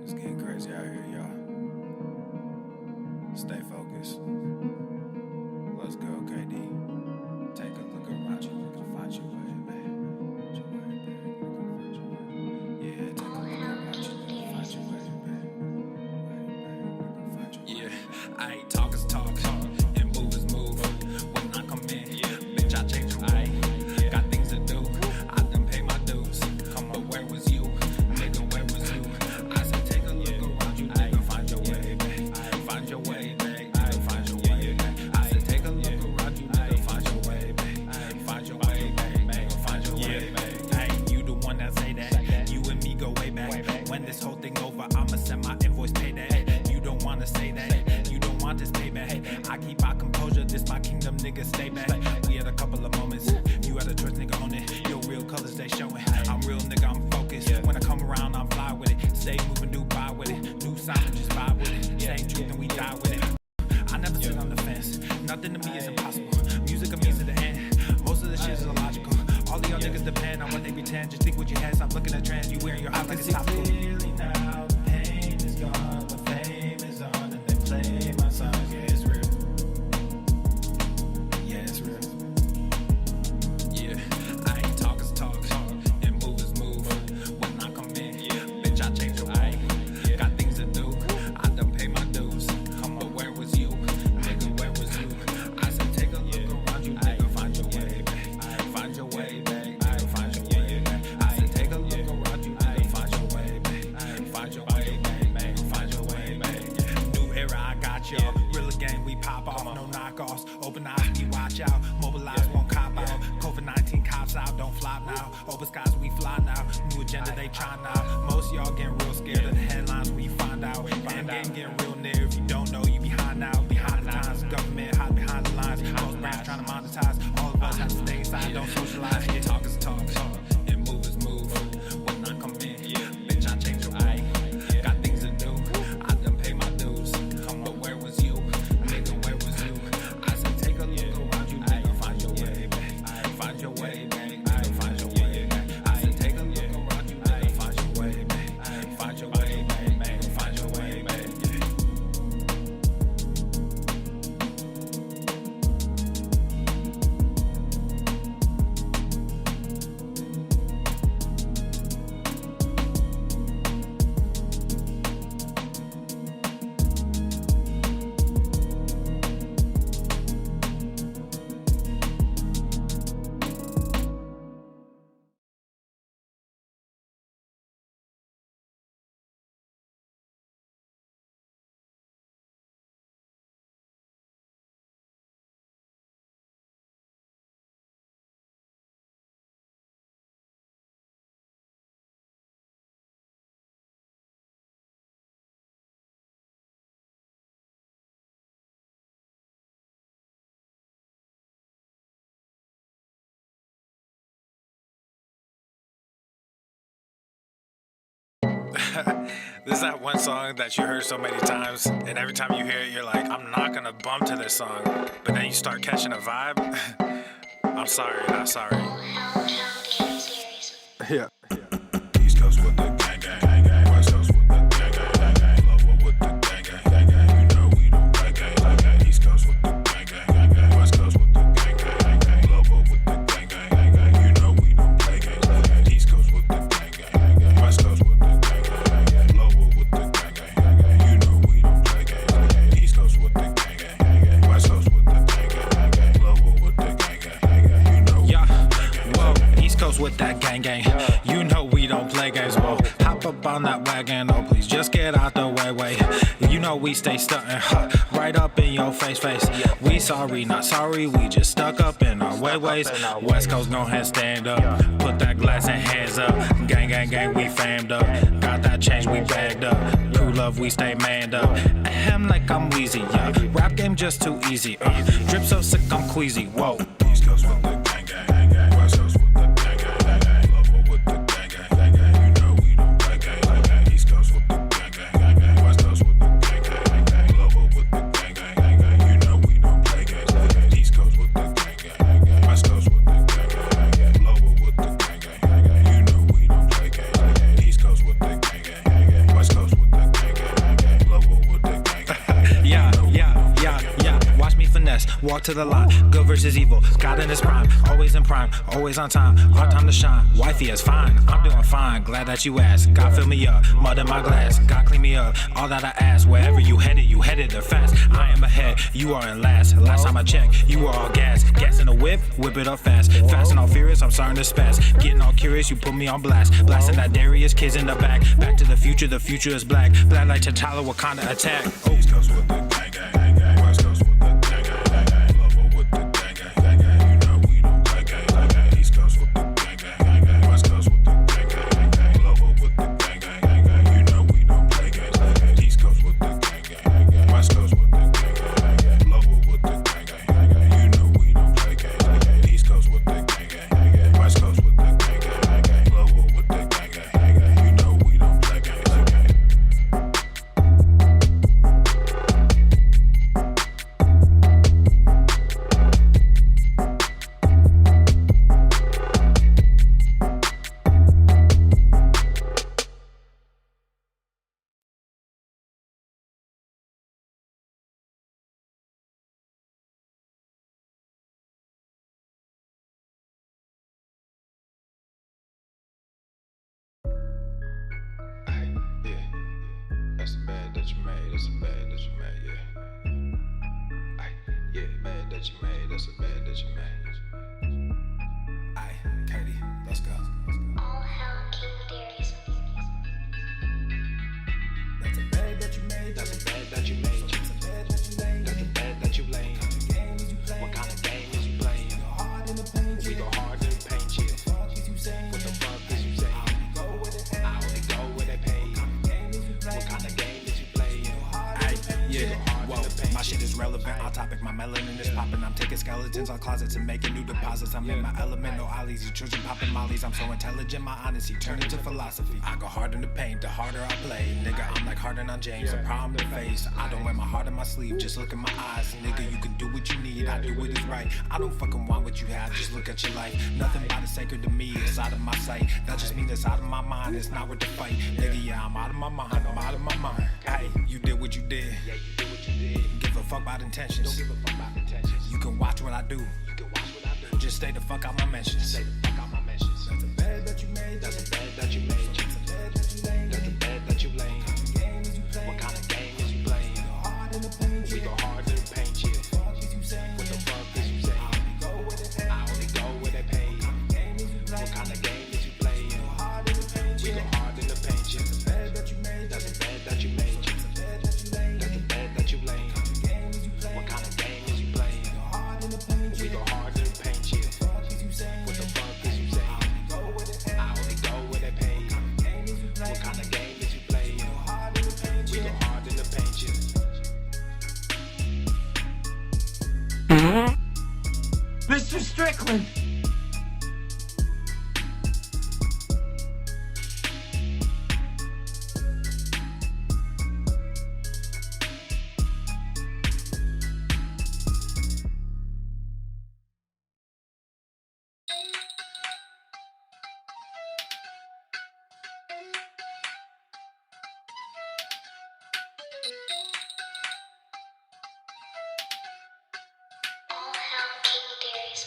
It's getting crazy out here, y'all. Stay focused. Let's go, KD. Take a look around you. Look to find your way, babe. Yeah, take a look around you. Look to find your way, babe. Yeah, I ain't talk is talk, and move is move. When I come in, bitch, I change the way. Got things to do. I done pay my dues. But where was you? Nigga, where was you? I said, take a look around you, nigga, find your way, babe. Find your way, babe. Find your way, babe. I said, take a look around you, nigga, find your way, babe. Find your way, babe. Find your way, babe. Hey, you the one that say that. You and me go way back. When this whole thing over, I'ma send my invoice payday. You don't wanna say that. You don't want this payback. I keep my composure. This my kingdom, nigga, stay back. We had a couple of moments. You had a choice, nigga, on it. Your real colors, they showing. I'm real, nigga, I'm focused. When I come around, I'm fly with it. Stay moving, do buy with it. New sound, just vibe with it. Same truth and we die with it. I never sit on the fence. Nothing to me is impossible. Music of me to the end. Most of the shit is illogical. All of y'all niggas depend on what they pretend. Just think what you had. Stop looking at trends. You wearing your heart like it's topical. Clearly now, the pain is gone. The fame is on. And they play my songs. Yeah, it's real. Yeah, it's real. Yeah, I ain't talk is talk. And move is move. When I come in, bitch, I change the way. Got things to do. I done pay my dues. But where was you? Nigga, where was you? I said, take a look around you, nigga, find your way, babe. Find your way, babe. Find your way, babe. I said, take a look around you, nigga, find your way, babe. Find your way, babe. Find your way, babe. New era, I got y'all. Real gang, we pop off, no knockoffs. Open eyes, we watch out. Mobilize, won't cop out. COVID-19 cops out, don't flop now. Open skies, we fly now. New agenda, they try now. Most y'all getting real scared of the headlines, we find out. And getting real near. If you don't know, you behind now. Behind the times, government hide behind the lines. Most brands trying to monetize. All of us have to stay inside, don't socialize. Talk is talk, and move is move. When I come in, bitch, I change the way. Got things to do. I done pay my dues. But where was you? Nigga, where was you? I said, take a look around you, nigga, find your way, babe. Find your way, babe. Find your way, babe. I said, take a look around you, nigga, find your way, babe. Find your way, babe. Find your way, babe. This is that one song that you heard so many times, and every time you hear it, you're like, I'm not gonna bump to this song. But then you start catching a vibe. I'm sorry, not sorry. Yeah. East Coast with the gang, gang, gang. West Coast with the gang, gang, gang, gang. Lower with the gang, gang, gang, gang. You know we don't play gang, gang, gang. East Coast with the gang, gang, gang, gang. West Coast with the gang, gang, gang, gang. Lower with the gang, gang, gang, gang. You know we don't play gang, gang, gang. East Coast with the gang, gang, gang, gang. West Coast with the gang, gang, gang, gang. Lower with the gang, gang, gang, gang. You know we don't play gang, gang, gang. East Coast with the gang, gang, gang, gang. West Coast with the gang, gang, gang, gang. Lower with the gang, gang, gang, gang. You know we don't play gang, whoa. East Coast with that gang, gang. You know we don't play games, whoa. Hop up on that wagon, oh please just get out the way. You know we stay stuntin', right up in your face. We sorry, not sorry, we just stuck up in our ways. West Coast, go ahead, stand up. Put that glass and hands up. Gang, gang, gang, we famed up. Got that change, we bagged up. Crew love, we stay manned up. Ahem like I'm wheezy, yeah. Rap game just too easy, drip so sick, I'm queasy, whoa. East Coast with the gang, gang, gang. West Coast with the gang, gang, gang, gang. Lower with the gang, gang, gang, gang. You know we don't play gang, gang, gang. East Coast with the gang, gang, gang, gang. West Coast with the gang, gang, gang, gang. Lower with the gang, gang, gang, gang. You know we don't play gang, gang, gang. East Coast with the gang, gang, gang, gang. West Coast with the gang, gang, gang, gang. Lower with the gang, gang, gang, gang. You know we don't play gang, gang, gang. East Coast with the gang, gang, gang, gang. West Coast with the walk to the line. Good versus evil, God in his prime. Always in prime, always on time. Our time to shine. Wifey is fine, I'm doing fine. Glad that you asked. God fill me up, mud in my glass. God clean me up, all that I ask. Wherever you headed there fast. I am ahead, you are in last. Last time I checked, you were all gas. Gas in the whip it up fast. Fast and all furious, I'm starting to spaz. Getting all curious, you put me on blast. Blasting that Darius, kids in the back. Back to the future is black. Black like T'Challa, Wakanda attack. East Coast with the gang gang, West Coast with the gang gang, Lover with the gang gang, you know we don't play gang. East Coast with the gang gang, West Coast with the gang gang, Lover with the gang gang, you know we don't play gang. East Coast with the gang gang, West Coast with the gang gang, Lover with the gang gang, you know we don't play gang. East Coast with the gang gang, West Coast with the gang gang, Lover with the gang gang, you know we don't play gang. That's the bad that you made, that's the bad that you made, yeah. Ay, yeah, bad that you made, that's the bad that you made. Aye, Katie, let's go. All hell King Darius. That's a bad that you made, That's the bad that you made, that's a bad that you laid. that's the bad that you laid. What kind of game is you playing? We go hard in the paint, yeah. What the fuck is you saying? I only go where they pay. What kind of game is you playing? Yeah, whoa, my shit is relevant, on topic, my melanin is popping. I'm taking skeletons on closets and making new deposits. I'm in my element, no ollies, you children popping mollies. I'm so intelligent, my honesty turned into philosophy. I go hard in the paint, the harder I play. Nigga, I'm like Harden on James, a problem to face. I don't wear my heart on my sleeve, just look in my eyes. Nigga, you can do what you need, I do what is right. I don't fucking want what you have, just look at your life. Nothing but is sacred to me, it's out of my sight. That just means it's out of my mind, it's not worth the fight. Nigga, yeah, I'm out of my mind, I'm out of my mind. Hey, you did what you did. Yeah, you do what you did. Give a fuck about intentions. Don't give a fuck about intentions. You can watch what I do. You can watch what I do. Just stay the fuck out my mentions. Say the fuck out my mentions. That's a bad that you made. That's the bad that you made. That's a bad that you laid. That's the bad that you laid. What kind of game is you playing? We go hard in the paint, yeah. What the fuck is you saying? I only go where they pay. What kind of game is you playing? We go hard in the paint, yeah. That's the bad that you made. That's the bad that you laid. What kind of game is you playing? We go hard in the paint, yeah. What the fuck is you saying? I only go where they pay. What kind of game is you playing? We go hard in the paint, yeah. Mr. Strickland! All hell King Darius.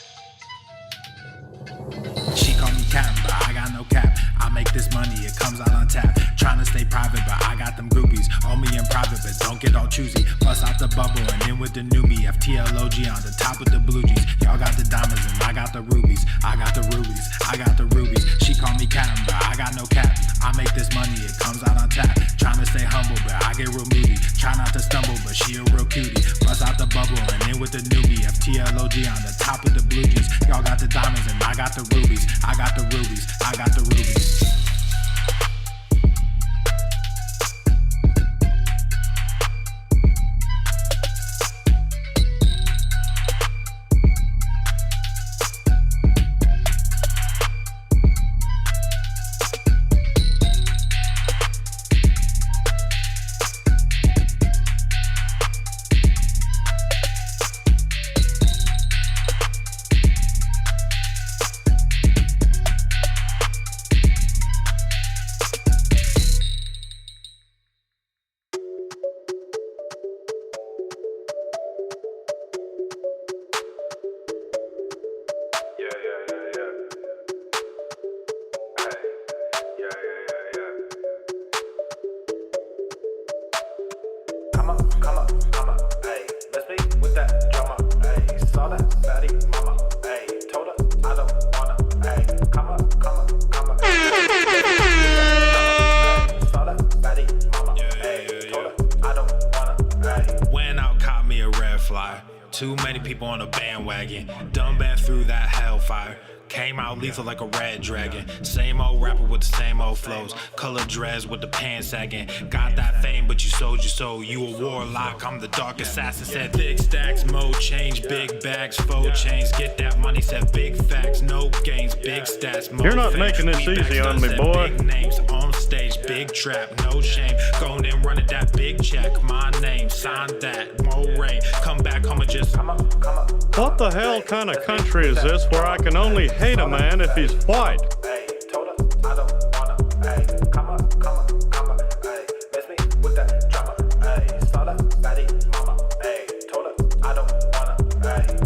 She call me Cap, but I got no cap. I make this money, it comes out on tap. Tryna stay private, but I got them groupies. On me in private, but don't get all choosy. Bust out the bubble and in with the newbie. FTLOG on the top of the blue jeans. Y'all got the diamonds and I got the rubies. I got the rubies, I got the rubies. She call me Cap, but I got no cap. I make this money, it comes out on tap. Tryna stay humble, but I get real moody. Try not to stumble, but she a real cutie. Bust out the bubble and in with the newbie. FTLOG on the top of the blue jeans. Y'all got the diamonds and I got the rubies. I got the rubies, I got the rubies. come up, hey. Let's be with that drama, hey. Saw that baddie mama, hey. Told her I don't wanna, hey. Come up, hey. Saw that baddie mama, hey. Told her I don't wanna, hey. Went out, caught me a red fly. Too many people on a bandwagon. Done been through that hellfire. Came out lethal like a red dragon. Same old rapper with the same old flows. Color dreads with the pants sagging. Got that fame, but you sold your soul. You a warlock, I'm the dark assassin. Said big stacks, mode change, big bags, faux chains. Get that money, said big facts, no gains, big stats. You're not making this easy on me, boy. Big names on stage, big trap, no shame. Going and running that big check. My name, sign that, more rain. Come back home and just come up. What the hell kind of country is this where I can only hate a man if he's white? Hey, told her I don't wanna, hey. Come up, hey. Miss me with that drama, hey. Saw that baddie mama, hey. Told her I don't wanna, hey.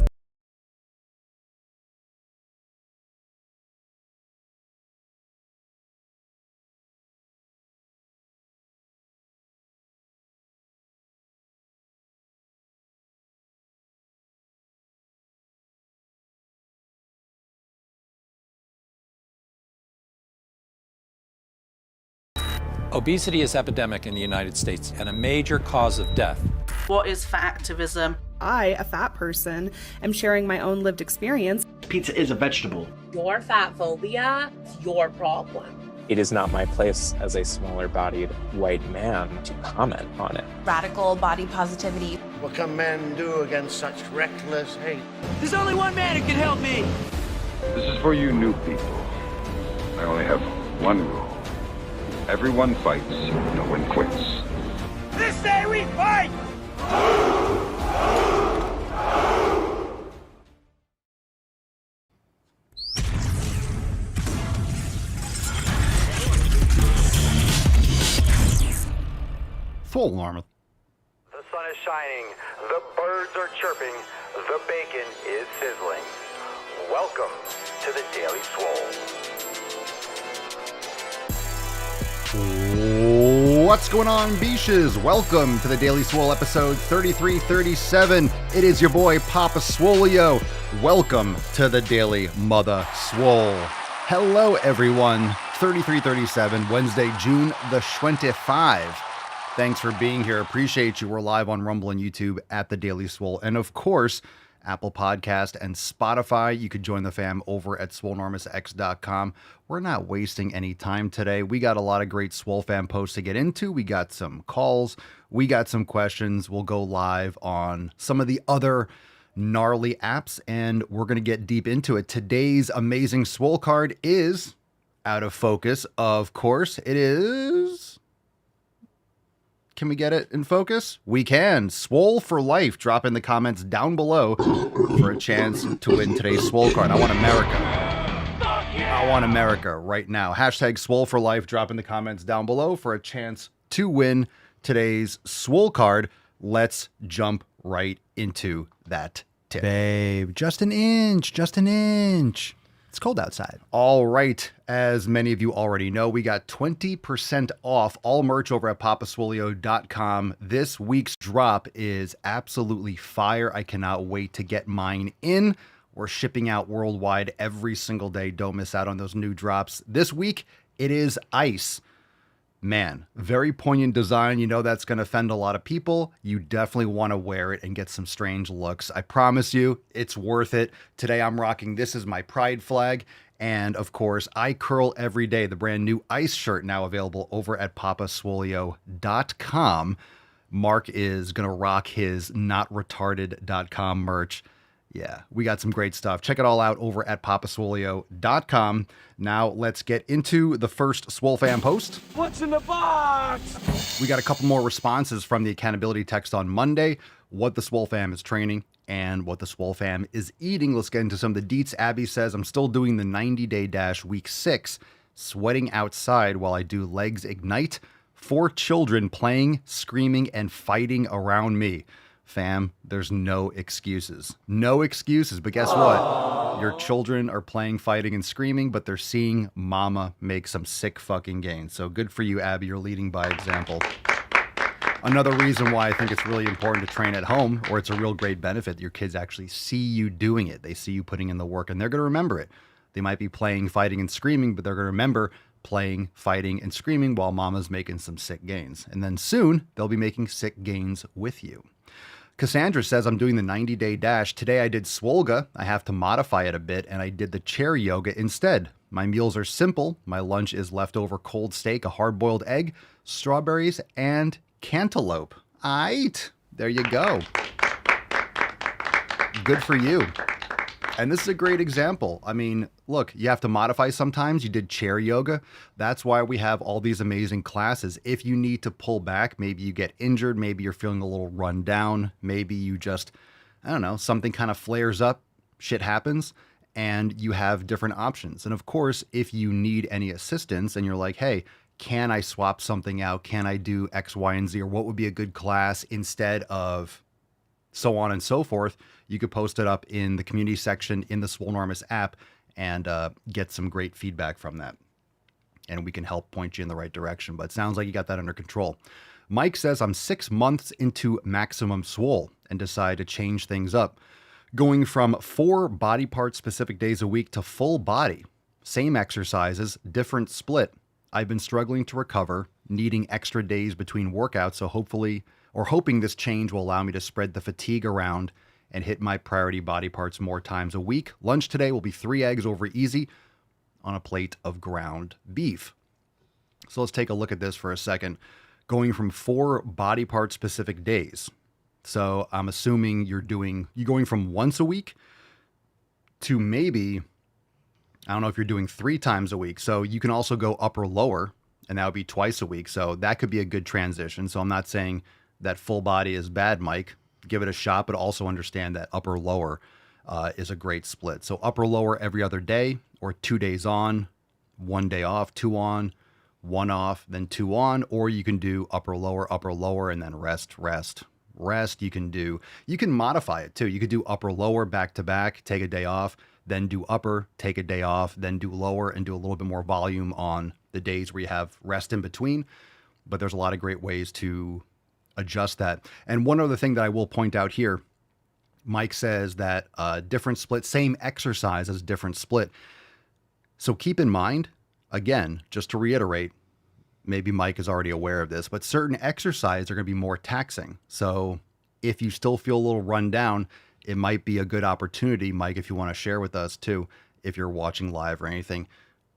Obesity is epidemic in the United States and a major cause of death. What is fat activism? I, a fat person, am sharing my own lived experience. Pizza is a vegetable. Your fat phobia is your problem. It is not my place as a smaller-bodied white man to comment on it. Radical body positivity. What can men do against such reckless hate? There's only one man who can help me. This is for you new people. I only have one rule. Everyone fights, no one quits. This day we fight! Swole Normal. The sun is shining, the birds are chirping, the bacon is sizzling. Welcome to the Daily Swole. What's going on, beaches? Welcome to the Daily Swole episode 3337. It is your boy, Papa Swoleo. Welcome to the Daily Mother Swole. Hello, everyone. 3337, Wednesday, June the 25. Thanks for being here. Appreciate you. We're live on Rumble and YouTube at the Daily Swole. And of course, Apple Podcast and Spotify. You could join the fam over at swolenormousx.com. We're not wasting any time today. We got a lot of great Swole fam posts to get into. We got some calls. We got some questions. We'll go live on some of the other gnarly apps, and we're going to get deep into it. Today's amazing Swole card is out of focus. Of course, it is... Can we get it in focus? We can. Swole for life. Drop in the comments down below for a chance to win today's Swole card. I want America. I want America right now. Hashtag Swole for life. Drop in the comments down below for a chance to win today's Swole card. Let's jump right into that tip. Babe, just an inch. It's cold outside. All right. As many of you already know, we got 20% off all merch over at papaswoleo.com. This week's drop is absolutely fire. I cannot wait to get mine in. We're shipping out worldwide every single day. Don't miss out on those new drops. This week, it is ice. Man, very poignant design. You know that's going to offend a lot of people. You definitely want to wear it and get some strange looks. I promise you, it's worth it. Today I'm rocking This Is My Pride flag. And of course, I Curl Every Day, the brand new ice shirt now available over at papaswoleo.com. Mark is going to rock his notretarded.com merch. Yeah, we got some great stuff. Check it all out over at papaswoleo.com. Now let's get into the first Swole fan post. What's in the box? We got a couple more responses from the accountability text on Monday, what the Swole fam is training and what the Swole fam is eating. Let's get into some of the deets. Abby says, I'm still doing the 90-day dash week 6, sweating outside while I do legs ignite. 4 children playing, screaming, and fighting around me. Fam, there's no excuses. No excuses. But guess what? Your children are playing, fighting, and screaming, but they're seeing mama make some sick fucking gains. So good for you, Abby. You're leading by example. Another reason why I think it's really important to train at home, or it's a real great benefit, your kids actually see you doing it. They see you putting in the work, and they're going to remember it. They might be playing, fighting, and screaming, but they're going to remember playing, fighting, and screaming while mama's making some sick gains. And then soon, they'll be making sick gains with you. Cassandra says, I'm doing the 90-day dash. Today I did Swolga. I have to modify it a bit, and I did the chair yoga instead. My meals are simple. My lunch is leftover cold steak, a hard-boiled egg, strawberries, and cantaloupe. Aight. There you go. Good for you. And this is a great example. I mean, look, you have to modify sometimes. You did chair yoga. That's why we have all these amazing classes. If you need to pull back, maybe you get injured, maybe you're feeling a little run down, maybe you just, I don't know, something kind of flares up, shit happens, and you have different options. And of course, if you need any assistance and you're like, hey, can I swap something out? Can I do X, Y, and Z? Or what would be a good class instead of so on and so forth? You could post it up in the community section in the Swolenormous app and get some great feedback from that. And we can help point you in the right direction. But it sounds like you got that under control. Mike says, I'm 6 months into Maximum Swole and decide to change things up. Going from 4 body part specific days a week to full body. Same exercises, different split. I've been struggling to recover, needing extra days between workouts, so hoping this change will allow me to spread the fatigue around and hit my priority body parts more times a week. Lunch today will be 3 eggs over easy on a plate of ground beef. So let's take a look at this for a second. Going from 4 body part specific days. So I'm assuming you're going from once a week to maybe, I don't know if you're doing 3 times a week. So you can also go upper lower, and that would be twice a week. So that could be a good transition. So I'm not saying that full body is bad, Mike. Give it a shot, but also understand that upper lower is a great split. So upper lower every other day, or 2 days on, 1 day off, 2 on, 1 off, then 2 on, or you can do upper lower, and then rest. You can modify it too. You could do upper lower back to back, take a day off, then do upper, take a day off, then do lower, and do a little bit more volume on the days where you have rest in between. But there's a lot of great ways to adjust that. And one other thing that I will point out here, Mike says that different split, same exercise as different split. So keep in mind, again, just to reiterate, maybe Mike is already aware of this, but certain exercises are going to be more taxing. So if you still feel a little run down, it might be a good opportunity, Mike, if you want to share with us too, if you're watching live or anything,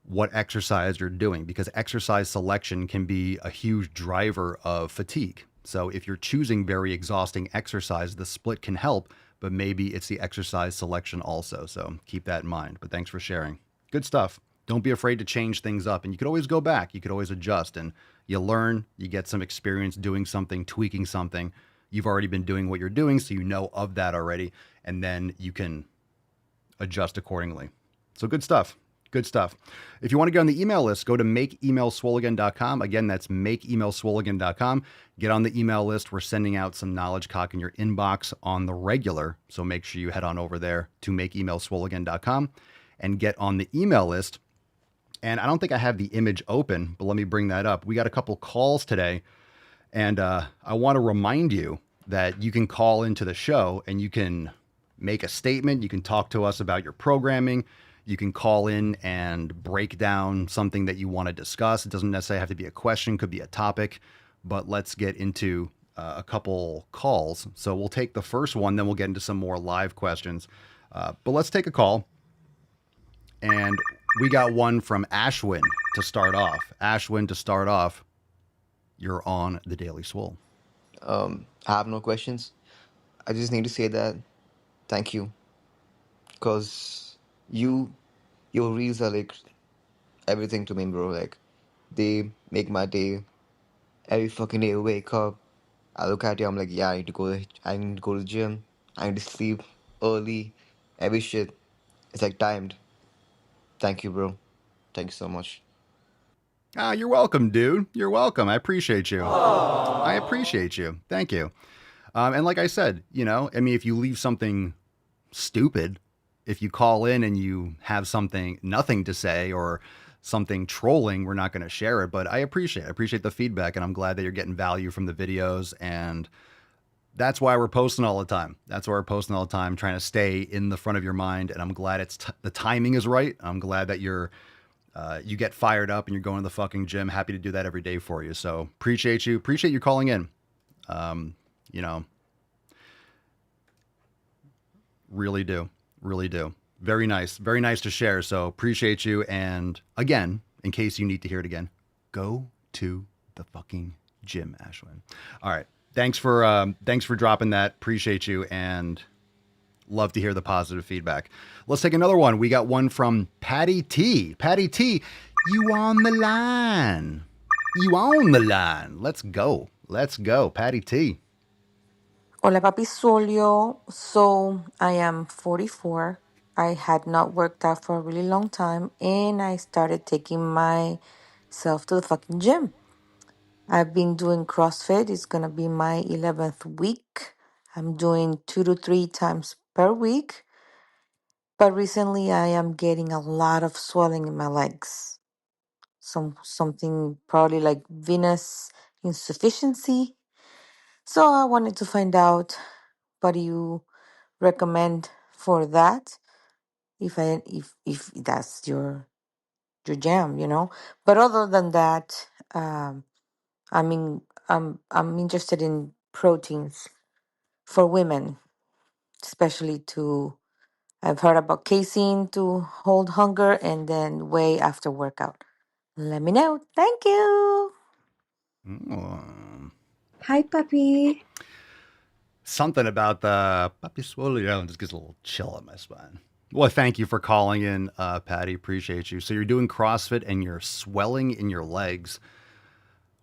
what exercise you're doing, because exercise selection can be a huge driver of fatigue. So if you're choosing very exhausting exercise, the split can help, but maybe it's the exercise selection also. So keep that in mind. But thanks for sharing. Good stuff. Don't be afraid to change things up. And you could always go back. You could always adjust. And you learn, you get some experience doing something, tweaking something. You've already been doing what you're doing, so you know of that already. And then you can adjust accordingly. So good stuff. Good stuff. If you want to get on the email list, go to makeemailswoleagain.com. Again, that's makeemailswoleagain.com. Get on the email list. We're sending out some knowledge cock in your inbox on the regular. So make sure you head on over there to makeemailswoleagain.com and get on the email list. And I don't think I have the image open, but let me bring that up. We got a couple calls today, and I want to remind you that you can call into the show and you can make a statement. You can talk to us about your programming. You can call in and break down something that you want to discuss. It doesn't necessarily have to be a question, could be a topic, but let's get into a couple calls. So we'll take the first one, then we'll get into some more live questions. But let's take a call. And we got one from Ashwin to start off. You're on the Daily Swole. I have no questions. I just need to say that thank you. Because your reels are like everything to me, bro. Like, they make my day. Every fucking day I wake up, I look at you, I'm like, yeah, I need to go to the gym. I need to sleep early. Every shit. It's like timed. Thank you, bro. Thank you so much. You're welcome, dude. You're welcome. I appreciate you. Aww. I appreciate you. Thank you. And like I said, if you leave something stupid, if you call in and you have nothing to say, or something trolling, we're not going to share it. But I appreciate the feedback, and I'm glad that you're getting value from the videos. And that's why we're posting all the time. Trying to stay in the front of your mind. And I'm glad the timing is right. I'm glad that you get fired up and you're going to the fucking gym. Happy to do that every day for you. So appreciate you calling in. Really do. Very nice to share. So appreciate you. And again, in case you need to hear it again, go to the fucking gym, Ashlyn. All right. Thanks for dropping that. Appreciate you, and love to hear the positive feedback. Let's take another one. We got one from Patty T. Patty T, you on the line. Let's go, Patty T. Hola, Papi Solio. So I am 44. I had not worked out for a really long time, and I started taking myself to the fucking gym. I've been doing CrossFit. It's going to be my 11th week. I'm doing 2 to 3 times per week. But recently I am getting a lot of swelling in my legs. Something probably like venous insufficiency. So I wanted to find out, what do you recommend for that? If that's your jam, But other than that, I'm interested in proteins for women, especially I've heard about casein to hold hunger and then whey after workout. Let me know. Thank you. Hi, puppy. Something about the Papi Swole just gets a little chill on my spine. Well, thank you for calling in, Patty. Appreciate you. So you're doing CrossFit and you're swelling in your legs.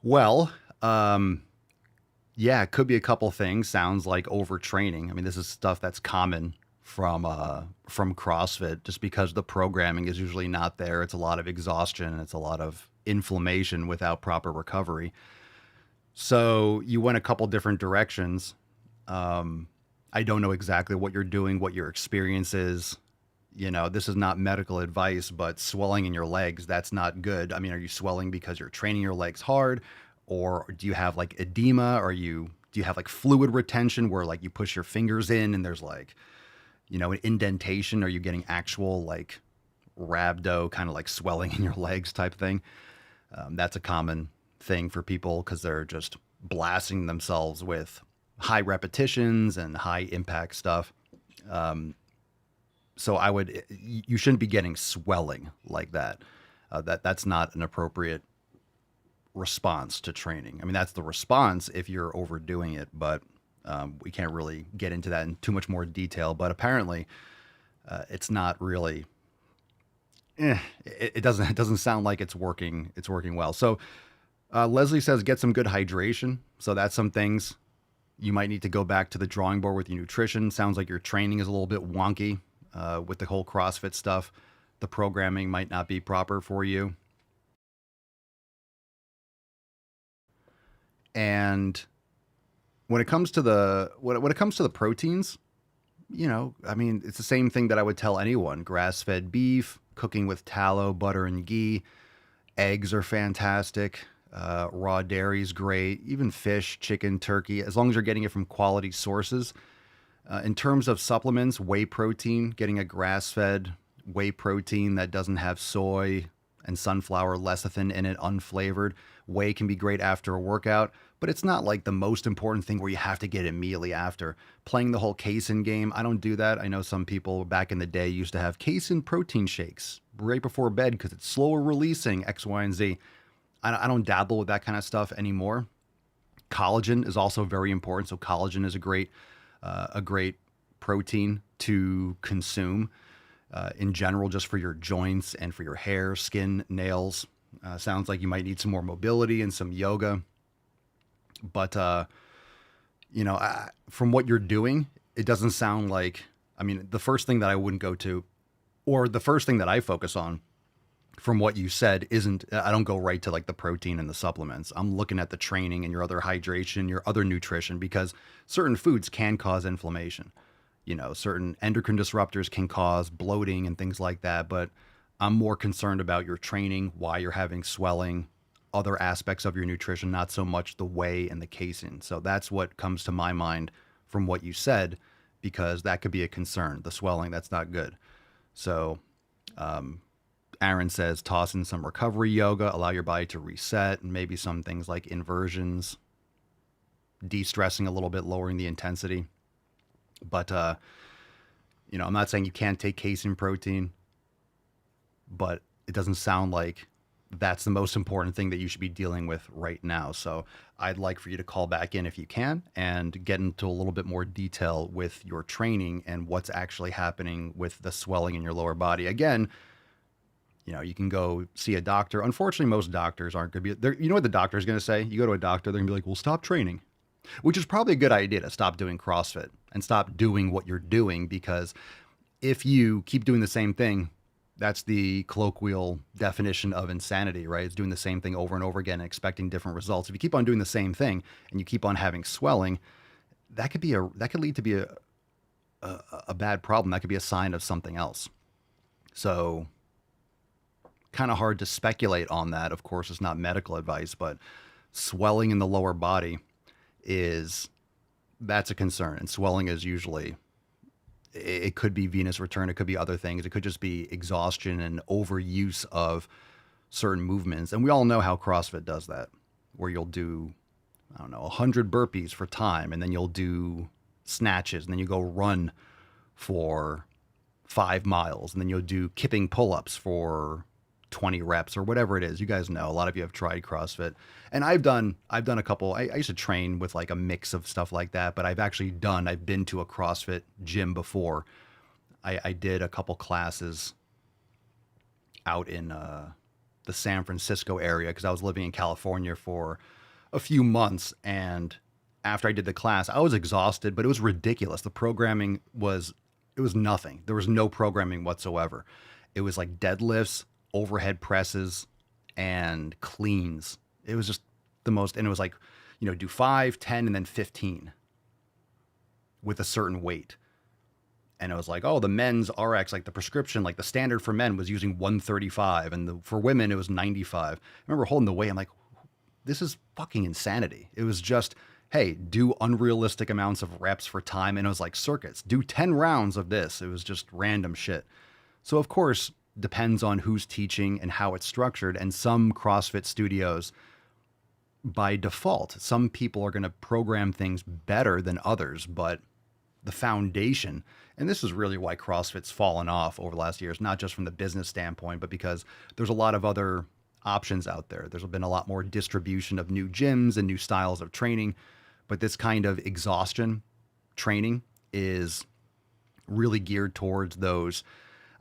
Well, yeah, it could be a couple things. Sounds like overtraining. I mean, this is stuff that's common from CrossFit, just because the programming is usually not there. It's a lot of exhaustion. It's a lot of inflammation without proper recovery. So you went a couple different directions. I don't know exactly what you're doing, what your experience is. This is not medical advice, but swelling in your legs, that's not good. I mean, are you swelling because you're training your legs hard, or do you have like edema, or do you have like fluid retention where like you push your fingers in and there's like, an indentation? Are you getting actual like rhabdo kind of like swelling in your legs type thing? That's a common thing for people because they're just blasting themselves with high repetitions and high impact stuff. So you shouldn't be getting swelling like that. That's not an appropriate response to training. I mean, that's the response if you're overdoing it, but we can't really get into that in too much more detail. But apparently, it's not really. It doesn't sound like it's working. It's working well. So Leslie says get some good hydration. So that's some things you might need to go back to the drawing board with your nutrition. Sounds like your training is a little bit wonky with the whole CrossFit stuff. The programming might not be proper for you. And when it comes to the proteins, I mean, it's the same thing that I would tell anyone. Grass-fed beef, cooking with tallow, butter, and ghee. Eggs are fantastic. Raw dairy is great. Even fish, chicken, turkey, as long as you're getting it from quality sources. In terms of supplements, whey protein, getting a grass-fed whey protein that doesn't have soy and sunflower lecithin in it, unflavored. Whey can be great after a workout, but it's not like the most important thing where you have to get it immediately after. Playing the whole casein game, I don't do that. I know some people back in the day used to have casein protein shakes right before bed because it's slower releasing X, Y, and Z. I don't dabble with that kind of stuff anymore. Collagen is also very important. So collagen is a great protein to consume in general, just for your joints and for your hair, skin, nails. Sounds like you might need some more mobility and some yoga. But, from what you're doing, it doesn't sound like, I mean, the first thing that I wouldn't go to, or the first thing that I focus on from what you said I don't go right to like the protein and the supplements. I'm looking at the training and your other hydration, your other nutrition, because certain foods can cause inflammation. Certain endocrine disruptors can cause bloating and things like that. But I'm more concerned about your training, why you're having swelling, other aspects of your nutrition, not so much the whey and the casein. So that's what comes to my mind from what you said, because that could be a concern. The swelling, that's not good. So Aaron says toss in some recovery yoga, allow your body to reset, and maybe some things like inversions, de-stressing a little bit, lowering the intensity. But, I'm not saying you can't take casein protein, but it doesn't sound like that's the most important thing that you should be dealing with right now. So I'd like for you to call back in if you can and get into a little bit more detail with your training and what's actually happening with the swelling in your lower body. Again, you can go see a doctor. Unfortunately, most doctors aren't going to be there. You know what the doctor is going to say? You go to a doctor, they're going to be like, well, stop training, which is probably a good idea to stop doing CrossFit and stop doing what you're doing, because if you keep doing the same thing, that's the colloquial definition of insanity, right? It's doing the same thing over and over again and expecting different results. If you keep on doing the same thing and you keep on having swelling, that could lead to be a bad problem. That could be a sign of something else. So kind of hard to speculate on that. Of course, it's not medical advice, but swelling in the lower body that's a concern. And swelling is usually, it could be venous return. It could be other things. It could just be exhaustion and overuse of certain movements. And we all know how CrossFit does that, where you'll do, 100 burpees for time, and then you'll do snatches, and then you go run for 5 miles, and then you'll do kipping pull-ups for 20 reps or whatever it is. You guys know, a lot of you have tried CrossFit, and I've done a couple. I used to train with like a mix of stuff like that, but I've been to a CrossFit gym before. I did a couple classes out in the San Francisco area, because I was living in California for a few months, and after I did the class, I was exhausted, but it was ridiculous. The programming was nothing. There was no programming whatsoever. It was like deadlifts, overhead presses, and cleans. It was just the most, and it was like, do 5, 10, and then 15 with a certain weight. And it was like, oh, the men's RX, like the prescription, like the standard for men was using 135, and for women, it was 95. I remember holding the weight. I'm like, this is fucking insanity. It was just, hey, do unrealistic amounts of reps for time. And it was like circuits, do 10 rounds of this. It was just random shit. So of course, depends on who's teaching and how it's structured. And some CrossFit studios, by default, some people are going to program things better than others, but the foundation, and this is really why CrossFit's fallen off over the last years, not just from the business standpoint, but because there's a lot of other options out there. There's been a lot more distribution of new gyms and new styles of training, but this kind of exhaustion training is really geared towards those,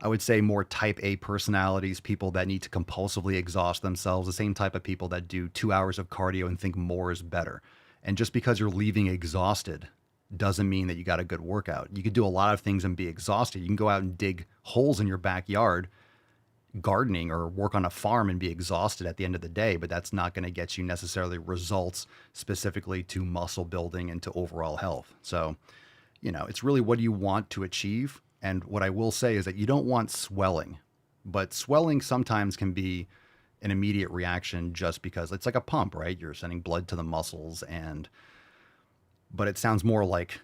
I would say, more type A personalities, people that need to compulsively exhaust themselves, the same type of people that do 2 hours of cardio and think more is better. And just because you're leaving exhausted doesn't mean that you got a good workout. You could do a lot of things and be exhausted. You can go out and dig holes in your backyard, gardening, or work on a farm and be exhausted at the end of the day, but that's not going to get you necessarily results specifically to muscle building and to overall health. So, it's really what do you want to achieve. And what I will say is that you don't want swelling, but swelling sometimes can be an immediate reaction just because it's like a pump, right? You're sending blood to the muscles, but it sounds more like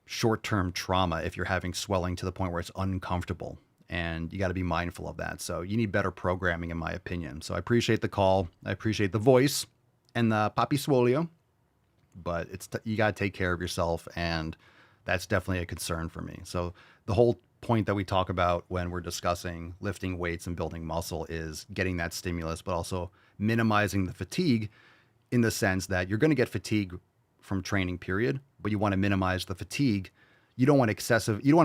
short-term trauma if you're having swelling to the point where it's uncomfortable, and you got to be mindful of that. So you need better programming, in my opinion. So I appreciate the call. I appreciate the voice and the Papi Swolio, but you got to take care of yourself, and that's definitely a concern for me. So the whole point that we talk about when we're discussing lifting weights and building muscle is getting that stimulus, but also minimizing the fatigue, in the sense that you're going to get fatigue from training, period, but you want to minimize the fatigue. You don't want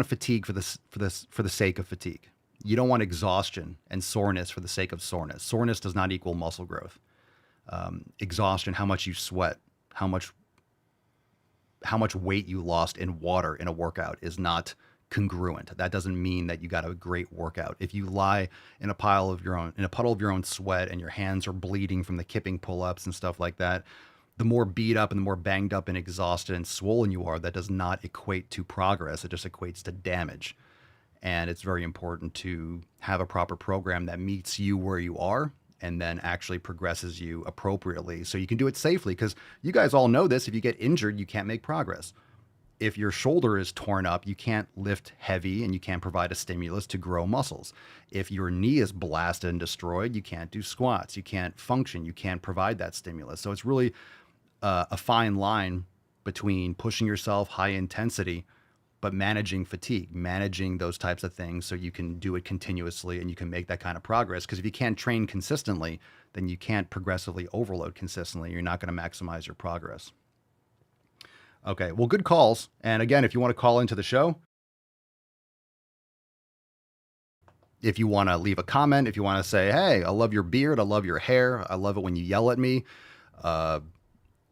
fatigue for the sake of fatigue. You don't want exhaustion and soreness for the sake of soreness. Soreness does not equal muscle growth. Exhaustion, how much you sweat, how much weight you lost in water in a workout is not congruent. That doesn't mean that you got a great workout. If you lie in a puddle of your own sweat, and your hands are bleeding from the kipping pull-ups and stuff like that, the more beat up and the more banged up and exhausted and swollen you are, that does not equate to progress. It just equates to damage. And it's very important to have a proper program that meets you where you are and then actually progresses you appropriately so you can do it safely. Because you guys all know this, if you get injured, you can't make progress. If your shoulder is torn up, you can't lift heavy and you can't provide a stimulus to grow muscles. If your knee is blasted and destroyed, you can't do squats, you can't function, you can't provide that stimulus. So it's really a fine line between pushing yourself high intensity, but managing fatigue, managing those types of things so you can do it continuously and you can make that kind of progress. Because if you can't train consistently, then you can't progressively overload consistently. You're not going to maximize your progress. Okay, well, good calls. And again, if you want to call into the show, if you want to leave a comment, if you want to say, hey, I love your beard, I love your hair, I love it when you yell at me, I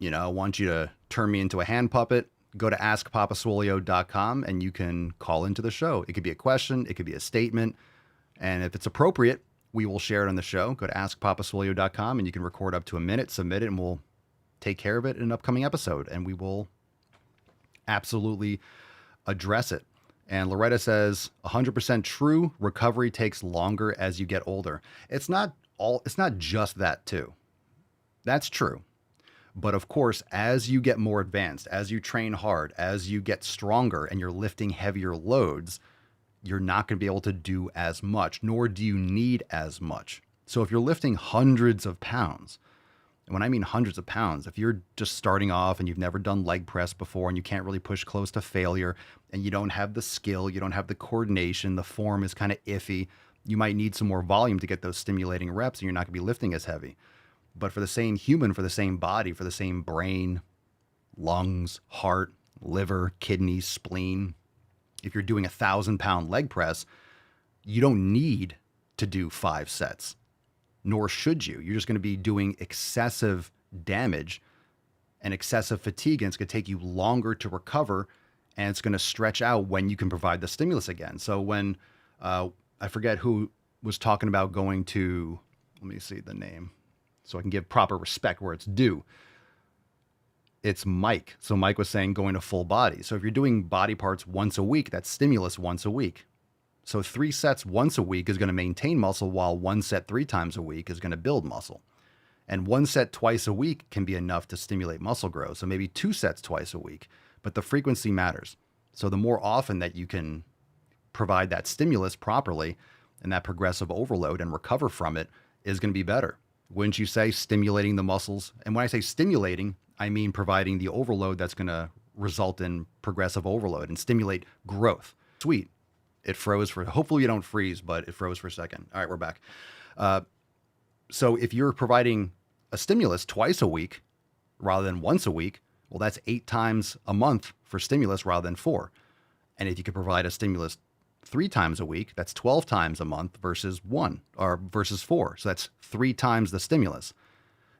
want you to turn me into a hand puppet, go to askpapaswolio.com and you can call into the show. It could be a question, it could be a statement, and if it's appropriate, we will share it on the show. Go to askpapaswolio.com and you can record up to a minute, submit it, and we'll take care of it in an upcoming episode, and we will absolutely address it. And Loretta says 100% true. Recovery takes longer as you get older. It's not just that too. That's true. But of course, as you get more advanced, as you train hard, as you get stronger and you're lifting heavier loads, you're not going to be able to do as much, nor do you need as much. So if you're lifting hundreds of pounds, and when I mean hundreds of pounds, if you're just starting off and you've never done leg press before and you can't really push close to failure and you don't have the skill, you don't have the coordination, the form is kind of iffy, you might need some more volume to get those stimulating reps and you're not going to be lifting as heavy. But for the same human, for the same body, for the same brain, lungs, heart, liver, kidneys, spleen, if you're doing 1,000-pound leg press, you don't need to do 5 sets. Nor should you. You're just going to be doing excessive damage and excessive fatigue, and it's going to take you longer to recover, and it's going to stretch out when you can provide the stimulus again. So when, I forget who was talking about going to, let me see the name, so I can give proper respect where it's due. It's Mike. So Mike was saying going to full body. So if you're doing body parts once a week, that's stimulus once a week. So 3 sets once a week is going to maintain muscle, while 1 set 3 times a week is going to build muscle. And 1 set twice a week can be enough to stimulate muscle growth. So maybe 2 sets twice a week, but the frequency matters. So the more often that you can provide that stimulus properly and that progressive overload and recover from it is going to be better. Wouldn't you say stimulating the muscles? And when I say stimulating, I mean providing the overload that's going to result in progressive overload and stimulate growth. Sweet. It froze for, hopefully you don't freeze, but it froze for a second. All right, we're back. So if you're providing a stimulus twice a week rather than once a week, well, that's 8 times a month for stimulus rather than 4. And if you could provide a stimulus 3 times a week, that's 12 times a month versus 1 or versus 4. So that's 3 times the stimulus.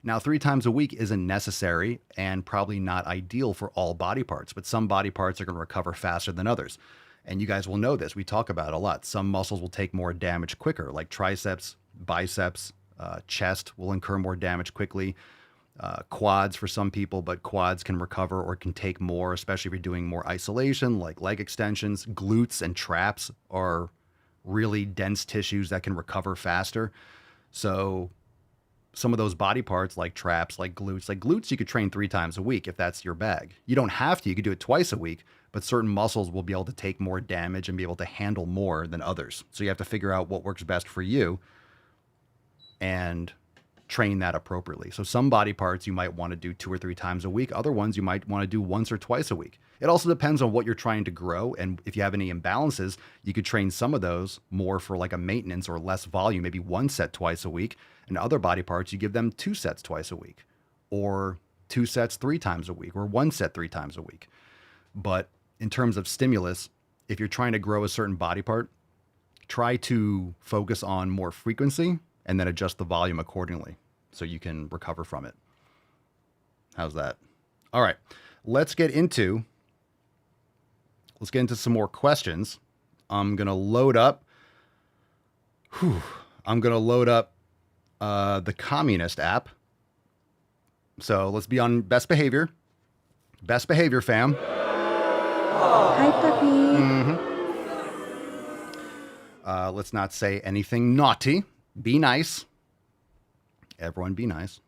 Now, 3 times a week isn't necessary and probably not ideal for all body parts, but some body parts are going to recover faster than others. And you guys will know this. We talk about it a lot. Some muscles will take more damage quicker, like triceps, biceps, chest will incur more damage quickly. Quads for some people, but quads can recover or can take more, especially if you're doing more isolation, like leg extensions. Glutes and traps are really dense tissues that can recover faster. So some of those body parts like traps, like glutes, you could train 3 times a week if that's your bag. You don't have to. You could do it twice a week, but certain muscles will be able to take more damage and be able to handle more than others. So you have to figure out what works best for you and train that appropriately. So some body parts you might want to do 2 or 3 times a week. Other ones you might want to do once or twice a week. It also depends on what you're trying to grow. And if you have any imbalances, you could train some of those more for like a maintenance or less volume, maybe 1 set twice a week. And other body parts, you give them 2 sets twice a week, or 2 sets 3 times a week, or 1 set 3 times a week. But in terms of stimulus, if you're trying to grow a certain body part, try to focus on more frequency and then adjust the volume accordingly so you can recover from it. How's that? All right, let's get into some more questions. I'm going to load up the Communist app. So let's be on best behavior. Best behavior, fam. Hi, puppy. Let's not say anything naughty. Be nice. Everyone be nice.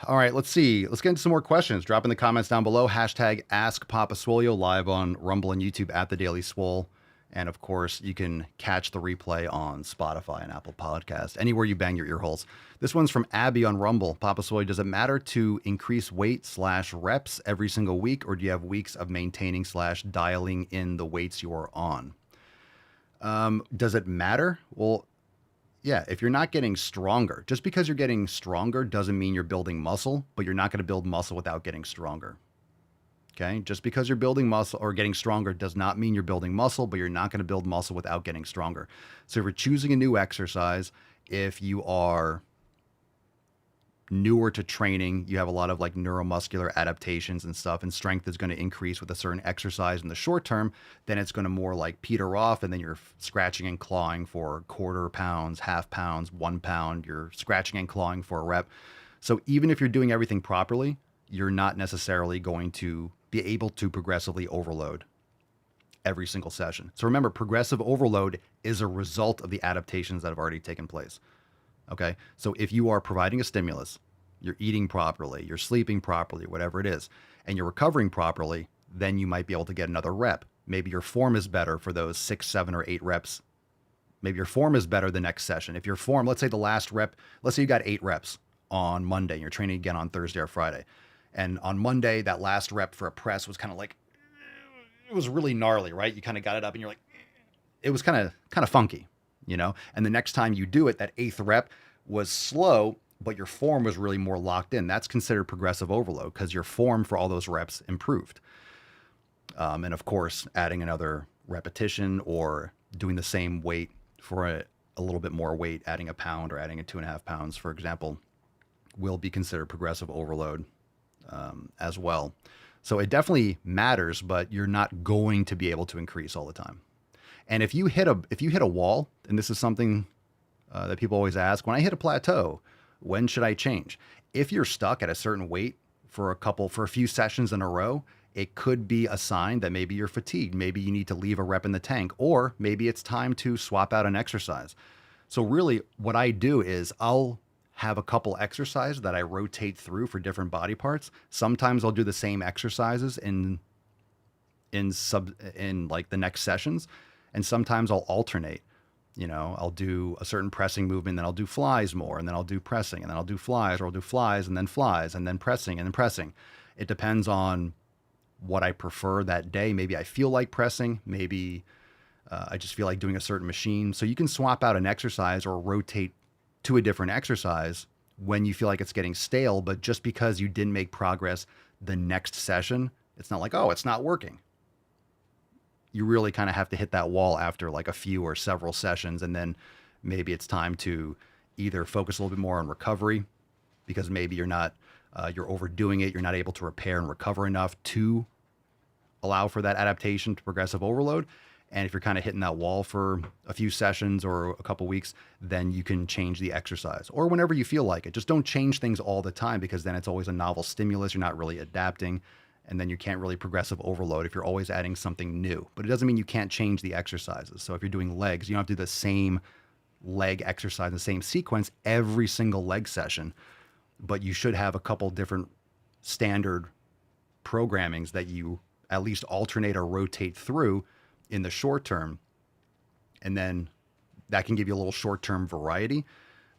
All right, let's see. Let's get into some more questions. Drop in the comments down below. Hashtag Ask Papa Swolio live on Rumble and YouTube at The Daily Swole. And of course, you can catch the replay on Spotify and Apple Podcasts, anywhere you bang your ear holes. This one's from Abby on Rumble. Papa Swolio, does it matter to increase weight/reps every single week, or do you have weeks of maintaining/dialing in the weights you are on? Does it matter? Well, yeah, if you're not getting stronger, just because you're getting stronger doesn't mean you're building muscle, but you're not going to build muscle without getting stronger. Okay? Just because you're building muscle or getting stronger does not mean you're building muscle, but you're not going to build muscle without getting stronger. So if you're choosing a new exercise, if you are newer to training, you have a lot of like neuromuscular adaptations and stuff, and strength is going to increase with a certain exercise in the short term, then it's going to more like peter off, and then you're scratching and clawing for quarter pounds, half pounds, 1 pound. You're scratching and clawing for a rep. So even if you're doing everything properly, you're not necessarily going to be able to progressively overload every single session. So remember, progressive overload is a result of the adaptations that have already taken place. Okay, so if you are providing a stimulus, you're eating properly, you're sleeping properly, whatever it is, and you're recovering properly, then you might be able to get another rep. Maybe your form is better for those 6, 7, or 8 reps. Maybe your form is better the next session. If your form, let's say the last rep, let's say you got 8 reps on Monday, and you're training again on Thursday or Friday. And on Monday, that last rep for a press was kind of like, it was really gnarly, right? You kind of got it up and you're like, it was kind of funky. You know, and the next time you do it, that 8th rep was slow, but your form was really more locked in. That's considered progressive overload because your form for all those reps improved. And of course, adding another repetition or doing the same weight for a little bit more weight, adding a pound or adding a 2.5 pounds, for example, will be considered progressive overload as well. So it definitely matters, but you're not going to be able to increase all the time. And if you hit a wall, and this is something that people always ask, when I hit a plateau, when should I change? If you're stuck at a certain weight for a few sessions in a row, it could be a sign that maybe you're fatigued. Maybe you need to leave a rep in the tank, or maybe it's time to swap out an exercise. So really what I do is I'll have a couple exercises that I rotate through for different body parts. Sometimes I'll do the same exercises in like the next sessions. And sometimes I'll alternate, you know, I'll do a certain pressing movement, then I'll do flies more, and then I'll do pressing, and then I'll do flies, or I'll do flies, and then pressing, and then pressing. It depends on what I prefer that day. Maybe I feel like pressing, maybe I just feel like doing a certain machine. So you can swap out an exercise or rotate to a different exercise when you feel like it's getting stale, but just because you didn't make progress the next session, it's not like, oh, it's not working. You really kind of have to hit that wall after like a few or several sessions. And then maybe it's time to either focus a little bit more on recovery, because maybe you're overdoing it. You're not able to repair and recover enough to allow for that adaptation to progressive overload. And if you're kind of hitting that wall for a few sessions or a couple weeks, then you can change the exercise or whenever you feel like it. Just don't change things all the time, because then it's always a novel stimulus. You're not really adapting. And then you can't really progressive overload if you're always adding something new. But it doesn't mean you can't change the exercises. So if you're doing legs, you don't have to do the same leg exercise, the same sequence every single leg session. But you should have a couple different standard programmings that you at least alternate or rotate through in the short term. And then that can give you a little short-term variety.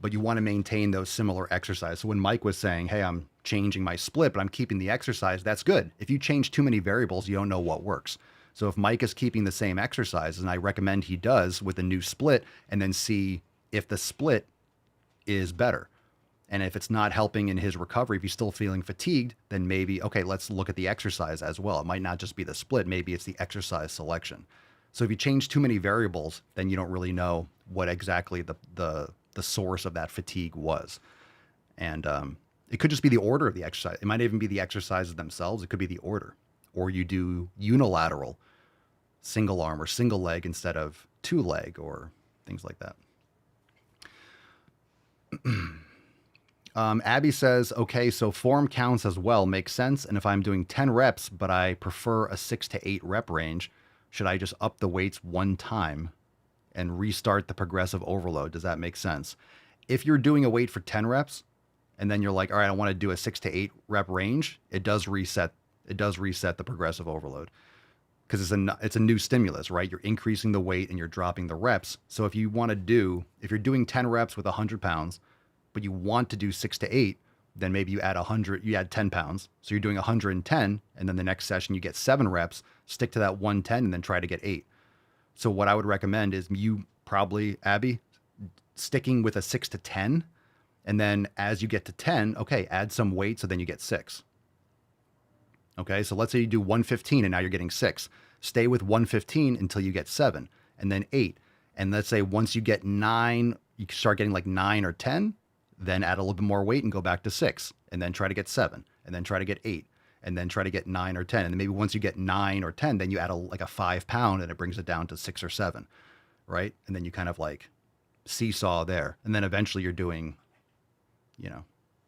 But you want to maintain those similar exercises. So when Mike was saying, hey, I'm changing my split, but I'm keeping the exercise, that's good. If you change too many variables, you don't know what works. So if Mike is keeping the same exercises, and I recommend he does with a new split, and then see if the split is better. And if it's not helping in his recovery, if he's still feeling fatigued, then maybe, okay, let's look at the exercise as well. It might not just be the split, maybe it's the exercise selection. So if you change too many variables, then you don't really know what exactly the source of that fatigue was. And it could just be the order of the exercise. It might even be the exercises themselves. It could be the order. Or you do unilateral single arm or single leg instead of 2 leg or things like that. Abby says, okay, so form counts as well. Makes sense. And if I'm doing 10 reps, but I prefer a 6 to 8 rep range, should I just up the weights one time and restart the progressive overload? Does that make sense? If you're doing a weight for 10 reps and then you're like, all right, I want to do a 6 to 8 rep range, it does reset the progressive overload because it's a new stimulus, right? You're increasing the weight and you're dropping the reps. So if you're doing 10 reps with 100 pounds, but you want to do 6 to 8, then maybe you add 10 pounds. So you're doing 110, and then the next session you get 7 reps, stick to that 110 and then try to get 8. So what I would recommend is you probably, Abby, sticking with a 6 to 10. And then as you get to 10, okay, add some weight so then you get 6. Okay, so let's say you do 115 and now you're getting 6. Stay with 115 until you get 7 and then 8. And let's say once you get 9, you start getting like 9 or 10, then add a little bit more weight and go back to 6 and then try to get 7 and then try to get 8 and then try to get 9 or 10. And then maybe once you get 9 or 10, then you add like a 5 pound and it brings it down to 6 or 7, right? And then you kind of like seesaw there. And then eventually you're doing,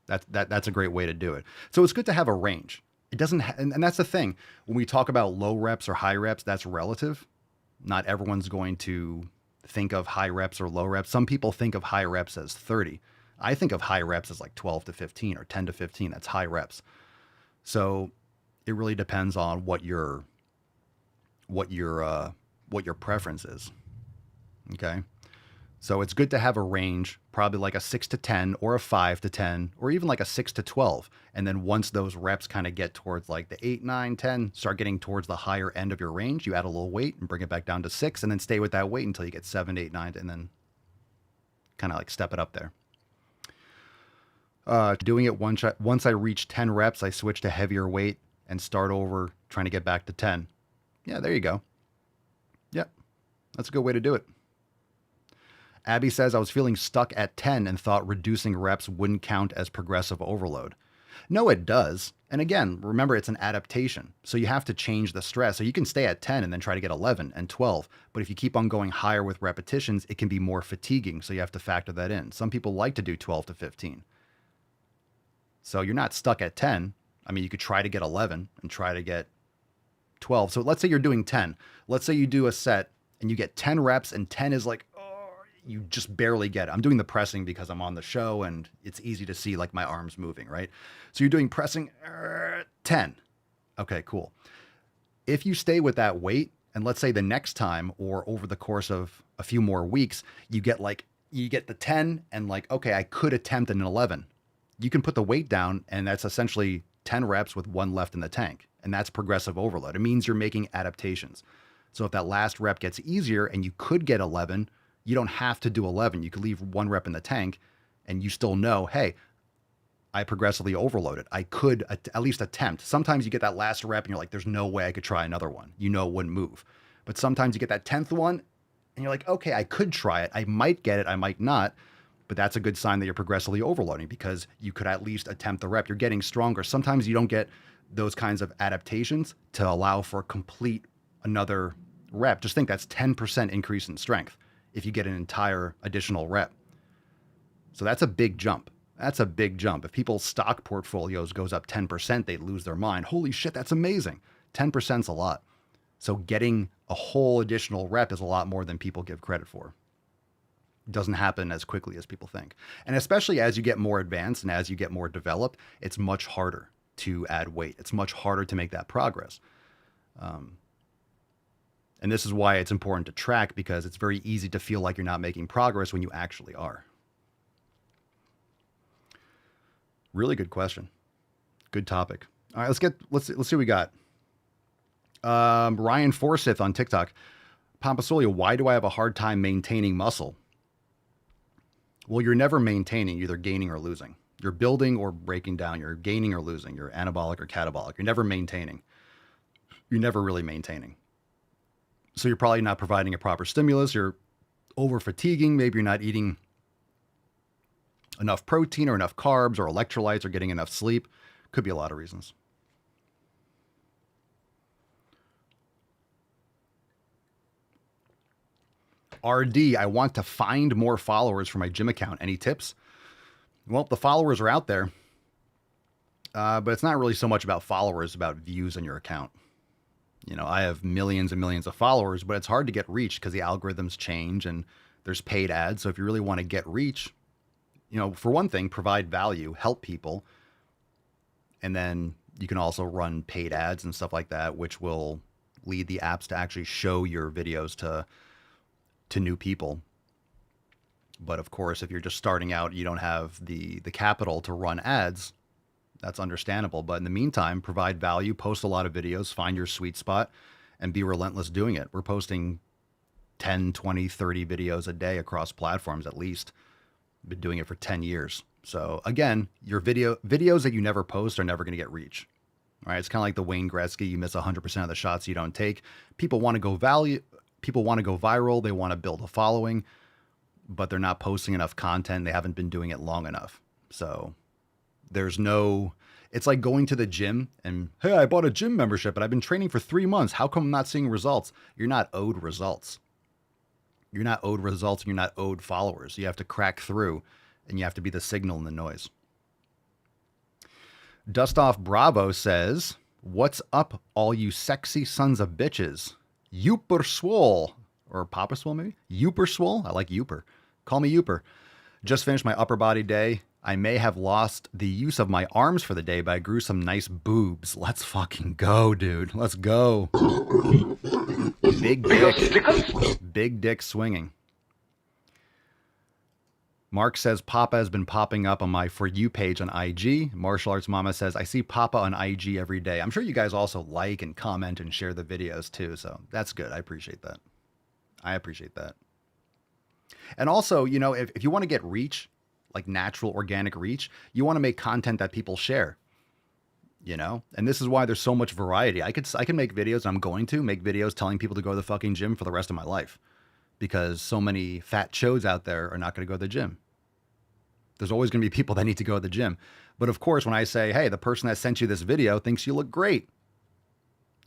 that's a great way to do it. So it's good to have a range. It doesn't, and that's the thing. When we talk about low reps or high reps, that's relative. Not everyone's going to think of high reps or low reps. Some people think of high reps as 30. I think of high reps as like 12 to 15 or 10 to 15. That's high reps. So it really depends on what your preference is. Okay. So it's good to have a range, probably like a 6 to 10 or a 5 to 10, or even like a 6 to 12. And then once those reps kind of get towards like the 8, 9, 10, start getting towards the higher end of your range, you add a little weight and bring it back down to 6 and then stay with that weight until you get 7, 8, 9, and then kind of like step it up there. Doing it once I reach 10 reps, I switch to heavier weight and start over trying to get back to 10. Yeah, there you go. Yep. That's a good way to do it. Abby says, I was feeling stuck at 10 and thought reducing reps wouldn't count as progressive overload. No, it does. And again, remember, it's an adaptation. So you have to change the stress. So you can stay at 10 and then try to get 11 and 12. But if you keep on going higher with repetitions, it can be more fatiguing. So you have to factor that in. Some people like to do 12 to 15. So you're not stuck at 10. I mean, you could try to get 11 and try to get 12. So let's say you're doing 10. Let's say you do a set and you get 10 reps and 10 is like, you just barely get it. I'm doing the pressing because I'm on the show and it's easy to see like my arms moving, right? So you're doing pressing 10. Okay, cool. If you stay with that weight and let's say the next time or over the course of a few more weeks, you get the 10 and like, okay, I could attempt an 11. You can put the weight down and that's essentially 10 reps with 1 left in the tank. And that's progressive overload. It means you're making adaptations. So if that last rep gets easier and you could get 11, you don't have to do 11. You could leave 1 rep in the tank and you still know, hey, I progressively overloaded. I could at least attempt. Sometimes you get that last rep and you're like, there's no way I could try another one. It wouldn't move. But sometimes you get that 10th one and you're like, okay, I could try it. I might get it. I might not. But that's a good sign that you're progressively overloading because you could at least attempt the rep. You're getting stronger. Sometimes you don't get those kinds of adaptations to allow for complete another rep. Just think that's 10% increase in strength if you get an entire additional rep. So that's a big jump. That's a big jump. If people's stock portfolios goes up 10%, they lose their mind. Holy shit, that's amazing. 10% is a lot. So getting a whole additional rep is a lot more than people give credit for. It doesn't happen as quickly as people think. And especially as you get more advanced and as you get more developed, it's much harder to add weight. It's much harder to make that progress. And this is why it's important to track because it's very easy to feel like you're not making progress when you actually are. Really good question. Good topic. All right, let's see what we got. Ryan Forsyth on TikTok. Pompasolio, why do I have a hard time maintaining muscle? Well, you're never maintaining, you're either gaining or losing. You're building or breaking down. You're gaining or losing. You're anabolic or catabolic. You're never maintaining. You're never really maintaining. So you're probably not providing a proper stimulus. You're over fatiguing. Maybe you're not eating enough protein or enough carbs or electrolytes or getting enough sleep. Could be a lot of reasons. RD, I want to find more followers for my gym account. Any tips? Well, the followers are out there, but it's not really so much about followers, about views on your account. You know, I have millions and millions of followers, but it's hard to get reach because the algorithms change and there's paid ads. So if you really want to get reach, you know, for one thing, provide value, help people. And then you can also run paid ads and stuff like that, which will lead the apps to actually show your videos to new people. But of course, if you're just starting out, you don't have the capital to run ads, that's understandable. But in the meantime, provide value, post a lot of videos, find your sweet spot, and be relentless doing it. We're posting 10, 20, 30 videos a day across platforms at least. Been doing it for 10 years. So again, your videos that you never post are never going to get reach. All right, it's kind of like the Wayne Gretzky. You miss 100% of the shots you don't take. People want to go viral. They want to build a following, but they're not posting enough content. They haven't been doing it long enough. So it's like going to the gym and, hey, I bought a gym membership, but I've been training for 3 months. How come I'm not seeing results? You're not owed results. You're not owed results and you're not owed followers. You have to crack through and you have to be the signal in the noise. Dust Off Bravo says, what's up, all you sexy sons of bitches? Youper Swole. Or Papa Swole, maybe? Youper Swole? I like Youper. Call me Youper. Just finished my upper body day. I may have lost the use of my arms for the day, but I grew some nice boobs. Let's fucking go, dude. Let's go. Big dick. Big dick swinging. Mark says, Papa has been popping up on my For You page on IG. Martial Arts Mama says, I see Papa on IG every day. I'm sure you guys also like and comment and share the videos too. So that's good. I appreciate that. And also, you know, if you want to get reach, like natural organic reach, you want to make content that people share, you know? And this is why there's so much variety. I can make videos, and I'm going to make videos telling people to go to the fucking gym for the rest of my life because so many fat shows out there are not going to go to the gym. There's always going to be people that need to go to the gym. But of course, when I say, hey, the person that sent you this video thinks you look great,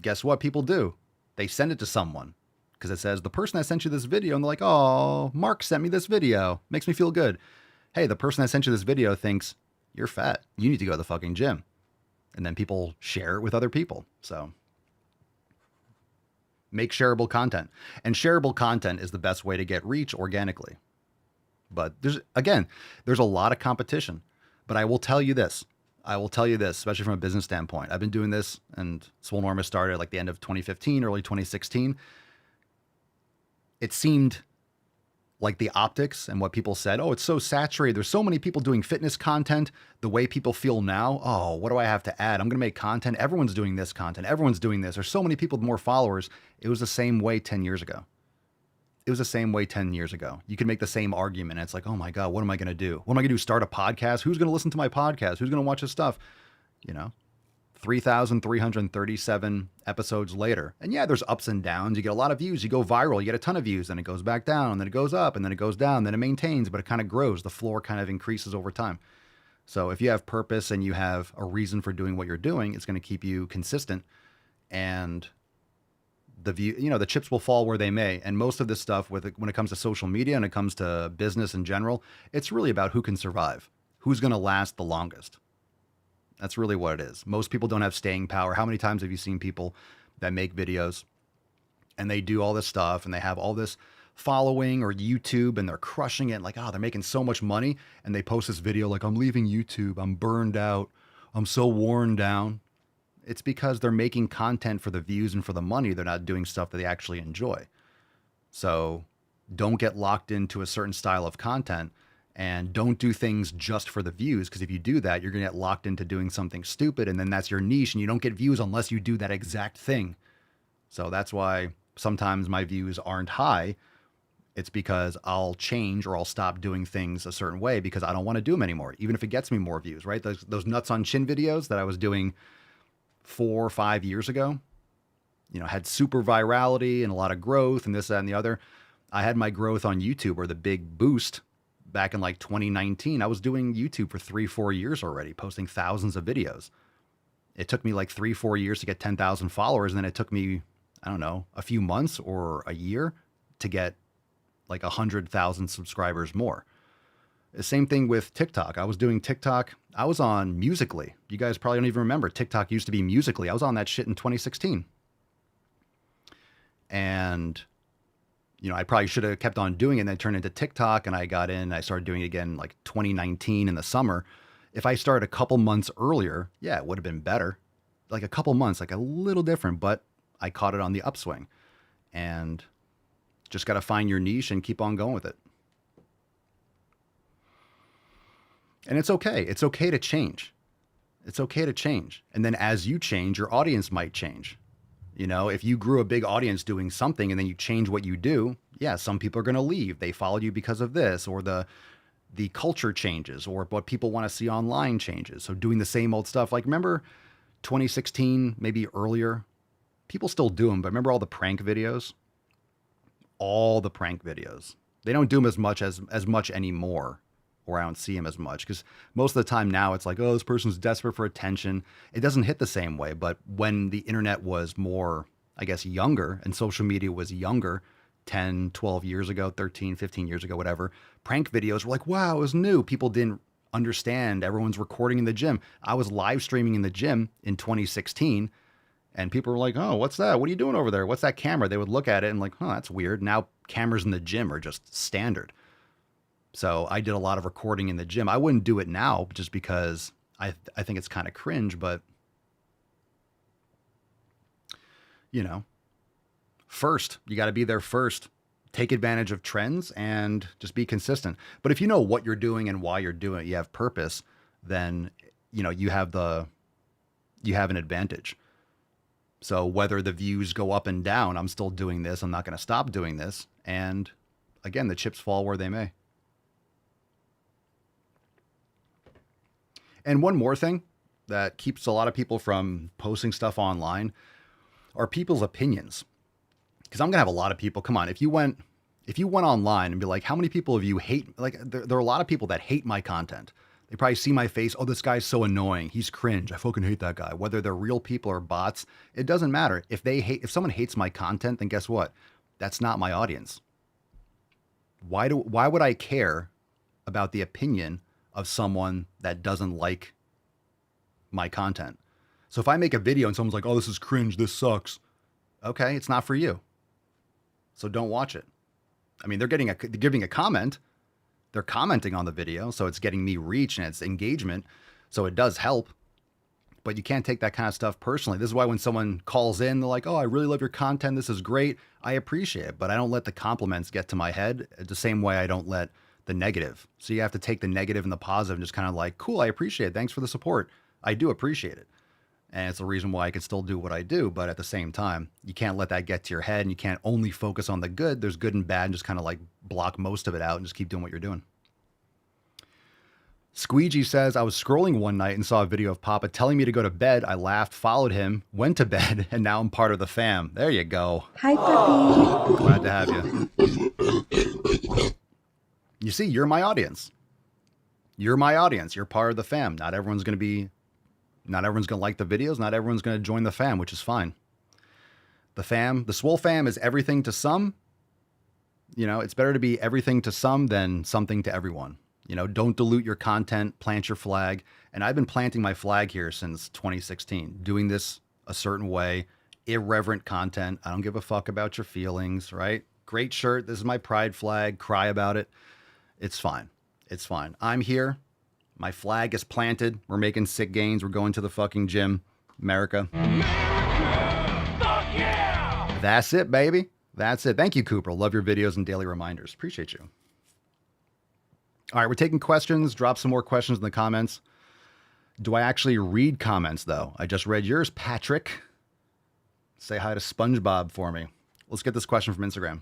guess what people do? They send it to someone because it says the person that sent you this video, and they're like, oh, Mark sent me this video. Makes me feel good. Hey, the person that sent you this video thinks you're fat. You need to go to the fucking gym. And then people share it with other people. So make shareable content. And shareable content is the best way to get reach organically. But there's a lot of competition. But I will tell you this, especially from a business standpoint. I've been doing this, and Swole Enormous started like the end of 2015, early 2016. It seemed like the optics and what people said, oh, it's so saturated. There's so many people doing fitness content. The way people feel now, oh, what do I have to add? I'm going to make content. Everyone's doing this content. Everyone's doing this. There's so many people with more followers. It was the same way 10 years ago. You could make the same argument. It's like, oh my God, what am I going to do? What am I going to do? Start a podcast? Who's going to listen to my podcast? Who's going to watch this stuff? You know, 3,337 episodes later. And yeah, there's ups and downs. You get a lot of views. You go viral. You get a ton of views. Then it goes back down. And then it goes up. And then it goes down. Then it maintains. But it kind of grows. The floor kind of increases over time. So if you have purpose and you have a reason for doing what you're doing, it's going to keep you consistent. And the chips will fall where they may. And most of this stuff, when it comes to social media and it comes to business in general, it's really about who can survive, who's going to last the longest. That's really what it is. Most people don't have staying power. How many times have you seen people that make videos and they do all this stuff and they have all this following or YouTube and they're crushing it, like, oh, they're making so much money, and they post this video like, I'm leaving YouTube, I'm burned out, I'm so worn down. It's because they're making content for the views and for the money. They're not doing stuff that they actually enjoy. So don't get locked into a certain style of content, and don't do things just for the views. Because if you do that, you're going to get locked into doing something stupid, and then that's your niche, and you don't get views unless you do that exact thing. So that's why sometimes my views aren't high. It's because I'll change or I'll stop doing things a certain way because I don't want to do them anymore, even if it gets me more views, right? Those nuts on chin videos that I was doing 4 or 5 years ago, had super virality and a lot of growth and this, that, and the other. I had my growth on YouTube, or the big boost, back in like 2019. I was doing YouTube for 3-4 years already, posting thousands of videos. It took me like 3-4 years to get 10,000 followers. And then it took me, I don't know, a few months or a year to get like 100,000 subscribers more. The same thing with TikTok. I was doing TikTok. I was on Musical.ly. You guys probably don't even remember. TikTok used to be Musical.ly. I was on that shit in 2016. And, I probably should have kept on doing it and then turned into TikTok. And I got in, I started doing it again like 2019 in the summer. If I started a couple months earlier, yeah, it would have been better. Like a couple months, like a little different, but I caught it on the upswing. And just got to find your niche and keep on going with it. And it's okay. It's okay to change. It's okay to change. And then as you change, your audience might change. If you grew a big audience doing something and then you change what you do, yeah, some people are going to leave. They followed you because of this, or the culture changes, or what people want to see online changes. So doing the same old stuff. Like, remember 2016, maybe earlier, people still do them, but remember all the prank videos? All the prank videos. They don't do them as much anymore, or I don't see them as much, because most of the time now it's like, oh, this person's desperate for attention. It doesn't hit the same way. But when the internet was more, I guess, younger, and social media was younger, 10, 12 years ago, 13, 15 years ago, whatever, prank videos were like, wow, it was new. People didn't understand. Everyone's recording in the gym. I was live streaming in the gym in 2016, and people were like, oh, what's that? What are you doing over there? What's that camera? They would look at it and like, oh, that's weird. Now cameras in the gym are just standard. So I did a lot of recording in the gym. I wouldn't do it now just because I think it's kind of cringe, but first, you got to be there first. Take advantage of trends and just be consistent. But if you know what you're doing and why you're doing it, you have purpose, then you have an advantage. So whether the views go up and down, I'm still doing this. I'm not going to stop doing this. And again, the chips fall where they may. And one more thing that keeps a lot of people from posting stuff online are people's opinions. Because I'm going to have a lot of people, come on, if you went online and be like, how many people of you hate, like there are a lot of people that hate my content. They probably see my face. Oh, this guy's so annoying. He's cringe. I fucking hate that guy. Whether they're real people or bots, it doesn't matter. If someone hates my content, then guess what? That's not my audience. Why would I care about the opinion of someone that doesn't like my content? So if I make a video and someone's like, oh, this is cringe, this sucks. Okay, it's not for you. So don't watch it. I mean, they're giving a comment. They're commenting on the video, so it's getting me reach and it's engagement. So it does help. But you can't take that kind of stuff personally. This is why when someone calls in, they're like, oh, I really love your content. This is great. I appreciate it. But I don't let the compliments get to my head the same way I don't let the negative. So you have to take the negative and the positive and just kind of like, cool, I appreciate it. Thanks for the support. I do appreciate it. And it's the reason why I can still do what I do. But at the same time, you can't let that get to your head and you can't only focus on the good. There's good and bad and just kind of like block most of it out and just keep doing what you're doing. Squeegee says, I was scrolling one night and saw a video of Papa telling me to go to bed. I laughed, followed him, went to bed, and now I'm part of the fam. There you go. Hi, puppy. Glad to have you. You see, you're my audience. You're my audience. You're part of the fam. Not everyone's going to like the videos. Not everyone's going to join the fam, which is fine. The Swole fam is everything to some. It's better to be everything to some than something to everyone. Don't dilute your content, plant your flag. And I've been planting my flag here since 2016, doing this a certain way, irreverent content. I don't give a fuck about your feelings, right? Great shirt. This is my pride flag. Cry about it. It's fine. It's fine. I'm here. My flag is planted. We're making sick gains. We're going to the fucking gym. America. Fuck yeah! That's it, baby. That's it. Thank you, Cooper. Love your videos and daily reminders. Appreciate you. All right, we're taking questions. Drop some more questions in the comments. Do I actually read comments, though? I just read yours, Patrick. Say hi to SpongeBob for me. Let's get this question from Instagram.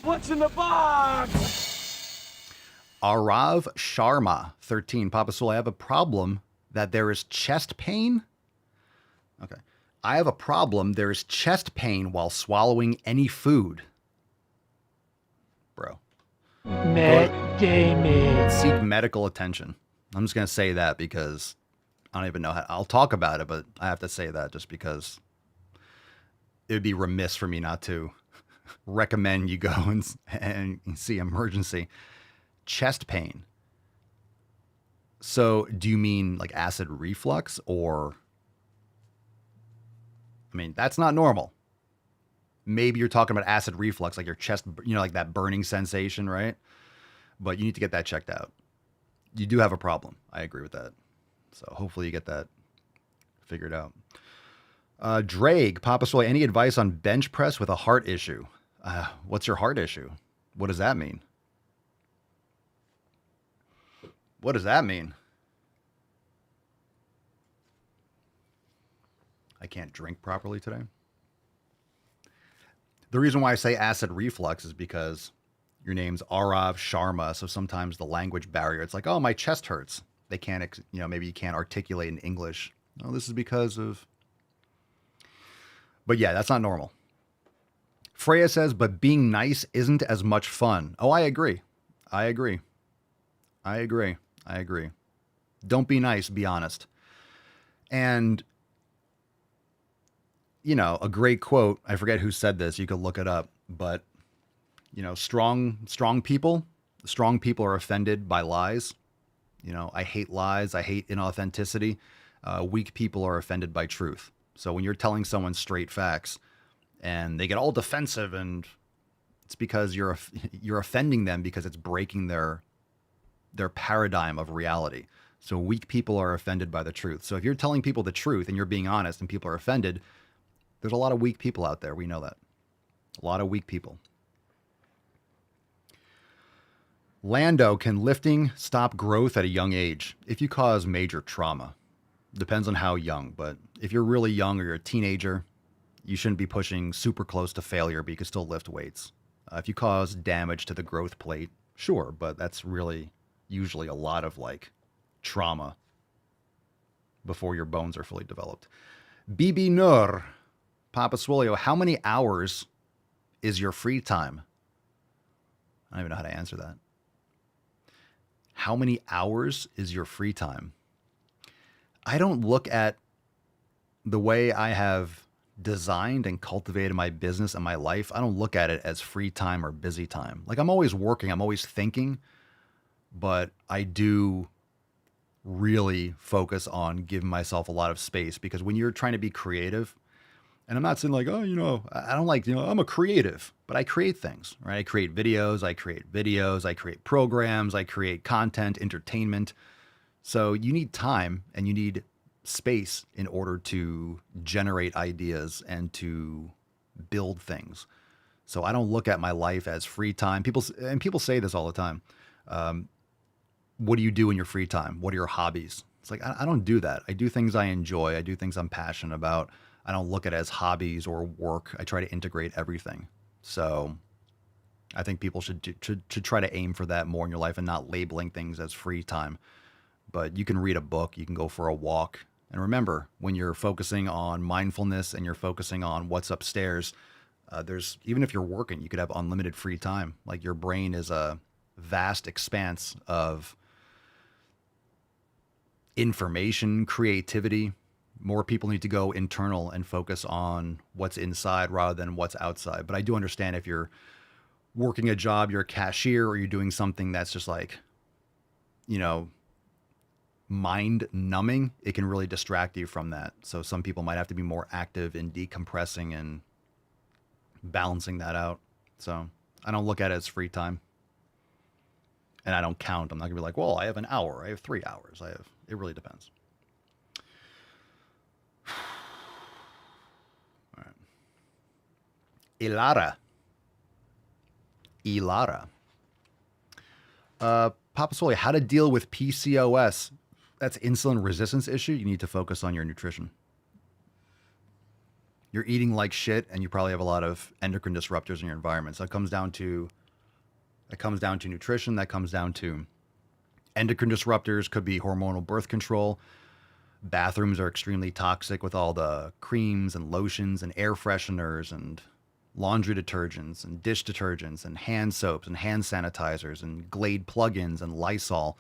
What's in the box? Arav Sharma, 13. Papa Swole, I have a problem that there is chest pain. Okay. I have a problem. There is chest pain while swallowing any food. Bro. Seek medical attention. I'm just going to say that because I don't even know how. I'll talk about it, but I have to say that just because it would be remiss for me not to recommend you go and see emergency. Chest pain. So do you mean like acid reflux or... I mean, that's not normal. Maybe you're talking about acid reflux, like your chest, like that burning sensation, right? But you need to get that checked out. You do have a problem. I agree with that. So hopefully you get that figured out. Drake, Papa Soy, any advice on bench press with a heart issue? What's your heart issue? What does that mean? What does that mean? I can't drink properly today. The reason why I say acid reflux is because your name's Arav Sharma, so sometimes the language barrier, it's like, oh, my chest hurts. They can't, maybe you can't articulate in English. Oh, this is because of... But yeah, that's not normal. Freya says, but being nice isn't as much fun. Oh, I agree. I agree. Don't be nice, be honest. And, a great quote, I forget who said this, you could look it up, but, strong people are offended by lies. I hate lies. I hate inauthenticity. Weak people are offended by truth. So when you're telling someone straight facts and they get all defensive, and it's because you're offending them because it's breaking their paradigm of reality. So weak people are offended by the truth. So if you're telling people the truth and you're being honest and people are offended, there's a lot of weak people out there. We know that. A lot of weak people. Lando, can lifting stop growth at a young age if you cause major trauma? Depends on how young, but if you're really young or you're a teenager, you shouldn't be pushing super close to failure, but you can still lift weights. If you cause damage to the growth plate, sure, but that's really usually a lot of trauma before your bones are fully developed. BB Nur, Papa Swolio, how many hours is your free time? I don't even know how to answer that. How many hours is your free time? I don't look at the way I have designed and cultivated my business and my life. I don't look at it as free time or busy time. I'm always working, I'm always thinking, but I do really focus on giving myself a lot of space, because when you're trying to be creative, and I'm not saying I don't I'm a creative, but I create things, right? I create videos, I create programs, I create content, entertainment. So you need time and you need space in order to generate ideas and to build things. So I don't look at my life as free time. People say this all the time. What do you do in your free time? What are your hobbies? It's I don't do that. I do things I enjoy. I do things I'm passionate about. I don't look at it as hobbies or work. I try to integrate everything. So I think people should try to aim for that more in your life and not labeling things as free time. But you can read a book, you can go for a walk. And remember, when you're focusing on mindfulness and you're focusing on what's upstairs, even if you're working, you could have unlimited free time. Your brain is a vast expanse of information, creativity. More people need to go internal and focus on what's inside rather than what's outside. But I do understand if you're working a job, you're a cashier, or you're doing something that's just mind numbing, it can really distract you from that. So some people might have to be more active in decompressing and balancing that out. So I don't look at it as free time. And I don't count. I'm not gonna be well, I have an hour, I have 3 hours. It really depends. All right. Ilara. Papa Soli, how to deal with PCOS? That's insulin resistance issue. You need to focus on your nutrition. You're eating like shit, and you probably have a lot of endocrine disruptors in your environment. So it comes down to nutrition. That comes down to endocrine disruptors. Could be hormonal birth control. Bathrooms are extremely toxic with all the creams and lotions and air fresheners and laundry detergents and dish detergents and hand soaps and hand sanitizers and Glade plugins and Lysol.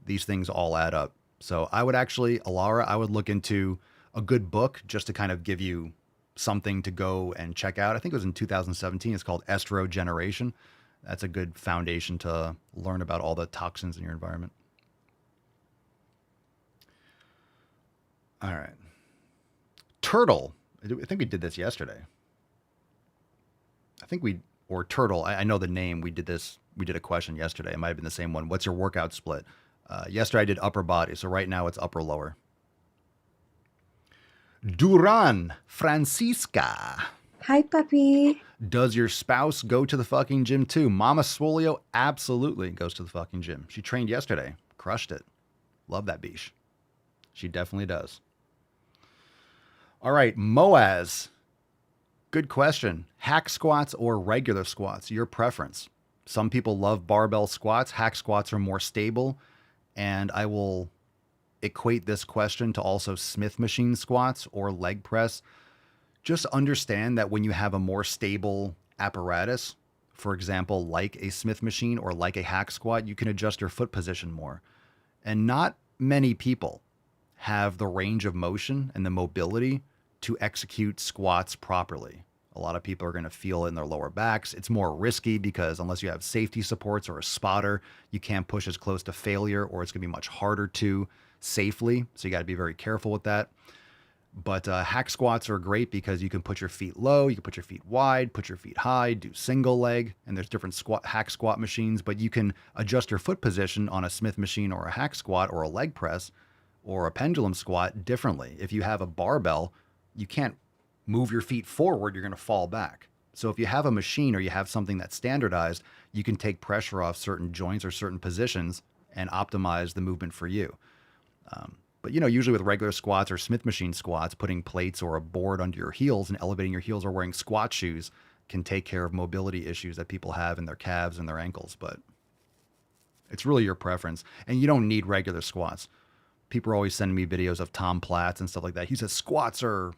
These things all add up. So I would actually, Alara, I would look into a good book just to kind of give you something to go and check out. I think it was in 2017. It's called Estrogeneration. That's a good foundation to learn about all the toxins in your environment. All right. Turtle. I think we did this yesterday. I think or Turtle, I know the name. We did a question yesterday. It might have been the same one. What's your workout split? Yesterday I did upper body, so right now it's upper lower. Duran Francisca. Hi, puppy. Does your spouse go to the fucking gym too? Mama Swolio absolutely goes to the fucking gym. She trained yesterday. Crushed it. Love that beach. She definitely does. All right, Moaz. Good question. Hack squats or regular squats? Your preference. Some people love barbell squats. Hack squats are more stable. And I will equate this question to also Smith machine squats or leg press. Just understand that when you have a more stable apparatus, for example, like a Smith machine or like a hack squat, you can adjust your foot position more. And not many people have the range of motion and the mobility to execute squats properly. A lot of people are going to feel it in their lower backs. It's more risky because unless you have safety supports or a spotter, you can't push as close to failure, or it's going to be much harder to safely. So you got to be very careful with that. But hack squats are great because you can put your feet low, you can put your feet wide, put your feet high, do single leg, and there's different hack squat machines, but you can adjust your foot position on a Smith machine or a hack squat or a leg press or a pendulum squat differently. If you have a barbell, you can't move your feet forward, you're going to fall back. So if you have a machine or you have something that's standardized, you can take pressure off certain joints or certain positions and optimize the movement for you. But, usually with regular squats or Smith machine squats, putting plates or a board under your heels and elevating your heels or wearing squat shoes can take care of mobility issues that people have in their calves and their ankles. But it's really your preference. And you don't need regular squats. People are always sending me videos of Tom Platz and stuff like that. He says squats are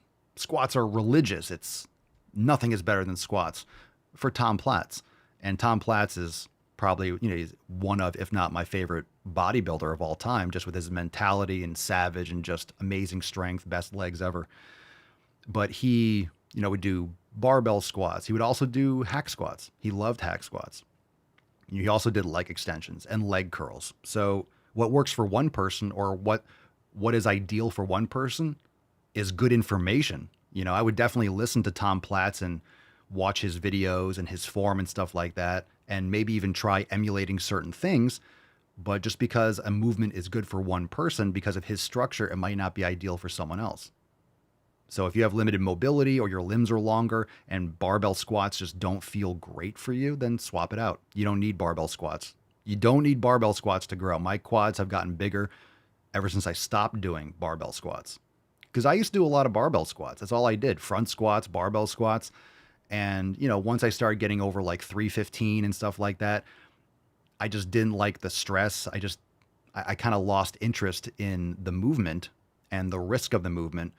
religious. Nothing is better than squats for Tom Platz. And Tom Platz is probably, he's one of, if not my favorite bodybuilder of all time, just with his mentality and savage and just amazing strength, best legs ever. But he, would do barbell squats. He would also do hack squats. He loved hack squats. He also did leg extensions and leg curls. So what works for one person or what is ideal for one person is good information. I would definitely listen to Tom Platz and watch his videos and his form and stuff like that, and maybe even try emulating certain things. But just because a movement is good for one person, because of his structure, it might not be ideal for someone else. So if you have limited mobility or your limbs are longer and barbell squats just don't feel great for you, then swap it out. You don't need barbell squats. You don't need barbell squats to grow. My quads have gotten bigger ever since I stopped doing barbell squats. Because I used to do a lot of barbell squats. That's all I did. Front squats, barbell squats. And, once I started getting over like 315 and stuff like that, I just didn't like the stress. I kind of lost interest in the movement and the risk of the movement.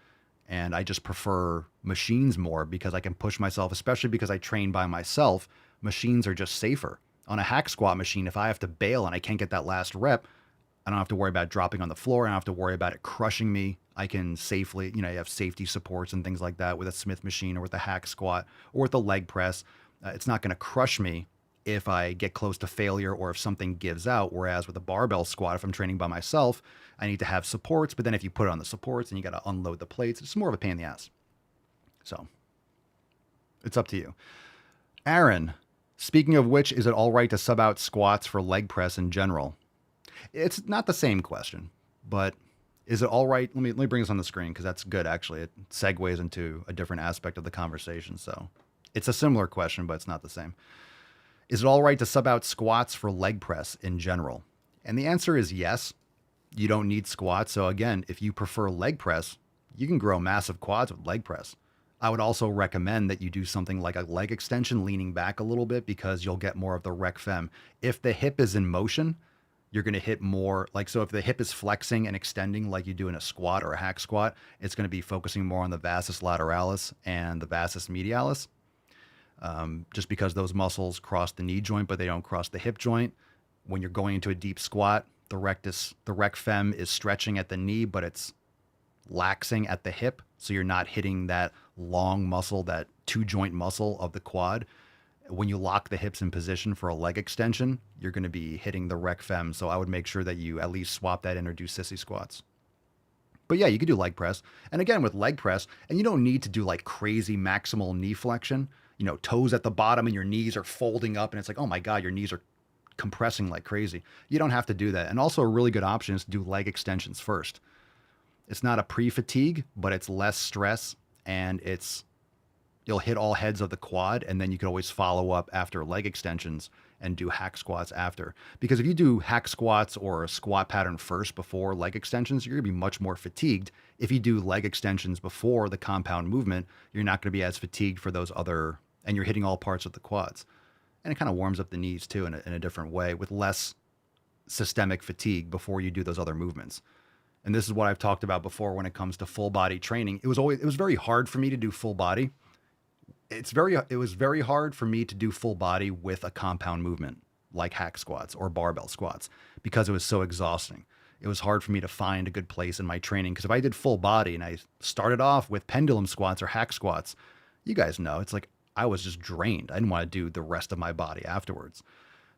And I just prefer machines more because I can push myself, especially because I train by myself. Machines are just safer. On a hack squat machine, if I have to bail and I can't get that last rep, I don't have to worry about dropping on the floor. I don't have to worry about it crushing me. I can safely, you have safety supports and things like that with a Smith machine or with a hack squat or with a leg press. It's not going to crush me if I get close to failure or if something gives out. Whereas with a barbell squat, if I'm training by myself, I need to have supports. But then if you put it on the supports and you got to unload the plates, it's more of a pain in the ass. So it's up to you. Aaron, speaking of which, is it all right to sub out squats for leg press in general? It's not the same question, but is it all right? Let me bring this on the screen because that's good, actually. It segues into a different aspect of the conversation. So it's a similar question, but it's not the same. Is it all right to sub out squats for leg press in general? And the answer is yes. You don't need squats. So again, if you prefer leg press, you can grow massive quads with leg press. I would also recommend that you do something like a leg extension, leaning back a little bit, because you'll get more of the rec fem. If the hip is in motion, you're going to hit more, so if the hip is flexing and extending like you do in a squat or a hack squat, it's going to be focusing more on the vastus lateralis and the vastus medialis, just because those muscles cross the knee joint, but they don't cross the hip joint. When you're going into a deep squat, the rec fem is stretching at the knee, but it's laxing at the hip. So you're not hitting that long muscle, that two joint muscle of the quad. When you lock the hips in position for a leg extension, you're going to be hitting the rec fem. So I would make sure that you at least swap that in or do sissy squats. But yeah, you could do leg press. And again, with leg press, and you don't need to do like crazy maximal knee flexion. toes at the bottom and your knees are folding up and it's like, oh my God, your knees are compressing like crazy. You don't have to do that. And also a really good option is to do leg extensions first. It's not a pre-fatigue, but it's less stress and you'll hit all heads of the quad, and then you can always follow up after leg extensions and do hack squats after. Because if you do hack squats or a squat pattern first before leg extensions, you're going to be much more fatigued. If you do leg extensions before the compound movement, you're not going to be as fatigued for those other, and you're hitting all parts of the quads. And it kind of warms up the knees too in a different way with less systemic fatigue before you do those other movements. And this is what I've talked about before when it comes to full body training. It was very hard for me to do full body. It was very hard for me to do full body with a compound movement like hack squats or barbell squats because it was so exhausting. It was hard for me to find a good place in my training because if I did full body and I started off with pendulum squats or hack squats, you guys know, it's like I was just drained. I didn't want to do the rest of my body afterwards.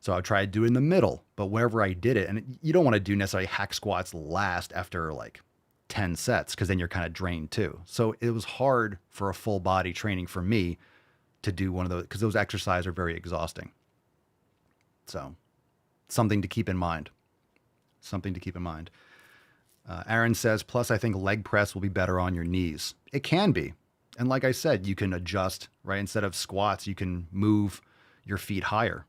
So I would try to do it in the middle, but wherever I did it, and you don't want to do necessarily hack squats last after like 10 sets because then you're kind of drained too. So it was hard for a full body training for me to do one of those because those exercises are very exhausting. So something to keep in mind. Aaron says, plus I think leg press will be better on your knees. It can be. And like I said, you can adjust, right? Instead of squats, you can move your feet higher.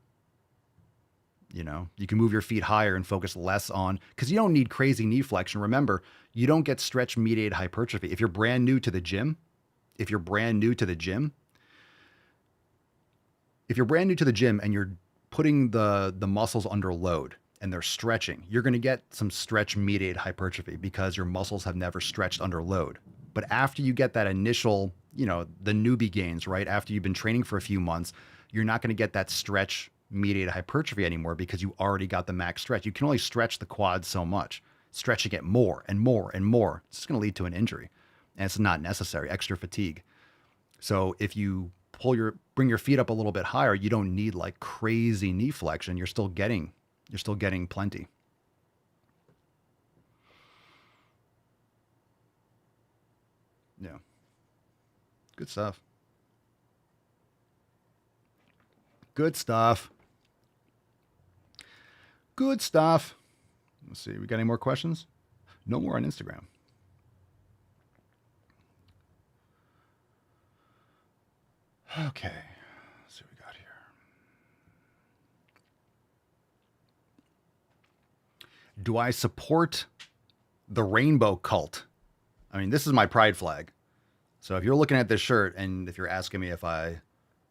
You can move your feet higher and focus less on, because you don't need crazy knee flexion. Remember, you don't get stretch mediated hypertrophy. If you're brand new to the gym and you're putting the muscles under load and they're stretching, you're going to get some stretch mediated hypertrophy because your muscles have never stretched under load. But after you get that initial, the newbie gains, right? After you've been training for a few months, you're not going to get that stretch mediated hypertrophy anymore because you already got the max stretch. You can only stretch the quad so much. Stretching it more and more and more, it's just going to lead to an injury. And it's not necessary, extra fatigue. So if you bring your feet up a little bit higher, you don't need like crazy knee flexion. You're still getting plenty. Yeah. Good stuff. Let's see. We got any more questions? No more on Instagram. Okay. Let's see what we got here. Do I support the rainbow cult? I mean, this is my pride flag. So if you're looking at this shirt and if you're asking me if I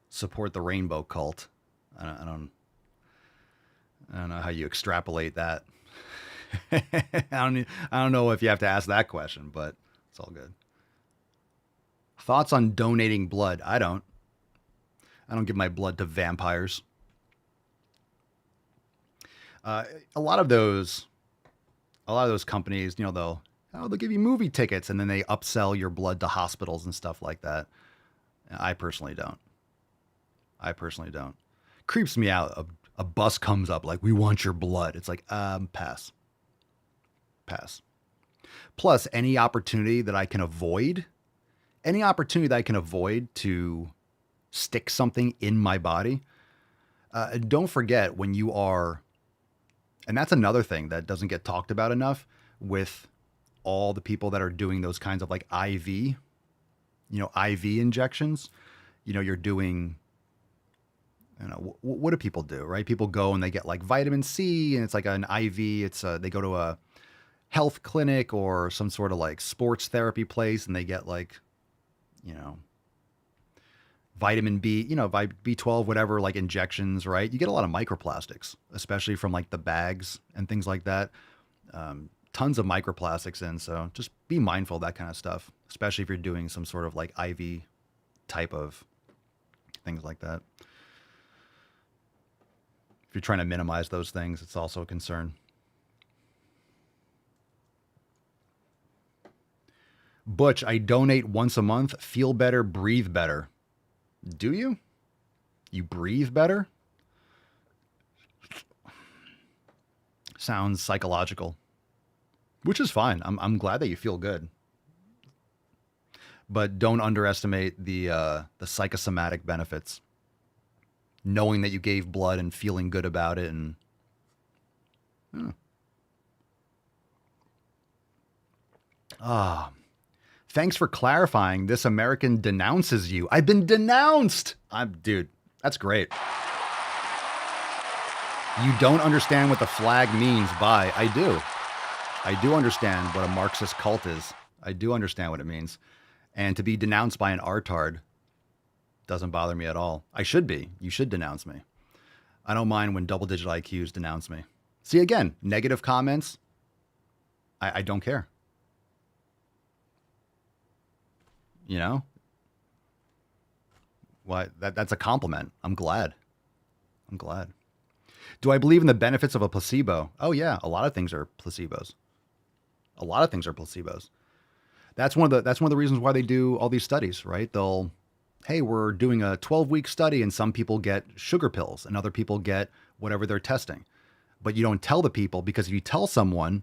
support the rainbow cult, I don't know how you extrapolate that. I don't know if you have to ask that question, but it's all good. Thoughts on donating blood? I don't give my blood to vampires. A lot of those companies, they'll give you movie tickets and then they upsell your blood to hospitals and stuff like that. I personally don't. Creeps me out. A bus comes up like, we want your blood. It's like, pass. Plus, any opportunity that I can avoid to stick something in my body. Don't forget when you are, and that's another thing that doesn't get talked about enough with all the people that are doing those kinds of like IV injections. You're doing, what do people do, right? People go and they get like vitamin C and it's like an IV. They go to a health clinic or some sort of like sports therapy place and they get like, vitamin B, B12, whatever, like injections, right? You get a lot of microplastics, especially from like the bags and things like that. Tons of microplastics in. So just be mindful of that kind of stuff, especially if you're doing some sort of like IV type of things like that. If you're trying to minimize those things, it's also a concern. Butch, I donate once a month. Feel better, breathe better. Do you? You breathe better? Sounds psychological, which is fine. I'm glad that you feel good. but don't underestimate the psychosomatic benefits. Knowing that you gave blood and feeling good about it, and thanks for clarifying. This American denounces you. I've been denounced. Dude, that's great. You don't understand what the flag means by, I do. I do understand what a Marxist cult is. I do understand what it means. And to be denounced by an artard doesn't bother me at all. I should be. You should denounce me. I don't mind when double-digit IQs denounce me. See, again, negative comments, I don't care. You know? Why? That's a compliment. I'm glad. I'm glad. Do I believe in the benefits of a placebo? Oh, yeah. A lot of things are placebos. A lot of things are placebos. That's one of the reasons why they do all these studies, right? Hey, we're doing a 12-week study and some people get sugar pills and other people get whatever they're testing. But you don't tell the people, because if you tell someone,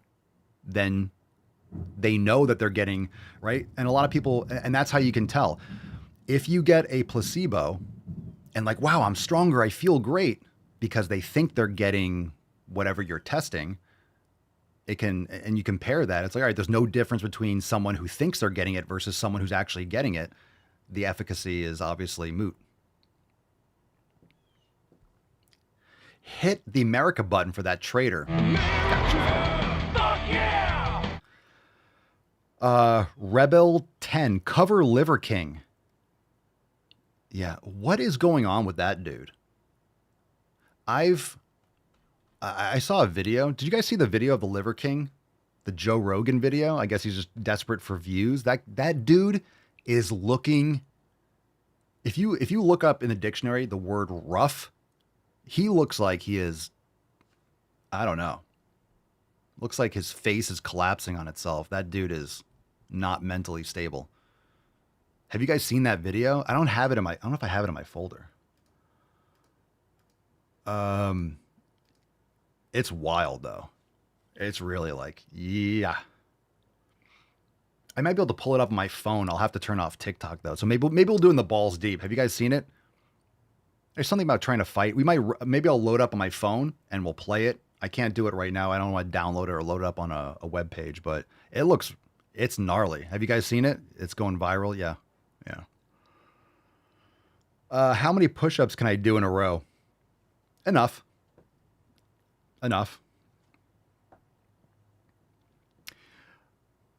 then they know that they're getting, right? And a lot of people, and that's how you can tell. If you get a placebo and like, wow, I'm stronger, I feel great, because they think they're getting whatever you're testing, and you compare that, it's like, all right, there's no difference between someone who thinks they're getting it versus someone who's actually getting it. The efficacy is obviously moot. Hit the America button for that traitor. Rebel 10, cover Liver King. Yeah, what is going on with that dude? I saw a video. Did you guys see the video of the Liver King? The Joe Rogan video? I guess he's just desperate for views. That dude is looking, if you look up in the dictionary the word rough, he looks like he is, I don't know. Looks like his face is collapsing on itself. That dude is not mentally stable. Have you guys seen that video? I don't know if I have it in my folder. It's wild though. It's really like, yeah. I might be able to pull it up on my phone. I'll have to turn off TikTok though. So maybe we'll do in the balls deep. Have you guys seen it? There's something about trying to fight. Maybe I'll load up on my phone and we'll play it. I can't do it right now. I don't want to download it or load it up on a web page, but it's gnarly. Have you guys seen it? It's going viral. Yeah. How many push-ups can I do in a row? Enough.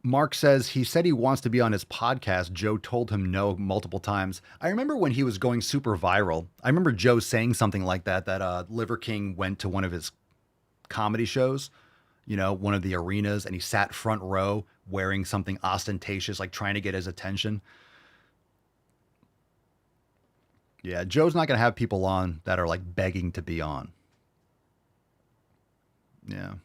Mark says he said he wants to be on his podcast. Joe told him no multiple times. I remember when he was going super viral. I remember Joe saying something like that Liver King went to one of his comedy shows, one of the arenas, and he sat front row wearing something ostentatious, like trying to get his attention. Yeah, Joe's not going to have people on that are like begging to be on. Yeah.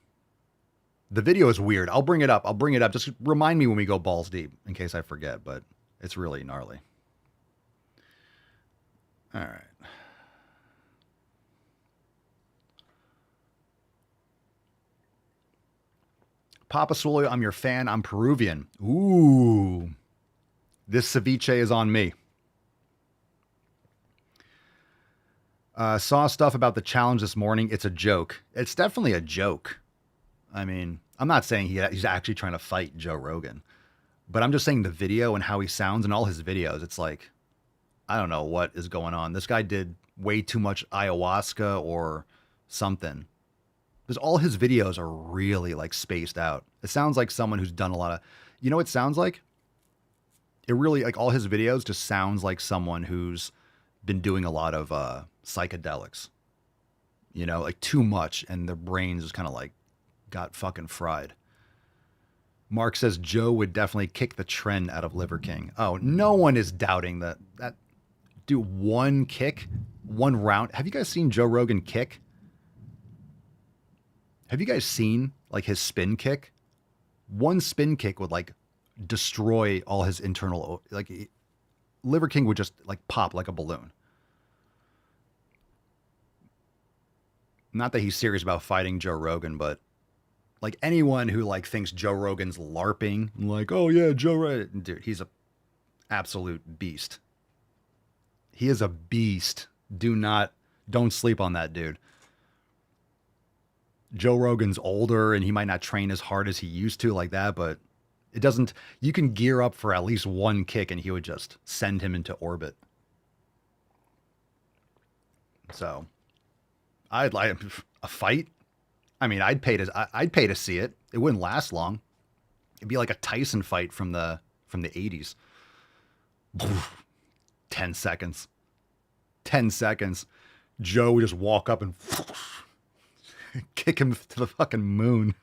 The video is weird. I'll bring it up. Just remind me when we go balls deep in case I forget, but it's really gnarly. All right. Papa Swole, I'm your fan. I'm Peruvian. Ooh. This ceviche is on me. Saw stuff about the challenge this morning. It's a joke. It's definitely a joke. I mean, I'm not saying he's actually trying to fight Joe Rogan, but I'm just saying the video and how he sounds in all his videos. It's like, I don't know what is going on. This guy did way too much ayahuasca or something. Because all his videos are really like spaced out. It sounds like someone who's done a lot of, what it sounds like? It really, like all his videos just sounds like someone who's been doing a lot of psychedelics, like too much, and their brains just kind of like got fucking fried. Mark says Joe would definitely kick the trend out of Liver King. Oh, no one is doubting that. Do one kick, one round. Have you guys seen Joe Rogan kick? Have you guys seen like his spin kick? One spin kick would like destroy all his internal, like Liver King would just like pop like a balloon. Not that he's serious about fighting Joe Rogan, but like anyone who like thinks Joe Rogan's LARPing, like, oh yeah, Joe Rogan, dude, he's absolute beast. He is a beast. Don't sleep on that dude. Joe Rogan's older and he might not train as hard as he used to like that, but it doesn't, you can gear up for at least one kick and he would just send him into orbit. So I'd like a fight. I mean, I'd pay to see it. It wouldn't last long. It'd be like a Tyson fight from the 80s. 10 seconds. 10 seconds. Joe would just walk up and kick him to the fucking moon.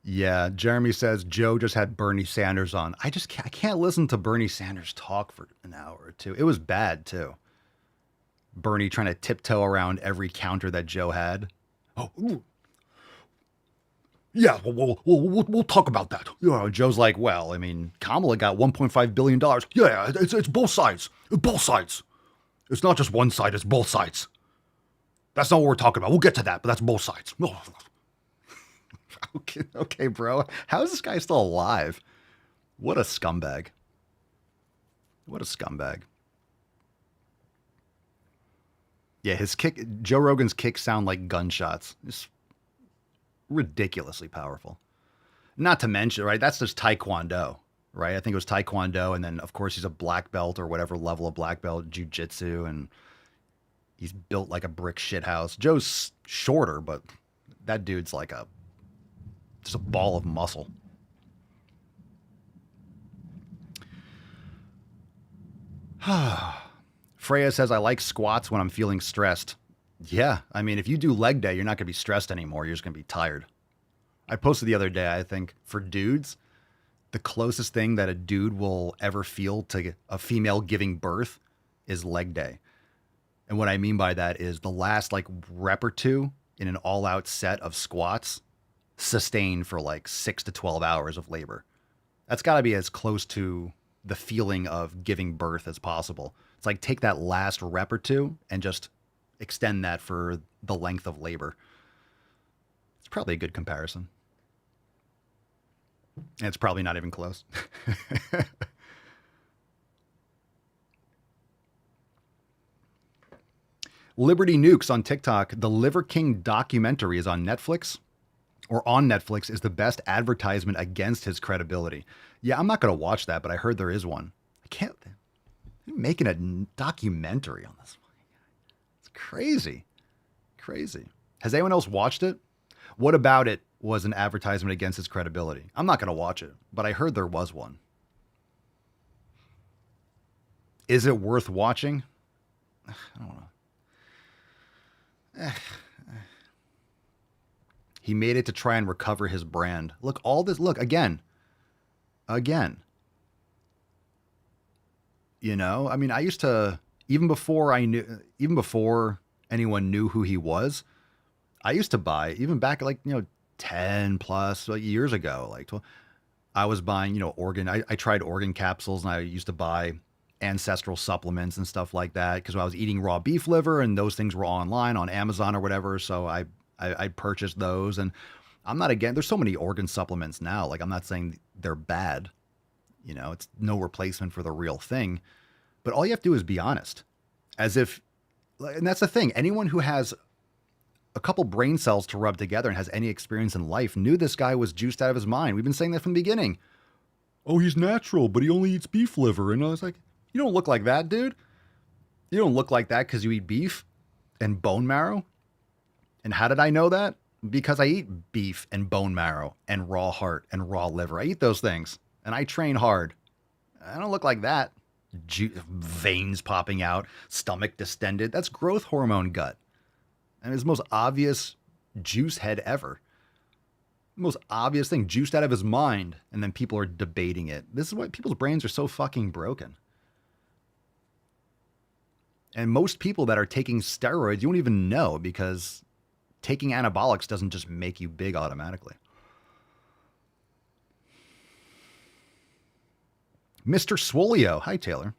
Yeah, Jeremy says Joe just had Bernie Sanders on. I can't listen to Bernie Sanders talk for an hour or two. It was bad too. Bernie trying to tiptoe around every counter that Joe had. Oh, ooh. Yeah, we'll talk about that. You know, Joe's like, well, I mean, Kamala got $1.5 billion. Yeah, it's both sides. Both sides. It's not just one side, it's both sides. That's not what we're talking about. We'll get to that, but that's both sides. Okay, bro. How is this guy still alive? What a scumbag. What a scumbag. Yeah, Joe Rogan's kicks sound like gunshots. It's ridiculously powerful. Not to mention, right, that's just Taekwondo, right? I think it was Taekwondo, and then, of course, he's a black belt or whatever level of black belt, jiu-jitsu, and he's built like a brick shithouse. Joe's shorter, but that dude's like just a ball of muscle. Freya says, I like squats when I'm feeling stressed. Yeah, I mean, if you do leg day, you're not going to be stressed anymore. You're just going to be tired. I posted the other day, I think, for dudes, the closest thing that a dude will ever feel to a female giving birth is leg day. And what I mean by that is the last like rep or two in an all-out set of squats sustained for like 6 to 12 hours of labor. That's got to be as close to the feeling of giving birth as possible. It's like take that last rep or two and just extend that for the length of labor. It's probably a good comparison. And it's probably not even close. Liberty Nukes on TikTok. The Liver King documentary is on Netflix. Or on Netflix is the best advertisement against his credibility. Yeah, I'm not going to watch that, but I heard there is one. I can't. They're making a documentary on this one. It's crazy. Crazy. Has anyone else watched it? What about it was an advertisement against his credibility? I'm not going to watch it, but I heard there was one. Is it worth watching? I don't know. He made it to try and recover his brand. Look, all this, look, again. You know, I mean, I used to, even before anyone knew who he was, I used to buy, even back like, 10 plus years ago, like 12, I was buying, organ, I tried organ capsules and I used to buy ancestral supplements and stuff like that because I was eating raw beef liver and those things were online on Amazon or whatever. So I purchased those, and I'm not there's so many organ supplements now. Like, I'm not saying they're bad, it's no replacement for the real thing, but all you have to do is be honest, and that's the thing. Anyone who has a couple brain cells to rub together and has any experience in life knew this guy was juiced out of his mind. We've been saying that from the beginning. Oh, he's natural, but he only eats beef liver. And I was like, you don't look like that, dude. You don't look like that because you eat beef and bone marrow. And how did I know that? Because I eat beef and bone marrow and raw heart and raw liver. I eat those things and I train hard. I don't look like that. Veins popping out, stomach distended. That's growth hormone gut. And it's the most obvious juice head ever. Most obvious thing, juiced out of his mind. And then people are debating it. This is why people's brains are so fucking broken. And most people that are taking steroids, you won't even know because taking anabolics doesn't just make you big automatically. Mr. Swolio. Hi, Taylor.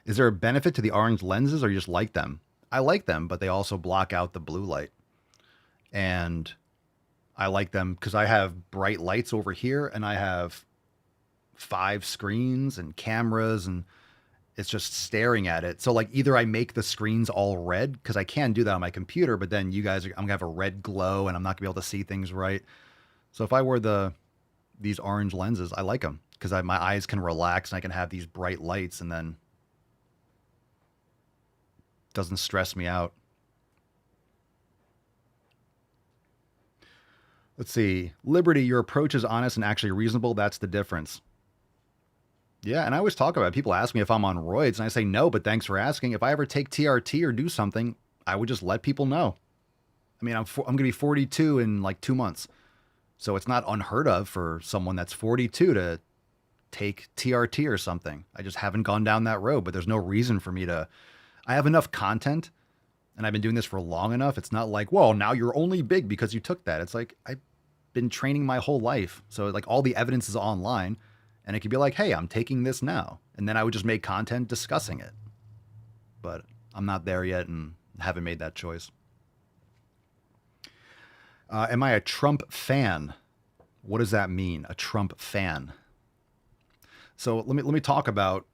Is there a benefit to the orange lenses or you just like them? I like them, but they also block out the blue light. And I like them because I have bright lights over here and I have 5 screens and cameras and it's just staring at it. So like either I make the screens all red because I can do that on my computer, but then I'm gonna have a red glow and I'm not gonna be able to see things right. So if I wear these orange lenses, I like them because my eyes can relax and I can have these bright lights and then it doesn't stress me out. Let's see. Liberty, your approach is honest and actually reasonable. That's the difference. Yeah, and I always talk about it. People ask me if I'm on roids, and I say no, but thanks for asking. If I ever take TRT or do something, I would just let people know. I mean, I'm going to be 42 in like 2 months. So it's not unheard of for someone that's 42 to take TRT or something. I just haven't gone down that road, but there's no reason for me to. I have enough content, and I've been doing this for long enough. It's not like, well, now you're only big because you took that. It's like, I've been training my whole life. So like all the evidence is online. And it could be like, hey, I'm taking this now. And then I would just make content discussing it. But I'm not there yet and haven't made that choice. Am I a Trump fan? What does that mean? A Trump fan? So let me talk about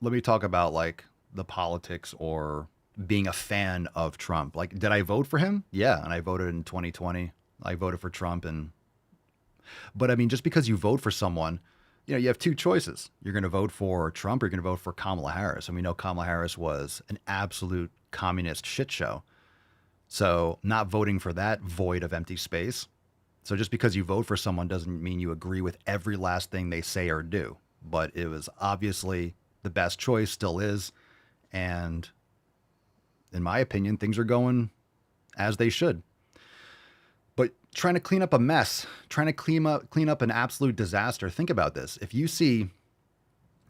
like the politics or being a fan of Trump. Like, did I vote for him? Yeah, and I voted in 2020. I voted for Trump But I mean, just because you vote for someone, you have 2 choices. You're going to vote for Trump or you're going to vote for Kamala Harris. And we know Kamala Harris was an absolute communist shit show. So not voting for that void of empty space. So just because you vote for someone doesn't mean you agree with every last thing they say or do. But it was obviously the best choice, still is. And in my opinion, things are going as they should. But trying to clean up a mess, trying to clean up an absolute disaster. Think about this. If you see,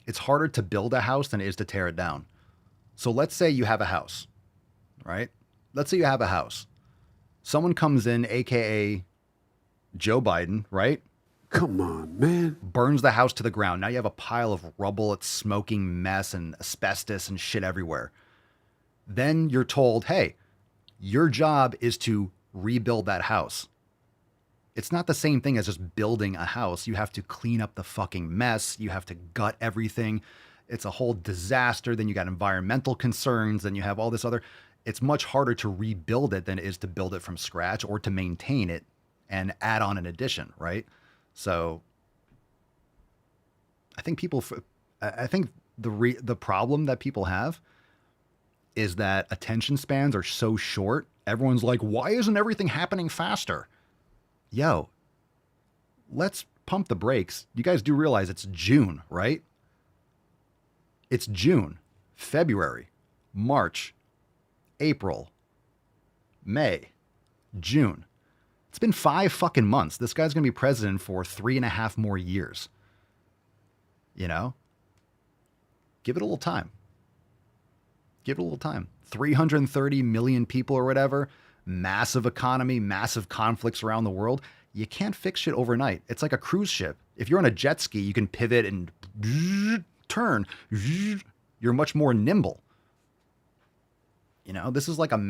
it's harder to build a house than it is to tear it down. So let's say you have a house, right? Let's say you have a house. Someone comes in, AKA Joe Biden, right? Come on, man. Burns the house to the ground. Now you have a pile of rubble, it's smoking mess and asbestos and shit everywhere. Then you're told, hey, your job is to rebuild that house. It's not the same thing as just building a house. You have to clean up the fucking mess. You have to gut everything. It's a whole disaster. Then you got environmental concerns. Then you have all this other. It's much harder to rebuild it than it is to build it from scratch or to maintain it and add on an addition, right? So I think the problem that people have is that attention spans are so short. Everyone's like, why isn't everything happening faster? Yo, let's pump the brakes. You guys do realize it's June, right? It's June, February, March, April, May, June. It's been 5 fucking months. This guy's going to be president for 3.5 more years. You know? Give it a little time. Give it a little time. 330 million people or whatever, massive economy, massive conflicts around the world. You can't fix shit overnight. It's like a cruise ship. If you're on a jet ski, you can pivot and turn. You're much more nimble. You know, this is like what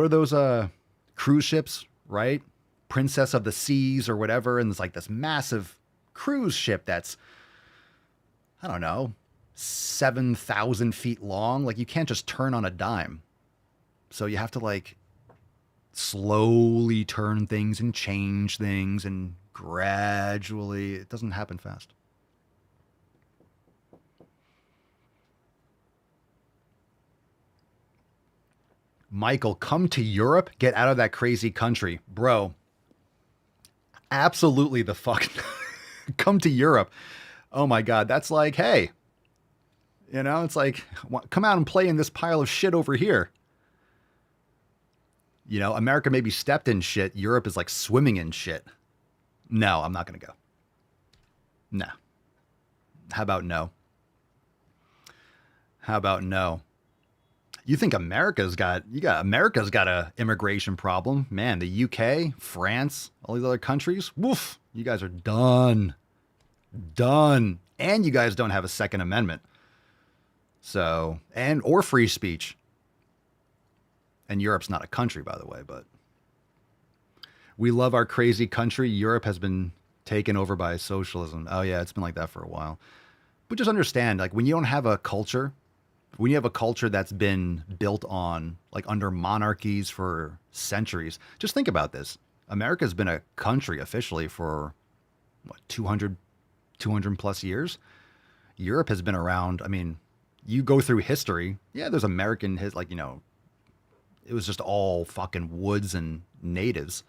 are those cruise ships, right? Princess of the Seas or whatever. And it's like this massive cruise ship that's, I don't know, 7,000 feet long. Like, you can't just turn on a dime. So you have to like slowly turn things and change things and gradually. It doesn't happen fast. Michael, come to Europe? Get out of that crazy country. Bro, absolutely the fuck. Come to Europe. Oh my God. That's like, hey, you know, it's like, come out and play in this pile of shit over here. You know, America maybe stepped in shit. Europe is like swimming in shit. No, I'm not going to go. No. How about no? How about no? You think America's got a immigration problem. Man, the UK, France, all these other countries, woof, you guys are done. Done. And you guys don't have a Second Amendment. So, or free speech. And Europe's not a country, by the way, but we love our crazy country. Europe has been taken over by socialism. Oh yeah, it's been like that for a while. But just understand, like, when you don't have a culture, when you have a culture that's been built on, like, under monarchies for centuries, just think about this. America's been a country officially for, what, 200 plus years? Europe has been around. I mean, you go through history. Yeah, there's American, like, it was just all fucking woods and natives.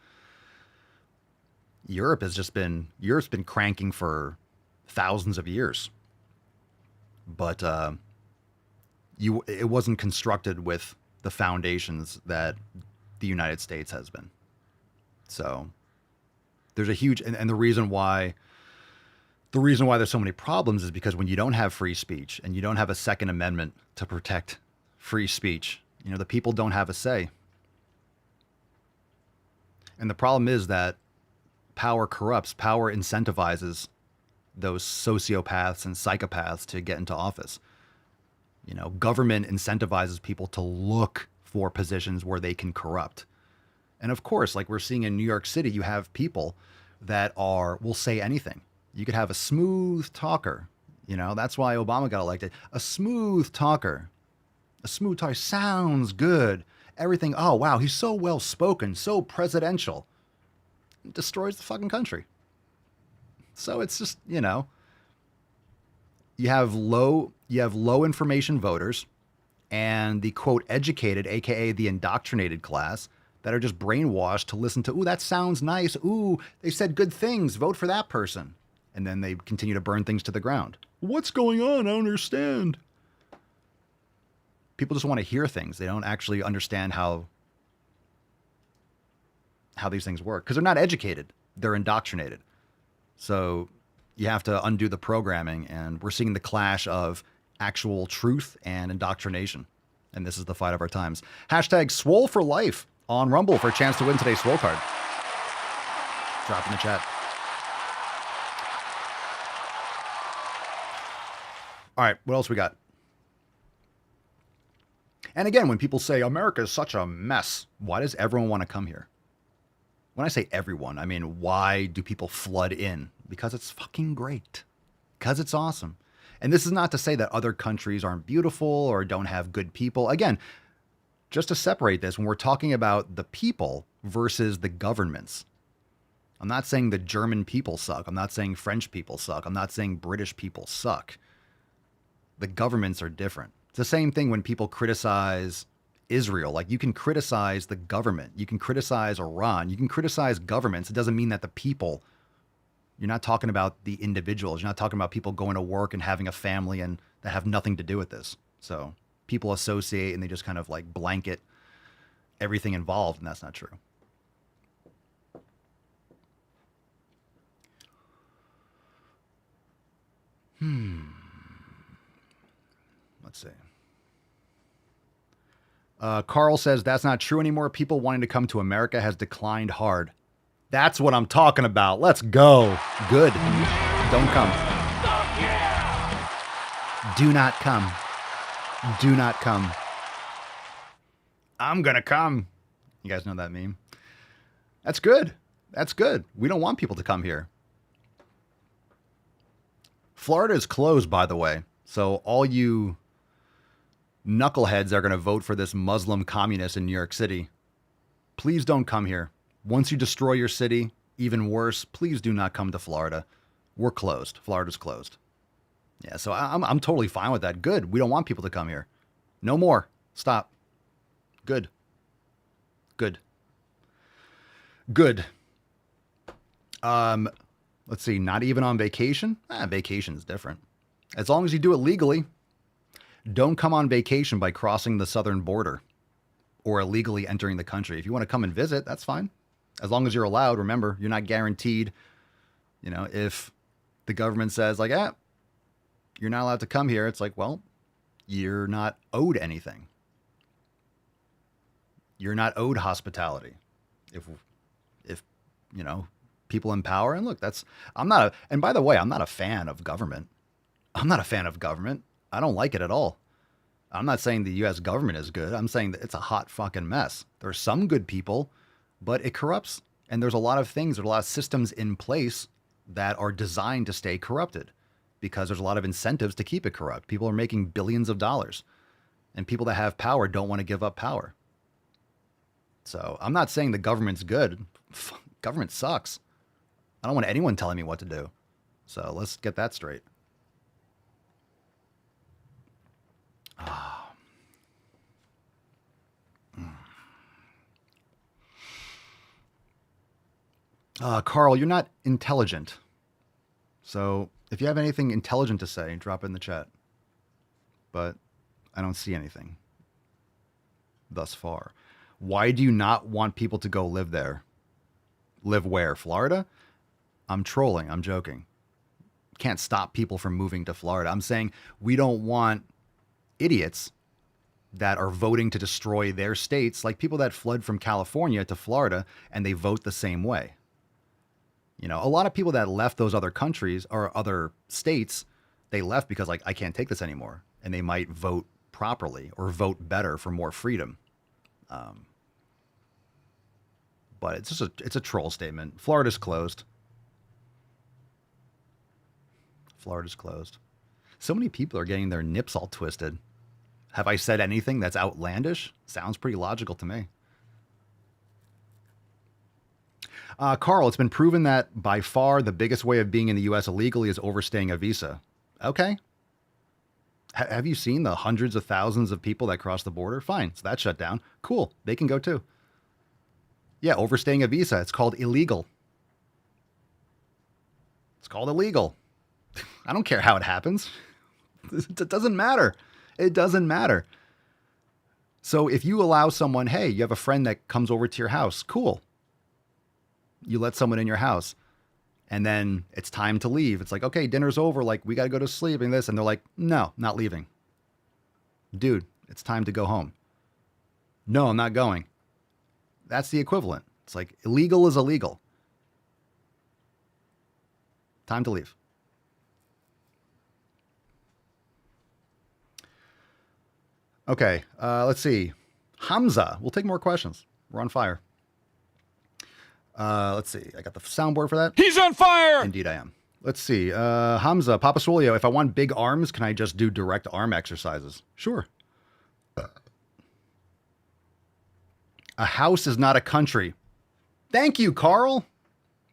Europe's been cranking for thousands of years. But it wasn't constructed with the foundations that the United States has been. So there's a huge, and the reason why there's so many problems is because when you don't have free speech and you don't have a Second Amendment to protect free speech, the people don't have a say. And the problem is that power corrupts, power incentivizes those sociopaths and psychopaths to get into office. Government incentivizes people to look for positions where they can corrupt. And of course, like we're seeing in New York City, you have people that will say anything. You could have a smooth talker. That's why Obama got elected. A smooth talker sounds good. Everything. Oh, wow. He's so well spoken, so presidential. It destroys the fucking country. So it's just, you have low information voters and the quote educated, AKA the indoctrinated class, that are just brainwashed to listen to, ooh, that sounds nice. Ooh, they said good things. Vote for that person. And then they continue to burn things to the ground. What's going on? I don't understand. People just want to hear things. They don't actually understand how these things work because they're not educated. They're indoctrinated. So you have to undo the programming, and we're seeing the clash of actual truth and indoctrination. And this is the fight of our times. Hashtag Swole for life on Rumble for a chance to win today's Swole card. Drop in the chat. All right, what else we got? And again, when people say America is such a mess, why does everyone want to come here? When I say everyone, I mean, why do people flood in? Because it's fucking great. Because it's awesome. And this is not to say that other countries aren't beautiful or don't have good people. Again, just to separate this, when we're talking about the people versus the governments, I'm not saying the German people suck. I'm not saying French people suck. I'm not saying British people suck. The governments are different. It's the same thing when people criticize Israel. Like, you can criticize the government. You can criticize Iran. You can criticize governments. It doesn't mean that the people, you're not talking about the individuals. You're not talking about people going to work and having a family and that have nothing to do with this. So people associate and they just kind of like blanket everything involved, and that's not true. Let's see. Carl says that's not true anymore. People wanting to come to America has declined hard. That's what I'm talking about. Let's go. Good. Don't come. Do not come. Do not come. I'm gonna come. You guys know that meme? That's good. That's good. We don't want people to come here. Florida is closed, by the way. So all you knuckleheads are going to vote for this Muslim communist in New York City, please don't come here. Once you destroy your city, even worse, please do not come to Florida. We're closed. Florida's closed. Yeah, so I'm totally fine with that. Good. We don't want people to come here. No more. Stop. Good. Good. Good. Let's see. Not even on vacation? Vacation's different. As long as you do it legally. Don't come on vacation by crossing the southern border or illegally entering the country. If you want to come and visit, that's fine. As long as you're allowed. Remember, you're not guaranteed. If the government says like, you're not allowed to come here, it's like, well, you're not owed anything. You're not owed hospitality. If people in power, and look, and by the way, I'm not a fan of government. I'm not a fan of government. I don't like it at all. I'm not saying the US government is good. I'm saying that it's a hot fucking mess. There are some good people, but it corrupts. And there's a lot of things, there's a lot of systems in place that are designed to stay corrupted because there's a lot of incentives to keep it corrupt. People are making billions of dollars, and people that have power don't want to give up power. So I'm not saying the government's good. Government sucks. I don't want anyone telling me what to do. So let's get that straight. Carl, you're not intelligent. So if you have anything intelligent to say, drop it in the chat. But I don't see anything thus far. Why do you not want people to go live there? Live where? Florida? I'm trolling. I'm joking. Can't stop people from moving to Florida. I'm saying we don't want idiots that are voting to destroy their states, like people that fled from California to Florida and they vote the same way. You know, a lot of people that left those other countries or other states, they left because like, I can't take this anymore. And they might vote properly or vote better for more freedom. But it's a troll statement. Florida's closed. Florida's closed. So many people are getting their nips all twisted. Have I said anything that's outlandish? Sounds pretty logical to me. Carl, it's been proven that by far the biggest way of being in the U.S. illegally is overstaying a visa. Okay. Have you seen the hundreds of thousands of people that cross the border? Fine. So that's shut down. Cool. They can go too. Yeah, overstaying a visa. It's called illegal. It's called illegal. I don't care how it happens. It doesn't matter. It doesn't matter. So if you allow someone, hey, you have a friend that comes over to your house, cool. You let someone in your house and then it's time to leave. It's like, okay, dinner's over. Like, we got to go to sleep and this. And they're like, no, not leaving. Dude, it's time to go home. No, I'm not going. That's the equivalent. It's like illegal is illegal. Time to leave. Okay, let's see. Hamza, we'll take more questions. We're on fire. Let's see. I got the soundboard for that. He's on fire! Indeed I am. Let's see. Hamza, Papa Swolio, if I want big arms, can I just do direct arm exercises? Sure. A house is not a country. Thank you, Carl.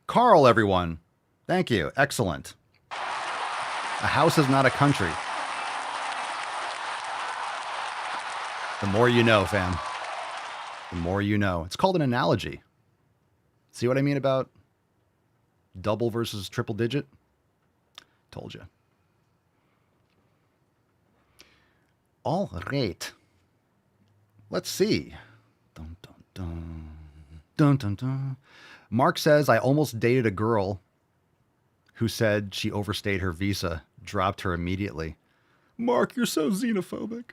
Carl, everyone. Thank you. Excellent. A house is not a country. The more you know, fam. The more you know. It's called an analogy. See what I mean about double versus triple digit? Told you. All right. Let's see. Dun, dun, dun. Dun, dun, dun. Mark says, I almost dated a girl who said she overstayed her visa, dropped her immediately. Mark, you're so xenophobic.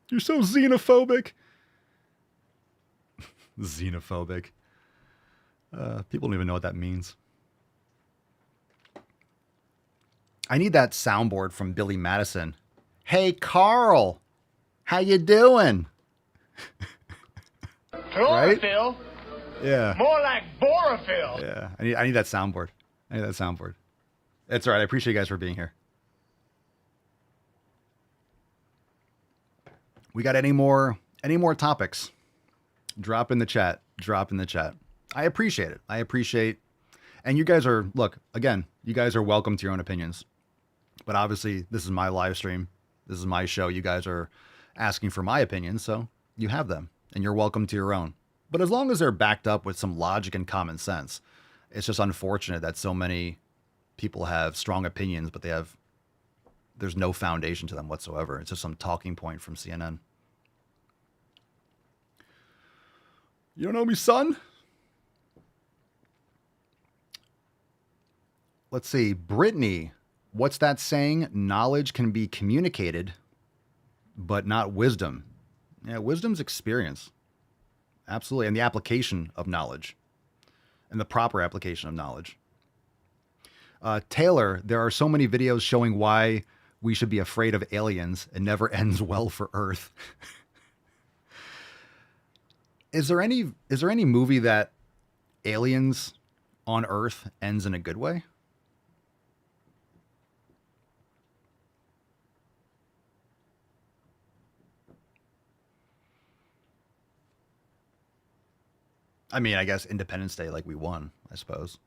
You're so xenophobic. Xenophobic. People don't even know what that means. I need that soundboard from Billy Madison. Hey, Carl. How you doing? Chlorophyll? Yeah. More like borophyll. Yeah. I need that soundboard. I need that soundboard. It's all right. I appreciate you guys for being here. We got any more topics? Drop in the chat. Drop in the chat. I appreciate it. I appreciate, and you guys are, look, again, you guys are welcome to your own opinions. But obviously, this is my live stream. This is my show. You guys are asking for my opinions, so you have them, and you're welcome to your own. But as long as they're backed up with some logic and common sense, it's just unfortunate that so many people have strong opinions, but there's no foundation to them whatsoever. It's just some talking point from CNN. You don't know me, son? Let's see. Brittany, what's that saying? Knowledge can be communicated, but not wisdom. Yeah, wisdom's experience. Absolutely. And the application of knowledge. And the proper application of knowledge. Taylor, there are so many videos showing why we should be afraid of aliens. It never ends well for Earth. Is there any movie that aliens on Earth ends in a good way? I mean, I guess Independence Day, like we won, I suppose.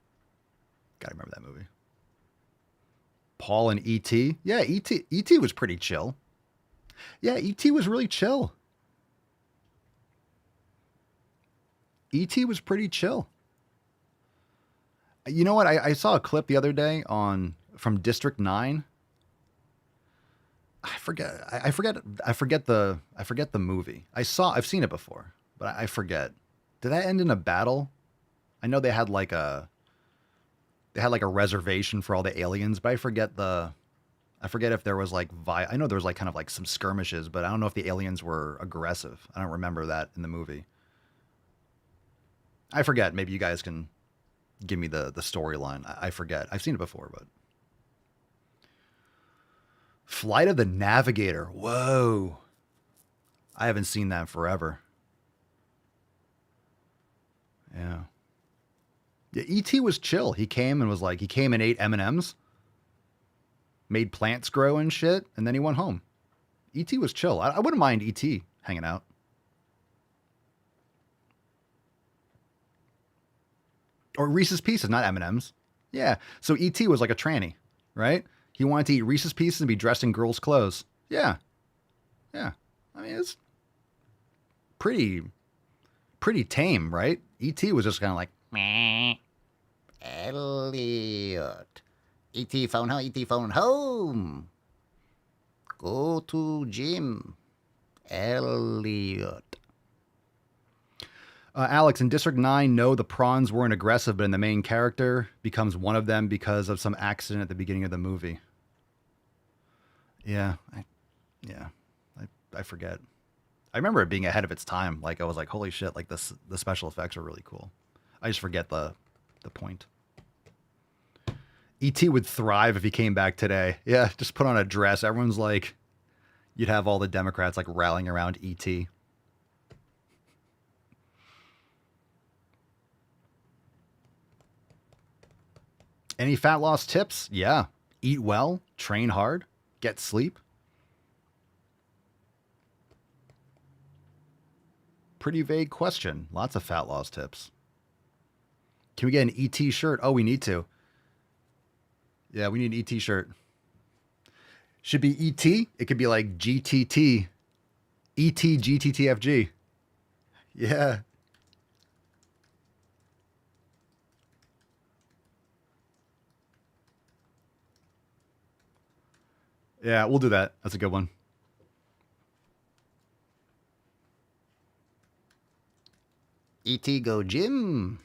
Gotta remember that movie. Paul and E.T. Yeah, E.T. was pretty chill. Yeah, E.T. was really chill. E.T. was pretty chill. You know what? I saw a clip the other day from District 9. I forget the movie. I've seen it before, but I forget. Did that end in a battle? I know they had like a reservation for all the aliens, but I forget if there was like I know there was like kind of like some skirmishes, but I don't know if the aliens were aggressive. I don't remember that in the movie. I forget. Maybe you guys can give me the storyline. I forget. I've seen it before, but Flight of the Navigator. Whoa. I haven't seen that in forever. Yeah. Yeah, E.T. was chill. He came and ate M&Ms, made plants grow and shit, and then he went home. E.T. was chill. I wouldn't mind E.T. hanging out. Or Reese's Pieces, not M&Ms. Yeah, so E.T. was like a tranny, right? He wanted to eat Reese's Pieces and be dressed in girls' clothes. Yeah. Yeah. I mean, it's pretty tame, right? E.T. was just kind of like, meh. Elliot. E.T. phone home. E.T. phone home. Go to gym. Elliot. Alex, in District 9, no, the prawns weren't aggressive, but in the main character becomes one of them because of some accident at the beginning of the movie. Yeah. I forget. I remember it being ahead of its time. Like, I was like, holy shit, like the special effects are really cool. I just forget the point. E.T. would thrive if he came back today. Yeah, just put on a dress. Everyone's like, you'd have all the Democrats like rallying around E.T. Any fat loss tips? Yeah. Eat well, train hard, get sleep. Pretty vague question. Lots of fat loss tips. Can we get an ET shirt? Oh, we need to. Yeah, we need an ET shirt. Should be ET. It could be like GTT. ET GTTFG. Yeah. Yeah, we'll do that. That's a good one. ET go gym.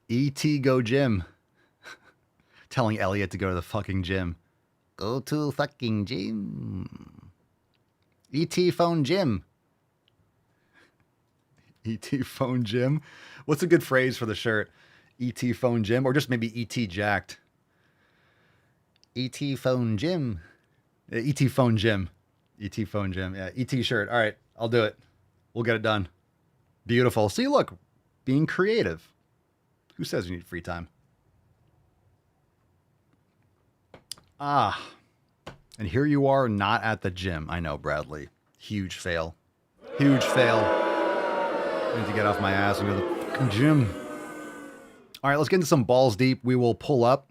ET go gym. Telling Elliot to go to the fucking gym. Go to fucking gym. ET phone gym. ET phone gym. What's a good phrase for the shirt? ET phone gym, or just maybe ET jacked. ET phone gym. ET phone gym. ET phone gym. Yeah, ET shirt. All right, I'll do it. We'll get it done. Beautiful. See, look, being creative. Who says you need free time? Ah, and here you are not at the gym. I know, Bradley. Huge fail. Huge fail. I need to get off my ass and go to the fucking gym. All right, let's get into some balls deep. We will pull up.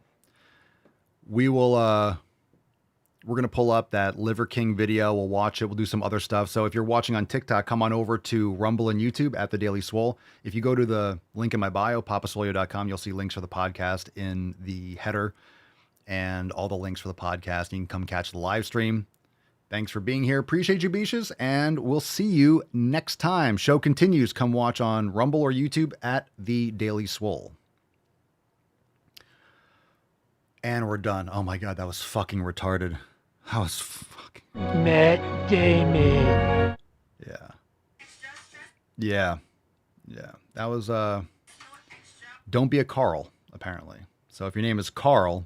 We're going to pull up that Liver King video. We'll watch it. We'll do some other stuff. So if you're watching on TikTok, come on over to Rumble and YouTube at The Daily Swole. If you go to the link in my bio, papaswolio.com, you'll see links for the podcast in the header and all the links for the podcast. You can come catch the live stream. Thanks for being here. Appreciate you, Beaches, and we'll see you next time. Show continues. Come watch on Rumble or YouTube at The Daily Swole. And we're done. Oh my God, that was fucking retarded. That was fucking... Matt Damon. Yeah. Yeah. Yeah. That was, don't be a Carl, apparently. So if your name is Carl,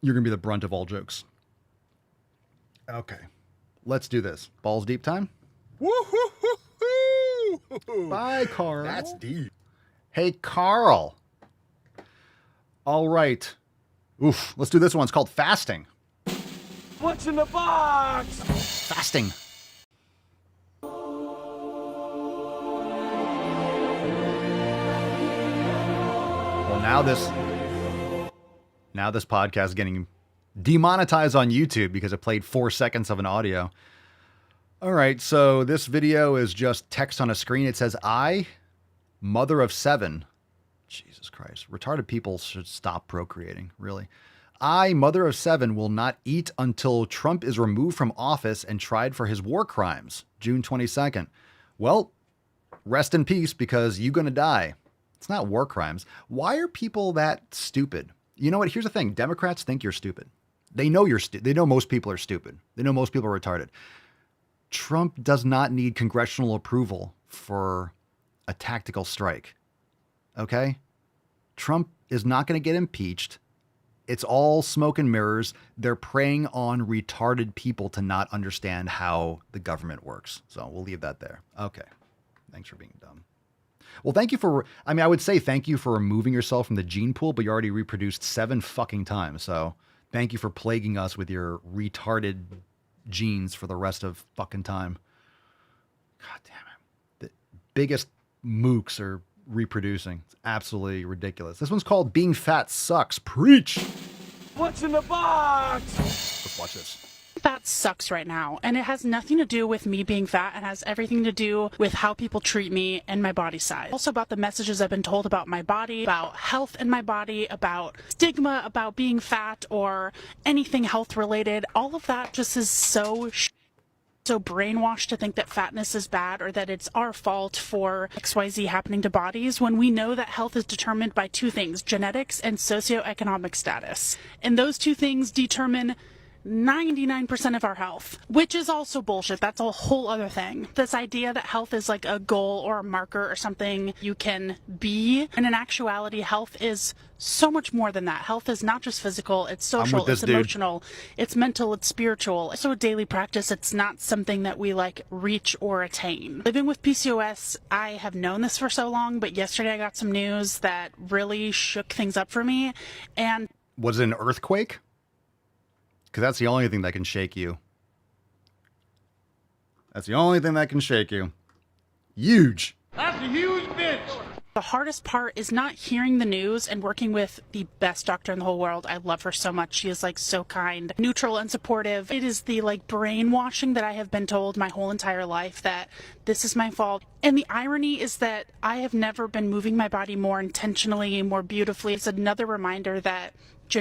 you're going to be the brunt of all jokes. Okay. Let's do this. Balls deep time? Woo-hoo-hoo-hoo! Bye, Carl. That's deep. Hey, Carl. All right. Oof. Let's do this one. It's called fasting. What's in the box? Fasting. Well, now this podcast is getting demonetized on YouTube because it played 4 seconds of an audio. All right, so this video is just text on a screen. It says, I, mother of 7. Jesus Christ. Retarded people should stop procreating, really. I, mother of 7, will not eat until Trump is removed from office and tried for his war crimes, June 22nd. Well, rest in peace because you're going to die. It's not war crimes. Why are people that stupid? You know what? Here's the thing. Democrats think you're stupid. They know you're stupid. They know most people are stupid. They know most people are retarded. Trump does not need congressional approval for a tactical strike. Okay? Trump is not going to get impeached. It's all smoke and mirrors. They're preying on retarded people to not understand how the government works. So we'll leave that there. Okay. Thanks for being dumb. Well, thank you for, I would say thank you for removing yourself from the gene pool, but you already reproduced 7 fucking times. So thank you for plaguing us with your retarded genes for the rest of fucking time. God damn it. The biggest mooks are reproducing. It's absolutely ridiculous. This one's called Being Fat Sucks. Preach. What's in the box? Let's watch this. Fat sucks right now, and it has nothing to do with me being fat. It has everything to do with how people treat me and my body size. Also about the messages I've been told about my body, about health in my body, about stigma, about being fat or anything health related. All of that just is so brainwashed to think that fatness is bad or that it's our fault for XYZ happening to bodies when we know that health is determined by 2 things, genetics and socioeconomic status. And those 2 things determine 99% of our health, which is also bullshit. That's a whole other thing. This idea that health is like a goal or a marker or something you can be. And in actuality, health is so much more than that. Health is not just physical, it's social, it's emotional, it's mental, it's spiritual. It's a daily practice. It's not something that we like reach or attain. Living with PCOS, I have known this for so long, but yesterday I got some news that really shook things up for me. And was it an earthquake? Because that's the only thing that can shake you. That's the only thing that can shake you. Huge. That's a huge bitch. The hardest part is not hearing the news and working with the best doctor in the whole world. I love her so much. She is like so kind, neutral, and supportive. It is the like brainwashing that I have been told my whole entire life that this is my fault. And the irony is that I have never been moving my body more intentionally, more beautifully. It's another reminder that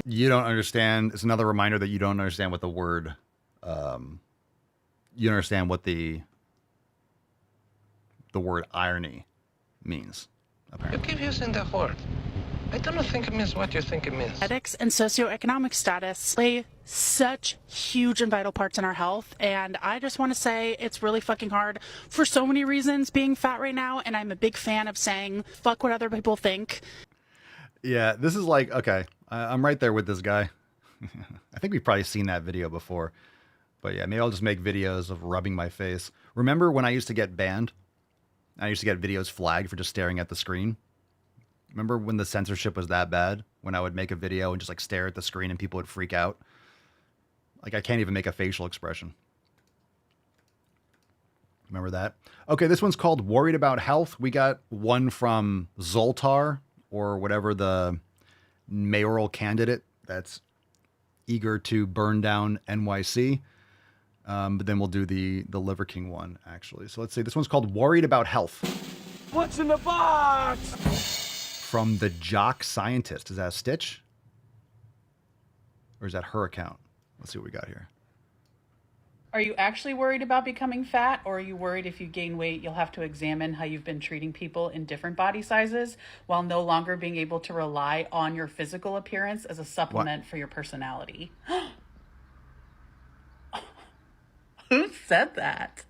you don't understand. It's another reminder that you don't understand what the word, you don't understand what the word irony means. Apparently. You keep using the word. I don't think it means what you think it means. Genetics and socioeconomic status play such huge and vital parts in our health, and I just want to say it's really fucking hard for so many reasons being fat right now, and I'm a big fan of saying fuck what other people think. Yeah, this is like, okay, I'm right there with this guy. I think we've probably seen that video before. But yeah, maybe I'll just make videos of rubbing my face. Remember when I used to get banned? I used to get videos flagged for just staring at the screen. Remember when the censorship was that bad? When I would make a video and just like stare at the screen and people would freak out? Like I can't even make a facial expression. Remember that? Okay, this one's called Worried About Health. We got one from Zoltar, or whatever the mayoral candidate that's eager to burn down NYC. But then we'll do the Liver King one, actually. So let's see. This one's called Worried About Health. What's in the box? From the Jock Scientist. Is that a Stitch? Or is that her account? Let's see what we got here. Are you actually worried about becoming fat, or are you worried if you gain weight, you'll have to examine how you've been treating people in different body sizes while no longer being able to rely on your physical appearance as a supplement for your personality? Who said that?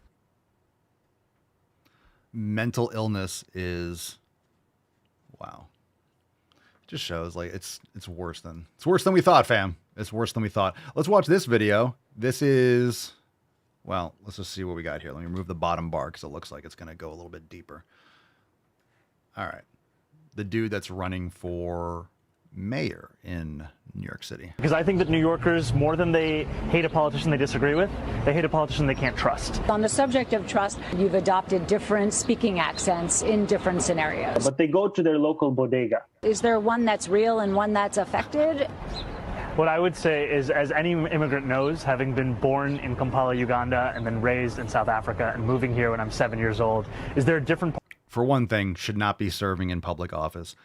Mental illness is, wow. Just shows like it's worse than we thought, fam. It's worse than we thought. Let's watch this video. This is, well, let's just see what we got here. Let me remove the bottom bar because it looks like it's going to go a little bit deeper. All right. The dude that's running for mayor in New York City. Because I think that New Yorkers, more than they hate a politician they disagree with, they hate a politician they can't trust. On the subject of trust, you've adopted different speaking accents in different scenarios. But they go to their local bodega. Is there one that's real and one that's affected? What I would say is, as any immigrant knows, having been born in Kampala, Uganda, and then raised in South Africa and moving here when I'm 7 years old, is there a different... For one thing, should not be serving in public office.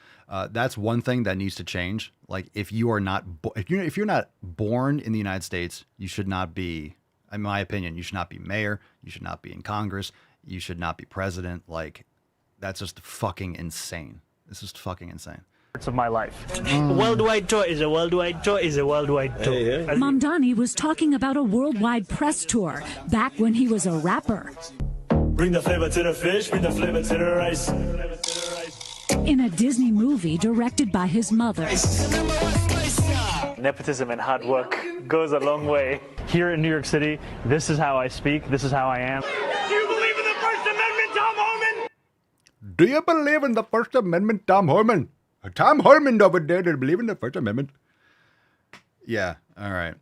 That's one thing that needs to change. Like, if you are not, if you're not born in the United States, you should not be, in my opinion, you should not be mayor. You should not be in Congress. You should not be president. Like, that's just fucking insane. This is fucking insane. Of my life. Worldwide tour is a worldwide tour is a worldwide tour. Mamdani was talking about a worldwide press tour back when he was a rapper. Bring the flavor to the fish, bring the flavor to the rice. In a Disney movie directed by his mother. Nepotism and hard work goes a long way. Here in New York City, this is how I speak, this is how I am. Do you believe in the First Amendment, Tom Harmon? Do you believe in the First Amendment, Tom Harmon? Tom Harmon over there, do you believe in the First Amendment? Yeah, all right.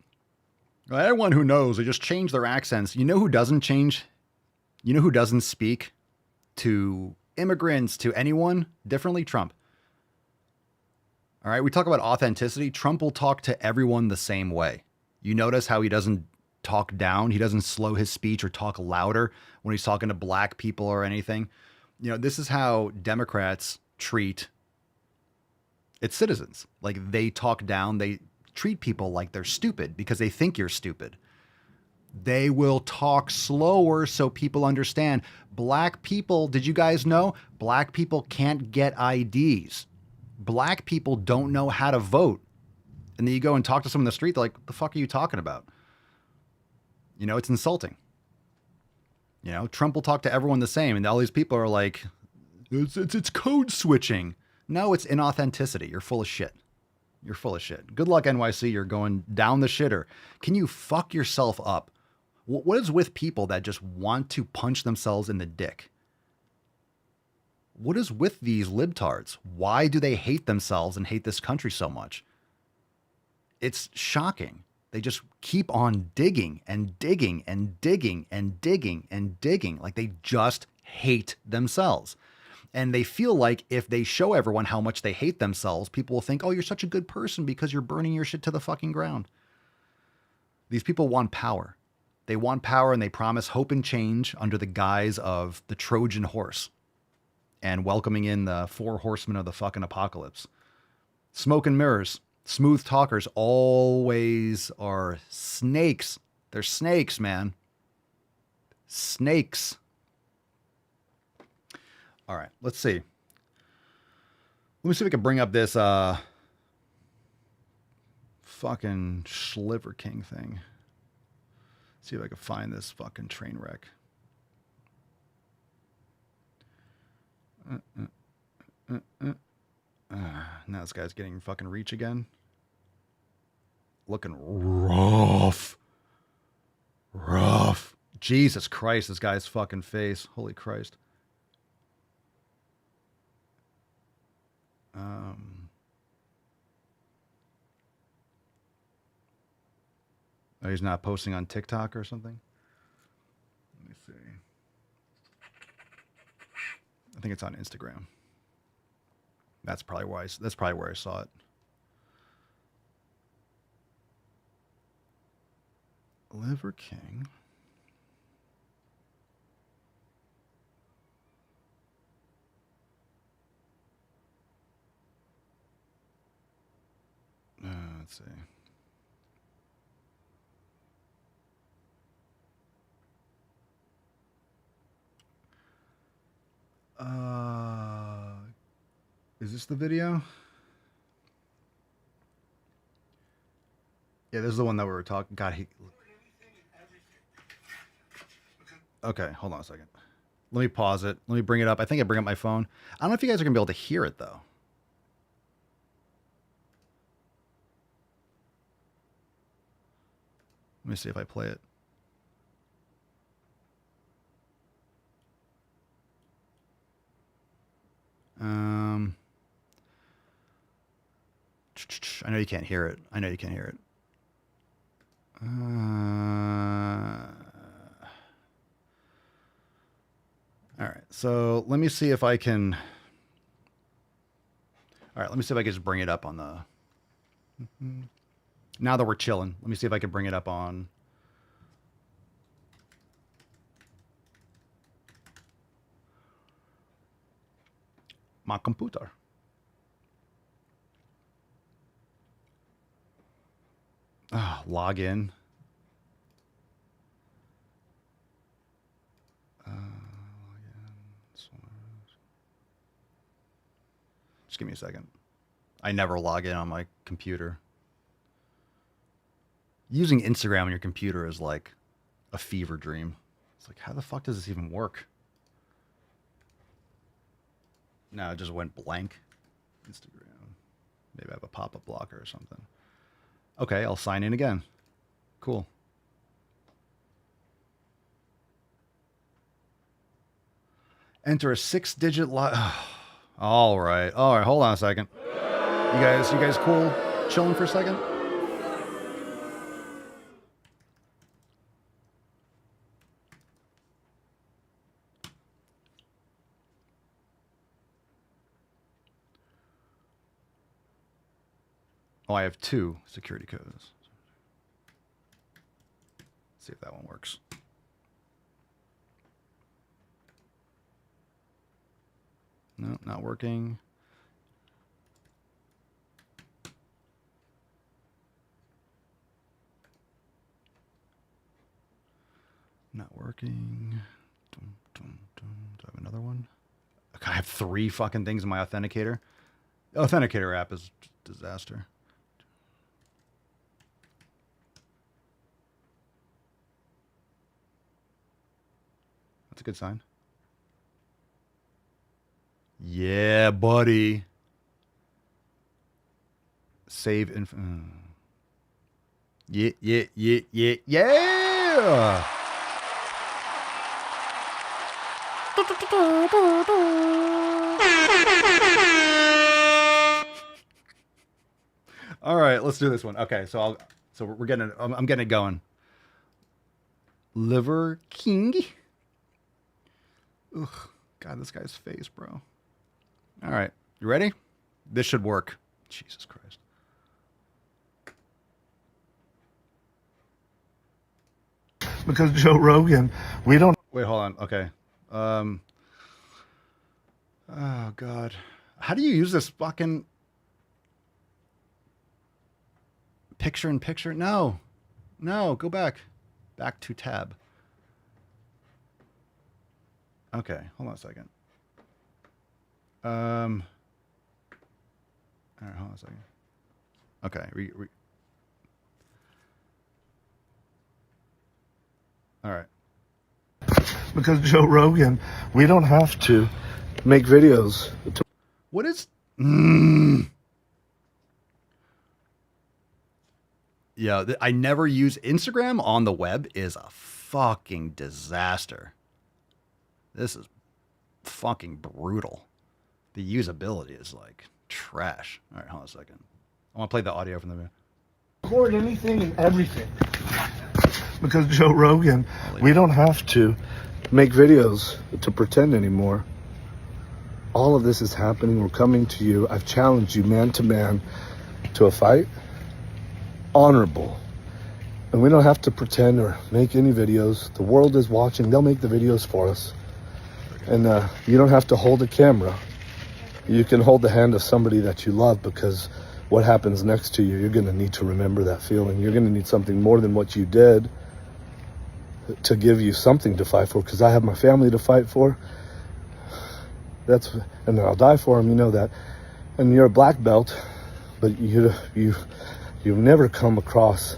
Well, everyone who knows, they just change their accents. You know who doesn't change? You know who doesn't speak to immigrants, to anyone differently? Trump. All right, we talk about authenticity. Trump will talk to everyone the same way. You notice how he doesn't talk down. He doesn't slow his speech or talk louder when he's talking to black people or anything. You know, this is how Democrats treat its citizens. Like, they talk down. They treat people like they're stupid because they think you're stupid. They will talk slower so people understand. Black people, did you guys know? Black people can't get IDs. Black people don't know how to vote. And then you go and talk to someone in the street, they're like, what the fuck are you talking about? You know, it's insulting. You know, Trump will talk to everyone the same. And all these people are like, it's code switching. No, it's inauthenticity. You're full of shit. You're full of shit. Good luck, NYC. You're going down the shitter. Can you fuck yourself up? What is with people that just want to punch themselves in the dick? What is with these libtards? Why do they hate themselves and hate this country so much? It's shocking. They just keep on digging and digging and digging and digging and digging. Like, they just hate themselves. And they feel like if they show everyone how much they hate themselves, people will think, oh, you're such a good person because you're burning your shit to the fucking ground. These people want power. They want power, and they promise hope and change under the guise of the Trojan horse and welcoming in the 4 horsemen of the fucking apocalypse. Smoke and mirrors. Smooth talkers always are snakes. They're snakes, man. Snakes. All right, let's see. Let me see if I can bring up this fucking Schliver King thing. See if I can find this fucking train wreck. Now this guy's getting fucking reach again. Looking rough. Rough. Jesus Christ, this guy's fucking face. Holy Christ. Oh, he's not posting on TikTok or something? Let me see. I think it's on Instagram. That's probably why. That's probably where I saw it. Liver King. Let's see. Is this the video? Yeah, this is the one that we were talking. God, okay, hold on a second. Let me pause it. Let me bring it up. I think I bring up my phone. I don't know if you guys are gonna be able to hear it though. Let me see if I play it. I know you can't hear it. I know you can't hear it. All right, so let me see if I can. All right, let me see if I can just bring it up on the. Now that we're chilling, let me see if I can bring it up on. My computer. Log in. Just give me a second. I never log in on my computer. Using Instagram on your computer is like a fever dream. It's like, how the fuck does this even work? No, it just went blank. Instagram. Maybe I have a pop-up blocker or something. Okay, I'll sign in again. Cool. Enter a 6-digit All right, hold on a second. You guys cool? Chilling for a second? Oh, I have 2 security codes. Let's see if that one works. No, not working. Not working. Do I have another one? I have 3 fucking things in my authenticator. The authenticator app is a disaster. That's a good sign. Yeah, buddy. Save info. Yeah. All right, let's do this one. Okay, so we're getting. I'm getting it going. Liver King. Ugh, God, this guy's face, bro. All right, you ready? This should work. Jesus Christ. Because Joe Rogan, we don't. Wait, hold on. Okay. Oh God, how do you use this fucking picture-in-picture? No, go back to tab. Okay, hold on a second. All right, hold on a second. Okay, all right. Because Joe Rogan, we don't have to make videos. What is? Yeah, I never use Instagram on the web. Is a fucking disaster. This is fucking brutal. The usability is like trash. All right, hold on a second. I want to play the audio from the video. Record anything and everything. Because Joe Rogan, we don't have to make videos to pretend anymore. All of this is happening. We're coming to you. I've challenged you man to man to a fight. Honorable. And we don't have to pretend or make any videos. The world is watching. They'll make the videos for us. And you don't have to hold a camera. You can hold the hand of somebody that you love, because what happens next to you, you're going to need to remember that feeling. You're going to need something more than what you did to give you something to fight for, because I have my family to fight for. And I'll die for them, you know that. And you're a black belt, but you've never come across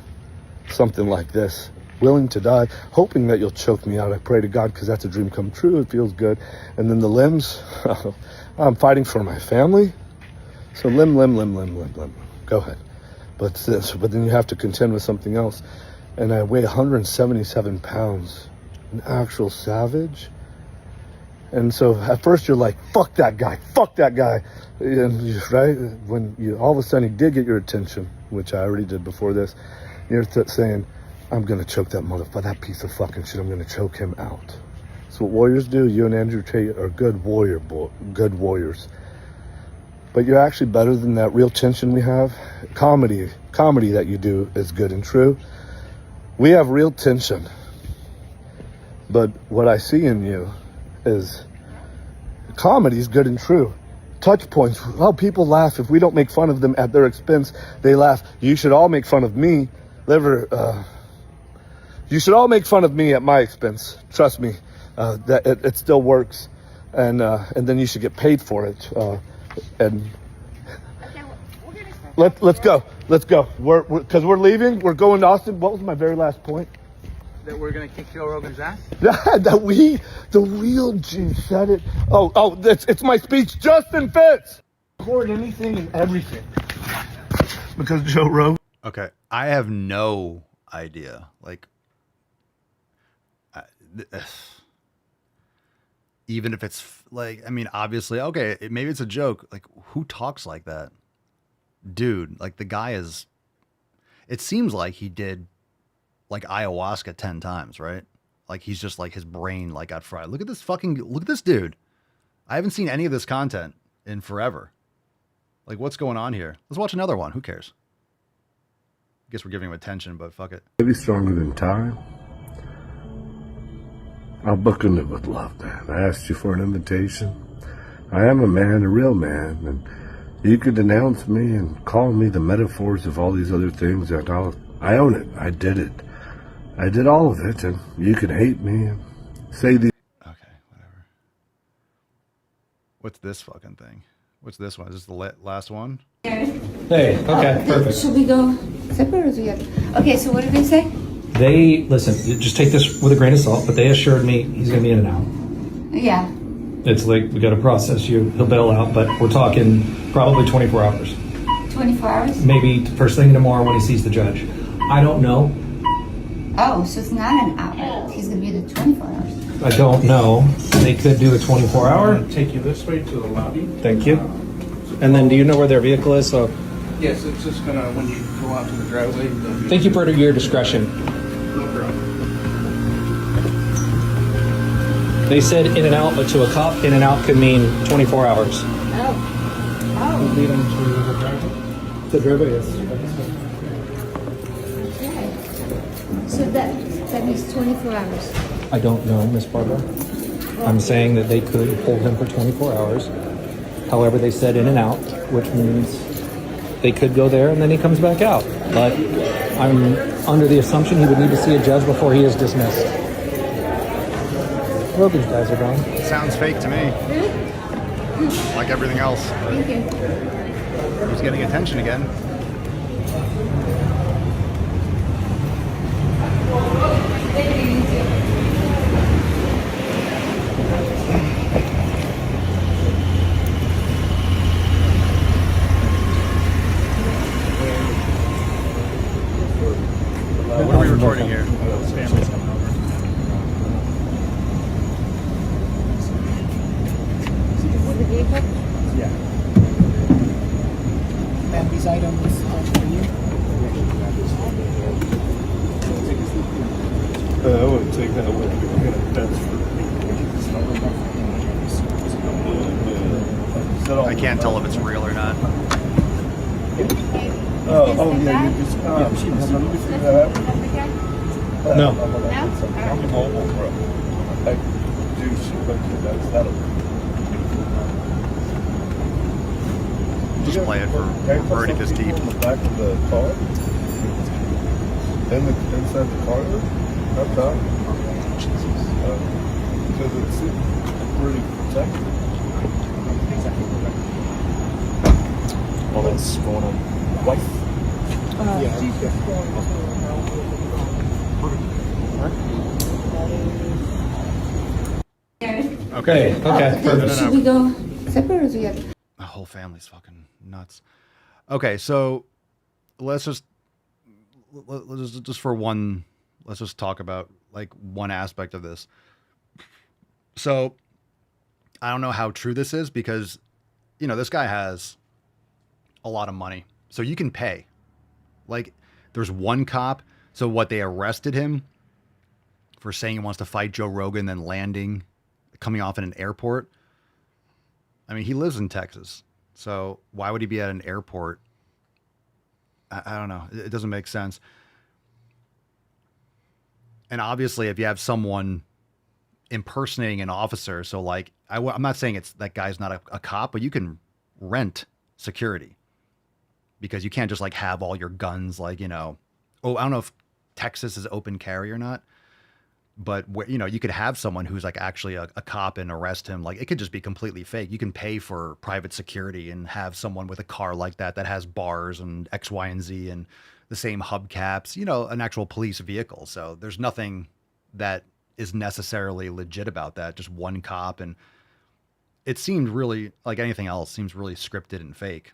something like this. Willing to die, hoping that you'll choke me out. I pray to God, because that's a dream come true. It feels good. And then the limbs, I'm fighting for my family. So limb. Go ahead. But then you have to contend with something else. and I weigh 177 pounds, an actual savage. And so at first you're like, fuck that guy, and right when you all of a sudden he did get your attention, which I already did before this, you're saying, I'm gonna choke that motherfucker, that piece of fucking shit, I'm gonna choke him out. That's what warriors do. You and Andrew Tate are good warriors. But you're actually better than that. Real tension we have, comedy that you do is good and true. We have real tension, but what I see in you is comedy is good and true. Touch points, how people laugh. If we don't make fun of them at their expense, they laugh. You should all make fun of me. You should all make fun of me at my expense. Trust me, that it still works, and then you should get paid for it. And let's go. Because we're leaving. We're going to Austin. What was my very last point? That we're gonna kick Joe Rogan's ass? The real G said it. It's my speech. Justin Fitz. Record anything and everything. Because Joe Rogan. Okay, I have no idea. Like, even if it's like, I mean, obviously, okay, maybe it's a joke. Like, who talks like that? Dude, like the guy is, it seems like he did like ayahuasca 10 times, right? Like he's just like his brain like got fried. Look at this dude. I haven't seen any of this content in forever. Like what's going on here? Let's watch another one. Who cares? I guess we're giving him attention, but fuck it. Maybe stronger than time. I'll book it with love, man. I asked you for an invitation. I am a man, a real man, and you could denounce me and call me the metaphors of all these other things, and I own it. I did it. I did all of it, and you could hate me and say the... Okay, whatever. What's this fucking thing? What's this one? Is this the last one? Hey, okay, perfect. Should we go separate or together? Okay, so what did they say? They, listen, just take this with a grain of salt, but they assured me he's going to be in and out. Yeah. It's like, we got to process you. He'll bail out, but we're talking probably 24 hours. 24 hours? Maybe first thing tomorrow when he sees the judge. I don't know. Oh, so it's not an hour. He's going to be the 24 hours. I don't know. They could do a 24-hour. Take you this way to the lobby. Thank you. And then do you know where their vehicle is? So. Yes, it's just gonna, when you go out to the driveway. Thank you for your discretion. No problem. They said in and out, but to a cop, in and out could mean 24 hours. Oh. Lead them to the driveway? The driveway, yes. Okay. So that means 24 hours. I don't know, Miss Barbara. I'm saying that they could hold him for 24 hours. However, they said in and out, which means they could go there and then he comes back out. But I'm under the assumption he would need to see a judge before he is dismissed. Well, these guys are gone. Sounds fake to me. Really? Like everything else. Thank you. He's getting attention again. What are we recording here? His family's coming over. The vehicle? Yeah. And these items are for you. I wouldn't take that with me. That's I can't tell if it's real or not. Oh yeah, you just let me figure that out. No. I'm mobile, bro. I do shit like that. That'll Just play it for verdict is deep. On the back of the car? Inside the car? Not that. Because it's pretty protected. Well, that's going on wife. Okay, okay. Perfect. Should we go separate or together? The whole family's fucking nuts. Okay, so let's just just for one, let's just talk about like one aspect of this. So I don't know how true this is because, this guy has a lot of money. So you can pay. Like, there's one cop. So what, they arrested him for saying he wants to fight Joe Rogan, then coming off in an airport. I mean, he lives in Texas. So why would he be at an airport? I don't know. It doesn't make sense. And obviously, if you have someone impersonating an officer, so like, I'm not saying that guy's not a cop, but you can rent security because you can't just like have all your guns like, I don't know if Texas is open carry or not, but you could have someone who's like actually a cop and arrest him. Like, it could just be completely fake. You can pay for private security and have someone with a car like that has bars and X, Y, and Z and the same hubcaps, an actual police vehicle. So there's nothing that is necessarily legit about that. Just one cop. And it seemed really like anything else seems really scripted and fake.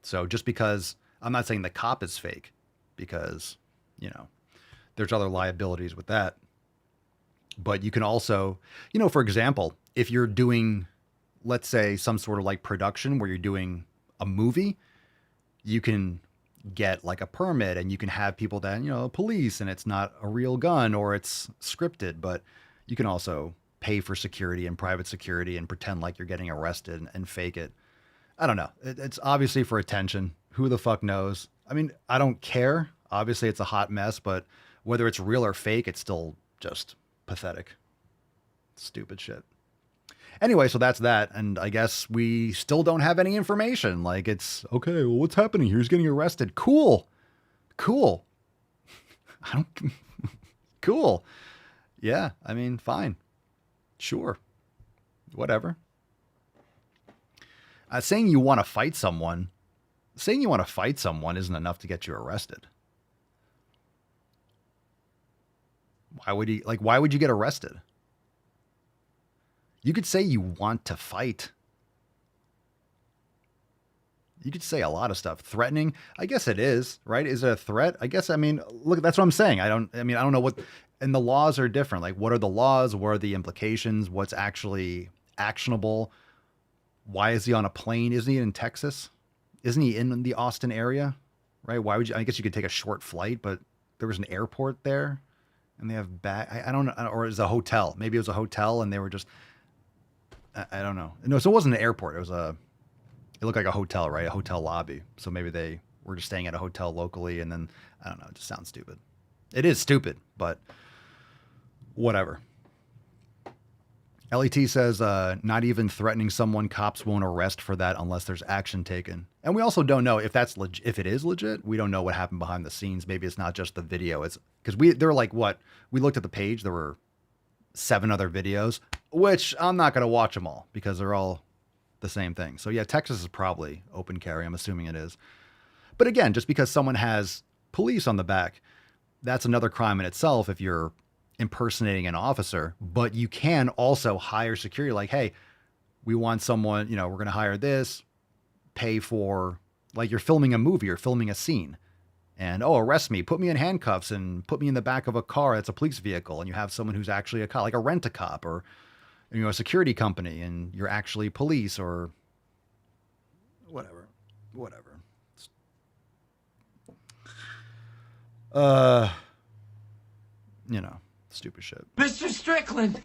So just because I'm not saying the cop is fake because, there's other liabilities with that. But you can also, for example, if you're doing, let's say, some sort of like production where you're doing a movie, you can get like a permit and you can have people that, police, and it's not a real gun or it's scripted, but you can also pay for security and private security and pretend like you're getting arrested and fake it. I don't know. It's obviously for attention. Who the fuck knows? I mean, I don't care. Obviously, it's a hot mess, but whether it's real or fake, it's still just pathetic. Stupid shit. Anyway, so that's that. And I guess we still don't have any information. Like, it's okay. Well, what's happening here? He's getting arrested. Cool. Cool. Yeah. I mean, fine. Sure. Whatever. Saying you want to fight someone isn't enough to get you arrested. Why would you get arrested? You could say you want to fight. You could say a lot of stuff. Threatening, I guess it is, right? Is it a threat? I guess, look, that's what I'm saying. I don't know what, and the laws are different. Like, what are the laws? What are the implications? What's actually actionable? Why is he on a plane? Isn't he in Texas? Isn't he in the Austin area? Right? Why would you, I guess you could take a short flight, but there was an airport there. And they have I don't know, or it was a hotel. Maybe it was a hotel and they were just, I don't know. No, so it wasn't an airport. It looked like a hotel, right? A hotel lobby. So maybe they were just staying at a hotel locally and then, I don't know, it just sounds stupid. It is stupid, but whatever. LET says, not even threatening someone, cops won't arrest for that unless there's action taken. And we also don't know if if it is legit. We don't know what happened behind the scenes. Maybe it's not just the video. It's because there were like we looked at the page. There were 7 other videos, which I'm not going to watch them all because they're all the same thing. So yeah, Texas is probably open carry. I'm assuming it is. But again, just because someone has police on the back, that's another crime in itself if you're impersonating an officer. But you can also hire security. Like, hey, we want someone, we're going to hire this, pay for, like, you're filming a movie or filming a scene. And, arrest me, put me in handcuffs and put me in the back of a car that's a police vehicle. And you have someone who's actually a cop, like a rent-a-cop or, a security company, and you're actually police or whatever. Stupid shit. Mr. Strickland!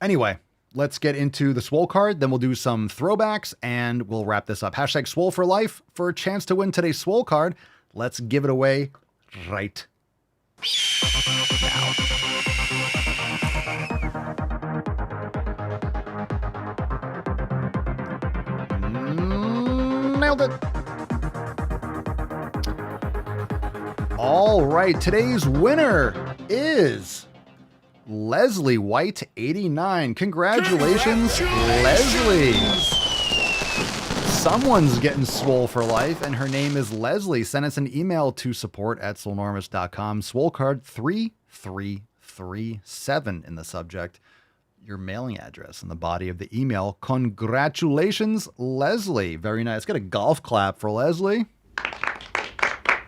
Anyway, let's get into the Swole card. Then we'll do some throwbacks and we'll wrap this up. Hashtag Swole for life for a chance to win today's Swole card. Let's give it away right now. Nailed it. All right, today's winner is Leslie White 89. Congratulations, Leslie. Someone's getting swole for life, and her name is Leslie. Send us an email to support@swolenormous.com. Swole card 3337 in the subject. Your mailing address in the body of the email. Congratulations, Leslie. Very nice. Get a golf clap for Leslie.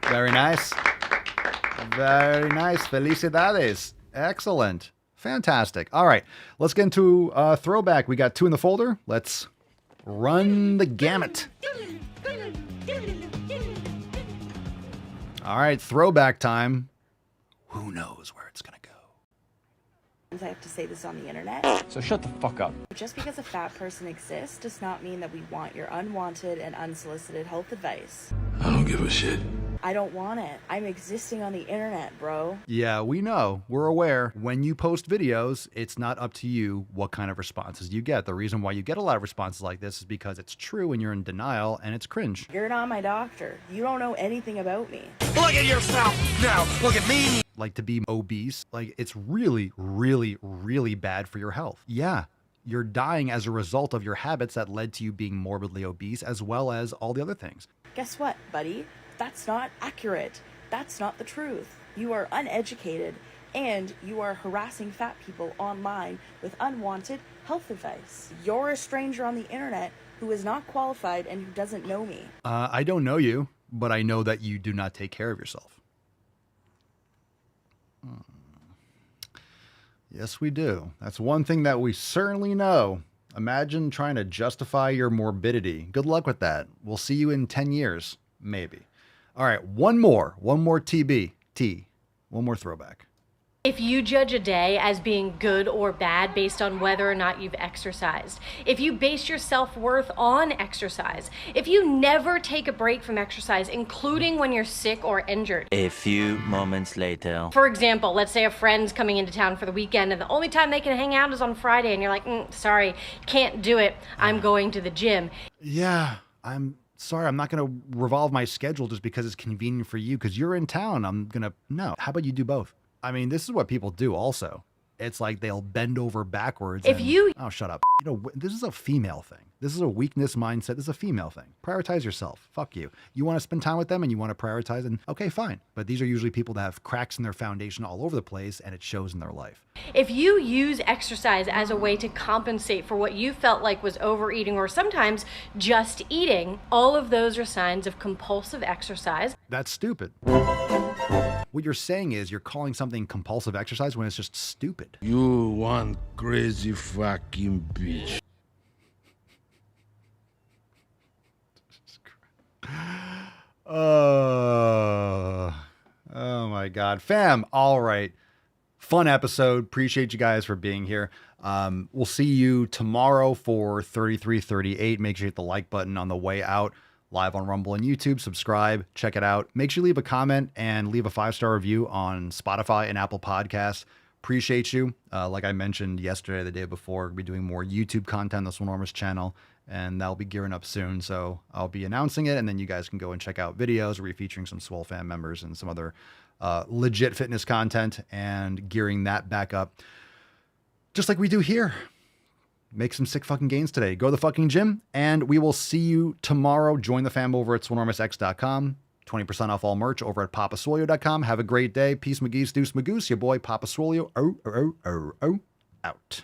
Very nice. Very nice. Felicidades. Excellent. Fantastic. All right. Let's get into throwback. We got 2 in the folder. Let's run the gamut. All right. Throwback time. Who knows where it's going to go? I have to say this on the internet. So shut the fuck up. Just because a fat person exists does not mean that we want your unwanted and unsolicited health advice. I don't give a shit. I don't want it. I'm existing on the internet, bro. Yeah, we know. We're aware. When you post videos, it's not up to you what kind of responses you get. The reason why you get a lot of responses like this is because it's true and you're in denial and it's cringe. You're not my doctor. You don't know anything about me. Look at yourself now. Look at me. Like, to be obese, like, it's really, really, really bad for your health. Yeah, you're dying as a result of your habits that led to you being morbidly obese, as well as all the other things. Guess what, buddy? That's not accurate. That's not the truth. You are uneducated and you are harassing fat people online with unwanted health advice. You're a stranger on the internet who is not qualified and who doesn't know me. I don't know you, but I know that you do not take care of yourself. Yes, we do. That's one thing that we certainly know. Imagine trying to justify your morbidity. Good luck with that. We'll see you in 10 years, maybe. All right, one more TBT, one more throwback. If you judge a day as being good or bad based on whether or not you've exercised, if you base your self-worth on exercise, if you never take a break from exercise, including when you're sick or injured. A few moments later. For example, let's say a friend's coming into town for the weekend and the only time they can hang out is on Friday and you're like, sorry, can't do it. I'm going to the gym. Yeah, I'm sorry, I'm not going to revolve my schedule just because it's convenient for you because you're in town. No. How about you do both? I mean, this is what people do also. It's like they'll bend over backwards. Oh, shut up. You know, this is a female thing. This is a weakness mindset. This is a female thing. Prioritize yourself. Fuck you. You want to spend time with them and you want to prioritize, and okay, fine. But these are usually people that have cracks in their foundation all over the place, and it shows in their life. If you use exercise as a way to compensate for what you felt like was overeating or sometimes just eating, all of those are signs of compulsive exercise. That's stupid. What you're saying is you're calling something compulsive exercise when it's just stupid. You one crazy fucking bitch. Oh my God. Fam, all right. Fun episode. Appreciate you guys for being here. We'll see you tomorrow for 3338. Make sure you hit the like button on the way out. Live on Rumble and YouTube. Subscribe. Check it out. Make sure you leave a comment and leave a 5-star review on Spotify and Apple Podcasts. Appreciate you. Like I mentioned yesterday, the day before, we'll be doing more YouTube content on the Swolenormous channel, and that'll be gearing up soon. So I'll be announcing it, and then you guys can go and check out videos where we're featuring some Swole fan members and some other legit fitness content and gearing that back up, just like we do here. Make some sick fucking gains today. Go to the fucking gym, and we will see you tomorrow. Join the fam over at swolenormousx.com. 20% off all merch over at papaswolio.com. Have a great day. Peace, McGee's, Deuce, Magoose. Your boy, Papa Swolio. Out.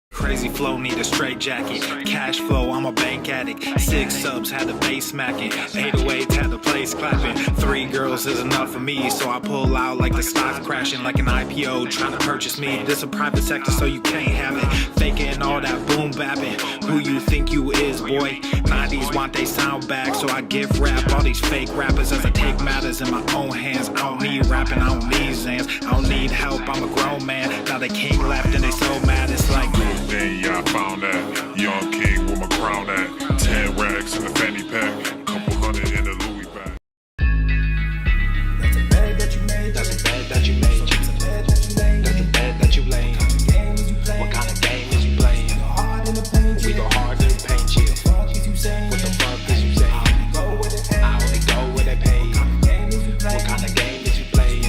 Crazy flow, need a straight jacket. Cash flow, I'm a bank addict. 6 subs, had the bass smacking. 808s, had the place clapping. 3 girls is enough for me, so I pull out like the stock crashing. Like an IPO, trying to purchase me. This a private sector, so you can't have it. Faking all that boom bapping. Who you think you is, boy? 90s want they sound back, so I give rap all these fake rappers as I take matters in my own hands. I don't need rapping, I don't need Zans. I don't need help, I'm a grown man. Now they can't laugh and they so mad, it's like Then yeah, I found that young king with my crown at 10 racks in the fanny pack, couple hundred in the Louis bag. that's a bed that you made. That's a bed that you made. That's a bed that you laid. What kind of game is you playing? We go hard in the paint, chill. What the fuck is you saying? I only go where they pay. What kind of game is you playing?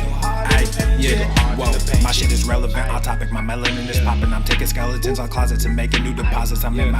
Yeah, whoa, my shit is relevant. On topic, my melanin is popping. I'm taking skeletons on closets and making new deposits. I'm in my